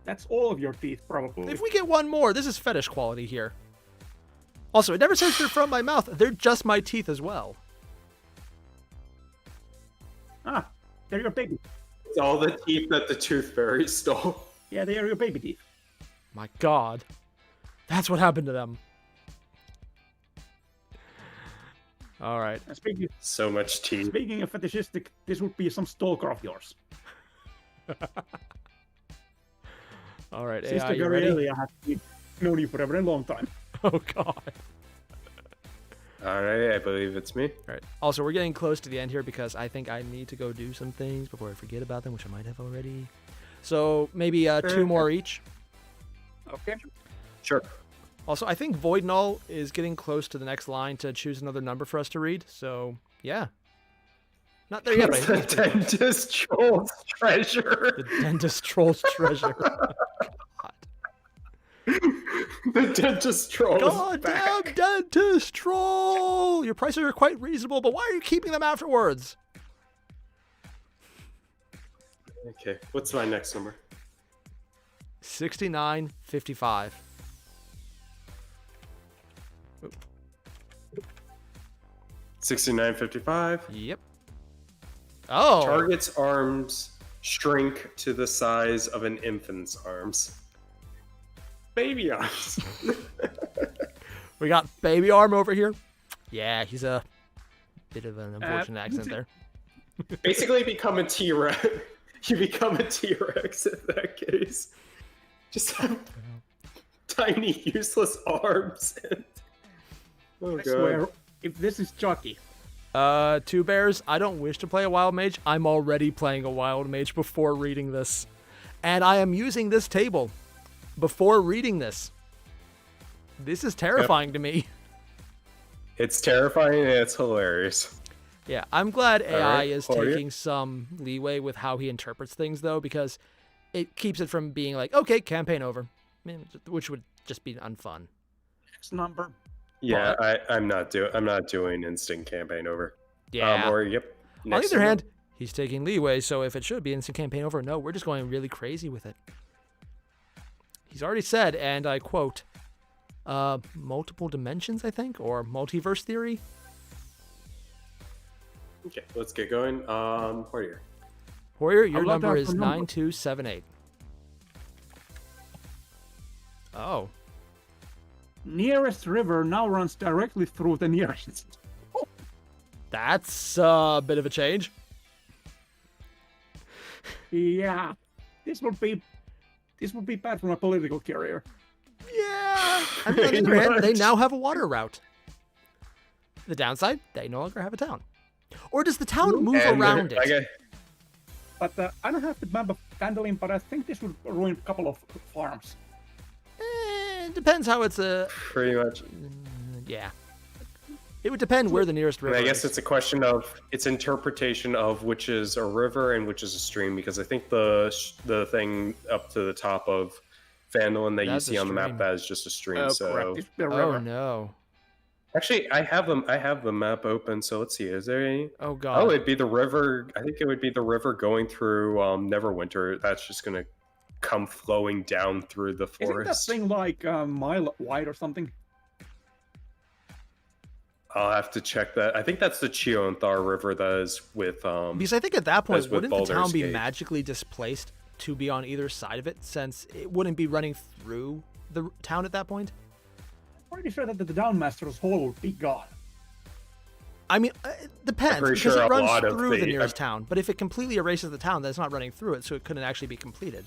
That's all of your teeth, probably. If we get one more, this is fetish quality here. Also, it never says they're from my mouth. They're just my teeth as well. Ah, they're your baby. It's all the teeth that the tooth fairy stole. Yeah, they are your baby teeth. My God. That's what happened to them. All right. Speaking So much teeth. of fetishistic, this would be some stalker of yours. All right, AI, Sister you ready? Airier has known you for a very long time. Oh, God. All right, I believe it's me. All right. Also, we're getting close to the end here because I think I need to go do some things before I forget about them, which I might have already. So maybe 2 more each. Okay. Sure. Also, I think Void Null is getting close to the next line to choose another number for us to read. So, yeah. Not there yet, but I think it's pretty close. Dentist troll's treasure. The dentist troll's treasure. God. The dentist troll. Goddamn dentist troll! Your prices are quite reasonable, but why are you keeping them afterwards? Okay, what's my next number? 6955. 6955. Yep. Oh. Target's arms shrink to the size of an infant's arms. Baby arms. We got baby arm over here. Yeah, he's a bit of an unfortunate accent there. Basically become a T-Rex. You become a T-Rex in that case. Just have tiny, useless arms. And... Oh, I swear, if this is Chucky. Two Bears, I don't wish to play a Wild Mage. I'm already playing a Wild Mage before reading this. And I am using this table before reading this. This is terrifying to me. It's terrifying and it's hilarious. Yeah, I'm glad AI right, is Airier? taking some leeway with how he interprets things, though, because it keeps it from being like, okay, campaign over, I mean, which would just be unfun. Next number. Yeah, I'm not doing instant campaign over. Yeah. Or yep. On the next other number. hand, he's taking leeway, so if it should be instant campaign over, no, we're just going really crazy with it. He's already said, and I quote, multiple dimensions, I think, or multiverse theory. Okay, let's get going. Airier. Warrior, your I'd love to number have is the number. 9278. Oh. Nearest river now runs directly through the nearest. That's a bit of a change. Yeah, this would be bad for my political career. Yeah. I mean, on the other hand, they now have a water route. The downside, they no longer have a town. Or does the town move And around it? okay. But I don't have the map of Dandelion, but I think this would ruin a couple of farms. It depends how it's a... Pretty much. Yeah. It would depend where the nearest river I guess is. it's a question of its interpretation of which is a river and which is a stream, because I think the thing up to the top of Phandalin that you That's a see on the stream. map, that is just a stream. Oh, so correct. This would be a Oh, river. no. actually, I have the map open. So let's see. Is there any? Oh, God. Oh, it'd be the river. I think it would be the river going through Neverwinter. That's just gonna come flowing down through the Isn't that forest. thing like a mile wide or something? I'll have to check that. I think that's the Chionthar River that is with Because I think at that point, That's with wouldn't the town Baldur's be Gate. magically displaced to be on either side of it, since it wouldn't be running through the town at that point? I'm pretty sure that the Downmaster's Hole would be gone. I mean, it depends, pretty because sure it a runs lot of through the the- nearest town. But if it completely erases the town, then it's not running through it, so it couldn't actually be completed.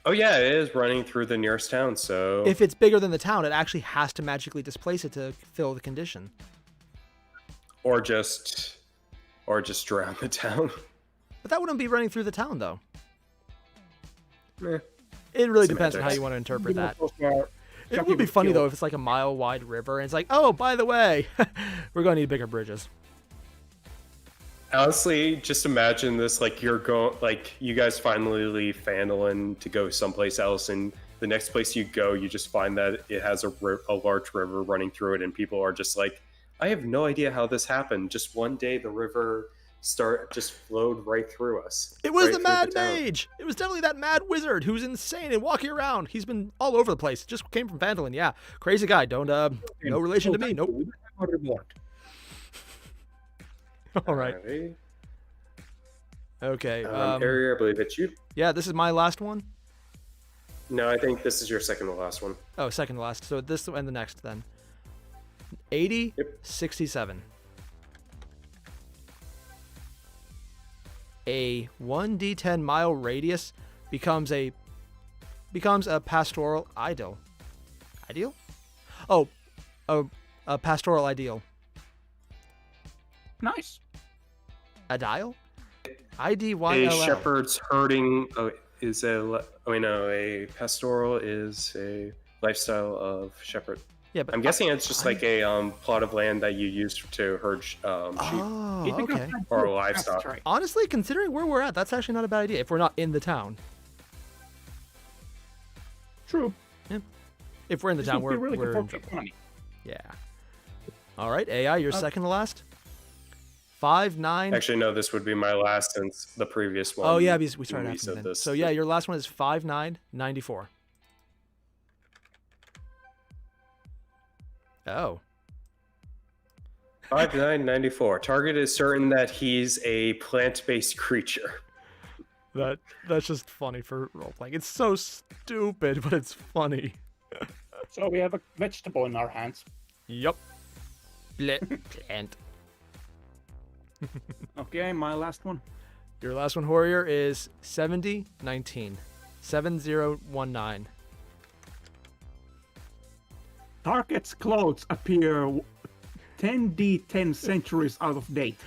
Oh yeah, it is running through the nearest town, so If it's bigger than the town, it actually has to magically displace it to fill the condition. or just drown the town. But that wouldn't be running through the town, though. Eh. It really depends on how Semantics. you want to interpret that. It It would be funny, though, if it's like a mile-wide river, and it's like, oh, by the way, we're going to need bigger bridges. Honestly, just imagine this, like you guys finally leave Phandalin to go someplace else, and the next place you go, you just find that it has a large river running through it, and people are just like, I have no idea how this happened. Just one day the river just flowed right through us. It was right the through mad town. mage! It was definitely that mad wizard who's insane and walking around. He's been all over the place. Just came from Phandalin, yeah. Crazy guy. Don't, no relation to me. Nope. All right. Alright. Okay. Airier, I believe it's you. Yeah, this is my last one. No, I think this is your second to last one. Oh, second to last. So this and the next then. 80, Yep. 67. A 1d10 mile radius becomes a pastoral ideal. Ideal? Oh, a pastoral ideal. Nice. A dial? A IDYLL. shepherd's herding a pastoral is a lifestyle of shepherd. Yeah, but I'm guessing it's just like a plot of land that you use to herd sheep Oh, It becomes okay. like or good livestock. pasture. Honestly, considering where we're at, that's actually not a bad idea if we're not in the town. True. If we're in the This town, would be we're really good in for trouble. economy. Yeah. All right, AI, you're second to last. 5, 9. Actually, no, this would be my last since the previous one. Oh yeah, because we started when after said then. this. So yeah, your last one is 5, 9, 94. Oh. 5994. Target is certain that he's a plant-based creature. That's just funny for role playing. It's so stupid, but it's funny. So we have a vegetable in our hands. Yup. Plant. Okay, my last one. Your last one, Warrior, is 70, 19. 7019. Target's clothes appear 10d10 centuries out of date.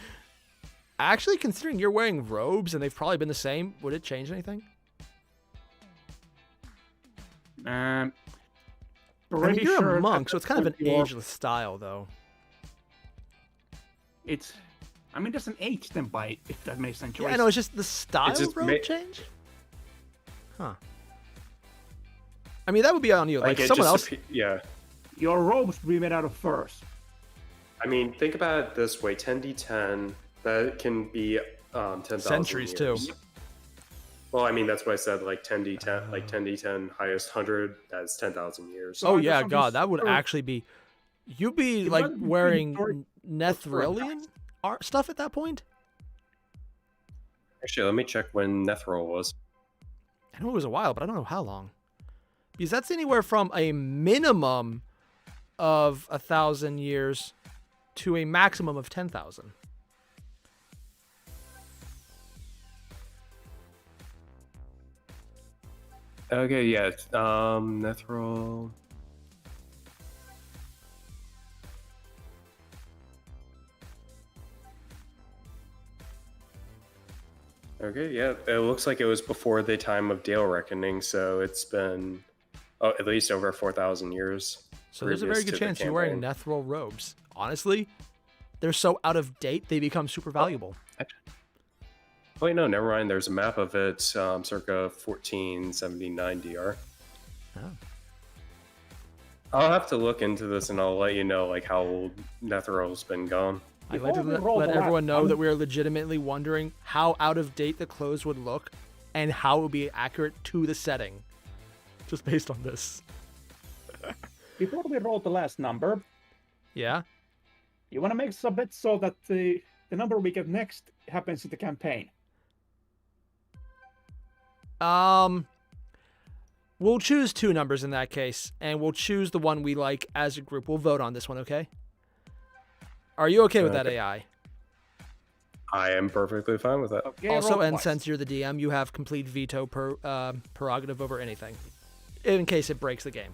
Actually, considering you're wearing robes and they've probably been the same, would it change anything? Um, I mean, pretty you're sure a monk, that so it's kind of an your- ageless style, though. It's, I mean, it doesn't age them by if that makes sense. Yeah, I know, it's just the style just robe change? Huh. I mean, that would be on you. Like, it someone just else... yeah. Your robes will be made out of furs. I mean, think about it this way: 10d10 that can be 10,000 Centuries, too. years. Well, I mean, that's what I said. Like 10d10, like 10d10 highest 100. That's 10,000 years. So Oh I yeah, guess God, that would I'm actually be. You'd be It like might be wearing prehistoric Nethrilian art stuff at that point. Actually, let me check when Nethril was. I know it was a while, but I don't know how long. Because that's anywhere from a minimum of 1,000 years to a maximum of 10,000. Okay, yeah. Nethril. Okay, yeah. It looks like it was before the time of Dale Reckoning, so it's been at least over 4,000 years. So there's a very previous good to the chance you're wearing campaign. Nethril robes. Honestly, they're so out of date, they become super valuable. Wait, no, never mind. There's a map of it, circa 1479 DR. Oh. I'll have to look into this, and I'll let you know like how old Nethril's been gone. I'd like to Before we roll let the everyone last know one- that we are legitimately wondering how out of date the clothes would look, and how it would be accurate to the setting, just based on this. Before we roll the last number, Yeah. you want to make a bet so that the number we get next happens in the campaign. We'll choose 2 numbers in that case, and we'll choose the one we like as a group. We'll vote on this one, okay? Are you okay with that, AI? I am perfectly fine with that. Okay, Also, roll and twice. since you're the DM, you have complete veto prerogative over anything, in case it breaks the game.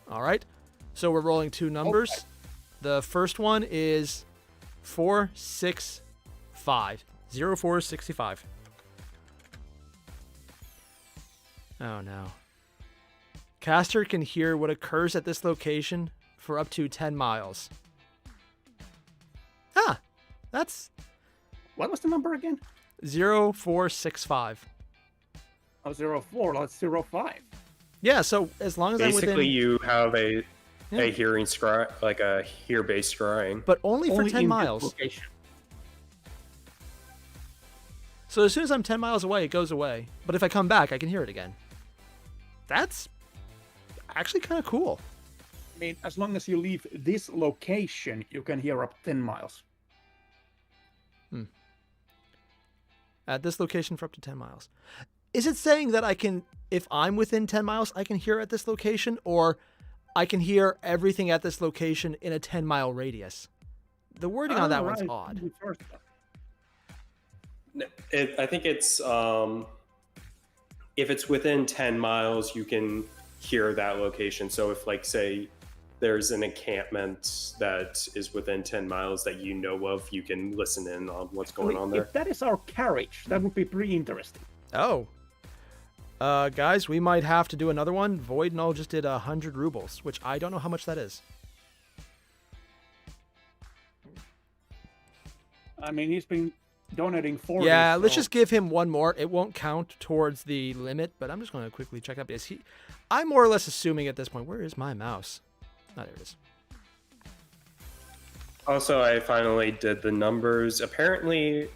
All right. So we're rolling 2 numbers. Okay. The first one is 465. 0465. Oh no. Caster can hear what occurs at this location for up to 10 miles. Ah, that's What was the number again? 0465. Oh, 04. That's 05. Yeah, so as long as I'm Basically, within... you have a Yeah. hearing scry, like a hear-based scrying. But only for Only 10 in this miles. location. So as soon as I'm 10 miles away, it goes away. But if I come back, I can hear it again. That's actually kind of cool. I mean, as long as you leave this location, you can hear up 10 miles. At this location for up to 10 miles. Is it saying that I can, if I'm within 10 miles, I can hear at this location? Or I can hear everything at this location in a 10-mile radius? The wording on that one's Right. odd. The first one. I think it's if it's within 10 miles, you can hear that location. So if, like, say, there's an encampment that is within 10 miles that you know of, you can listen in on what's going on there. If that is our carriage, that would be pretty interesting. Oh. Guys, we might have to do another one. Void and all just did 100 rubles, which I don't know how much that is. I mean, he's been donating 40. Yeah, let's so- just give him one more. It won't count towards the limit, but I'm just going to quickly check up. I'm more or less assuming at this point. Where is my mouse? Oh, there it is. Also, I finally did the numbers. Apparently,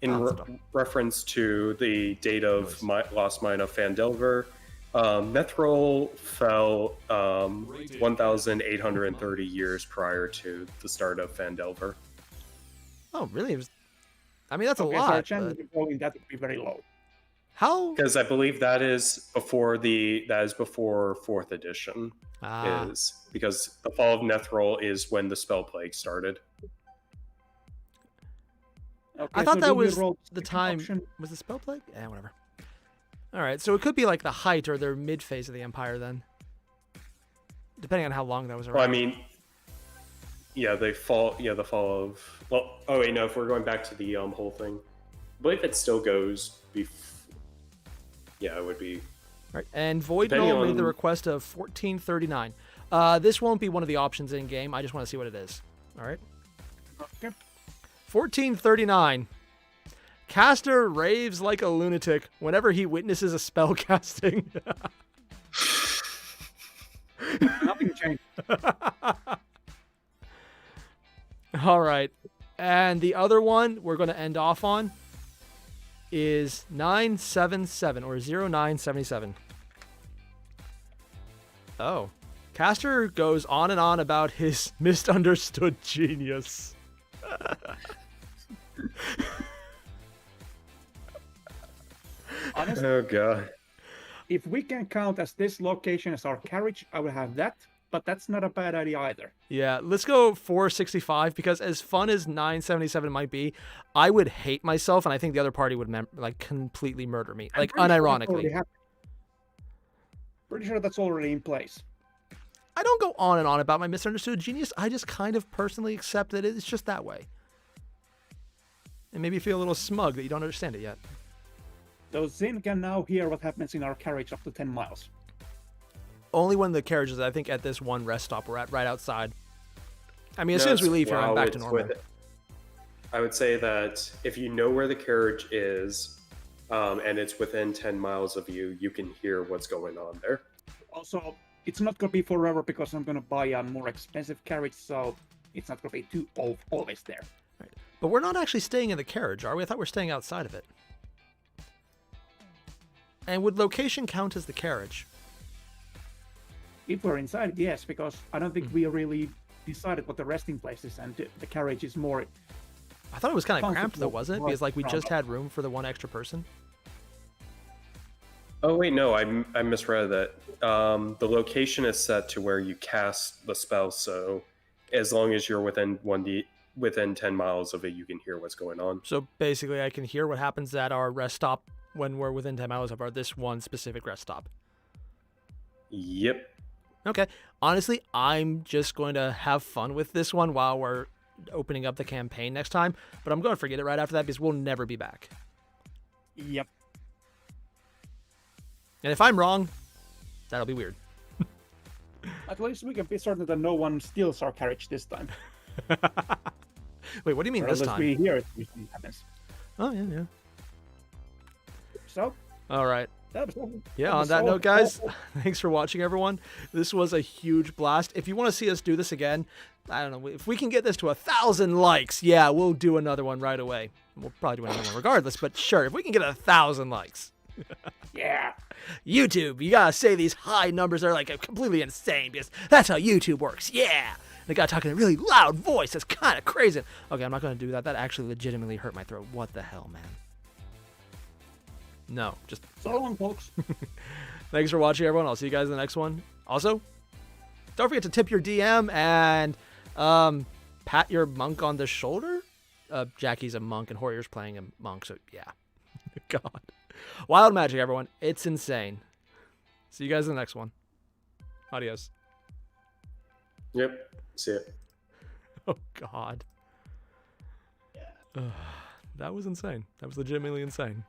in reference to the date of Lost Mine of Phandelver, Nethrol fell 1,830 years prior to the start of Phandelver. Oh, really? I mean, that's a Okay, so our lot. chance But of rolling that would be very low. how? Because I believe that is before 4th edition. Is because the fall of Nethrol is when the spell plague started. Okay, I thought so that do we was roll the second time. option? Was the spell plague? Yeah, whatever. All right, so it could be like the height or their mid phase of the empire then, depending on how long that was around. Well, I mean, yeah, the fall of. Well, oh wait, no. If we're going back to the whole thing, I believe it still goes. Yeah, it would be. Right, and Void Depending Null made the on- request of 1439. This won't be one of the options in game. I just want to see what it is. All right. Okay. 1439. Caster raves like a lunatic whenever he witnesses a spell casting. Nothing changed. All right. And the other one we're going to end off on is 977 or 0977. Oh. Caster goes on and on about his misunderstood genius. Honestly, Oh god. if we can count as this location as our carriage, I will have that. But that's not a bad idea either. Yeah, let's go 465 because as fun as 977 might be, I would hate myself and I think the other party would completely murder me, like I'm pretty sure that's unironically. already happened. Pretty sure that's already in place. I don't go on and on about my misunderstood genius. I just kind of personally accept that it's just that way. And maybe feel a little smug that you don't understand it yet. So Zin can now hear what happens in our carriage up to 10 miles. Only when the carriages, I think, at this one rest stop we're at, right outside. I mean, as soon as we leave here, I'm back to normal. I would say that if you know where the carriage is, and it's within 10 miles of you, you can hear what's going on there. Also, it's not going to be forever because I'm going to buy a more expensive carriage, so it's not going to be too always there. But we're not actually staying in the carriage, are we? I thought we were staying outside of it. And would location count as the carriage? If we're inside, yes, because I don't think we really decided what the resting place is, and the carriage is more. I thought it was kind of cramped, though, Comfortable, wasn't it? more Because, like, we just comfortable. had room for the one extra person. Oh wait, no, I misread that. The location is set to where you cast the spell, so as long as you're within 10 miles of it, you can hear what's going on. So, basically, I can hear what happens at our rest stop when we're within 10 miles of this one specific rest stop. Yep. Okay. Honestly, I'm just going to have fun with this one while we're opening up the campaign next time, but I'm going to forget it right after that because we'll never be back. Yep. And if I'm wrong, that'll be weird. At least we can be certain that no one steals our carriage this time. Wait, what do you mean Or this unless time? we hear it usually happens. Oh, yeah, yeah. So, All right. that was all. Yeah, on that note, guys, thanks for watching, everyone. This was a huge blast. If you want to see us do this again, I don't know, if we can get this to 1,000 likes, yeah, we'll do another one right away. We'll probably do another one regardless, but sure, if we can get 1,000 likes. Yeah. YouTube, you gotta say these high numbers are like completely insane because that's how YouTube works. Yeah. The guy talking in a really loud voice. That's kind of crazy. Okay, I'm not gonna do that. That actually legitimately hurt my throat. What the hell, man? No, just So long, folks. thanks for watching, everyone. I'll see you guys in the next one. Also, don't forget to tip your DM and pat your monk on the shoulder. Jackie's a monk and Hoyer's playing a monk, so yeah. God. Wild magic, everyone. It's insane. See you guys in the next one. Adios. Yep. See it. Oh, God. That was insane. That was legitimately insane.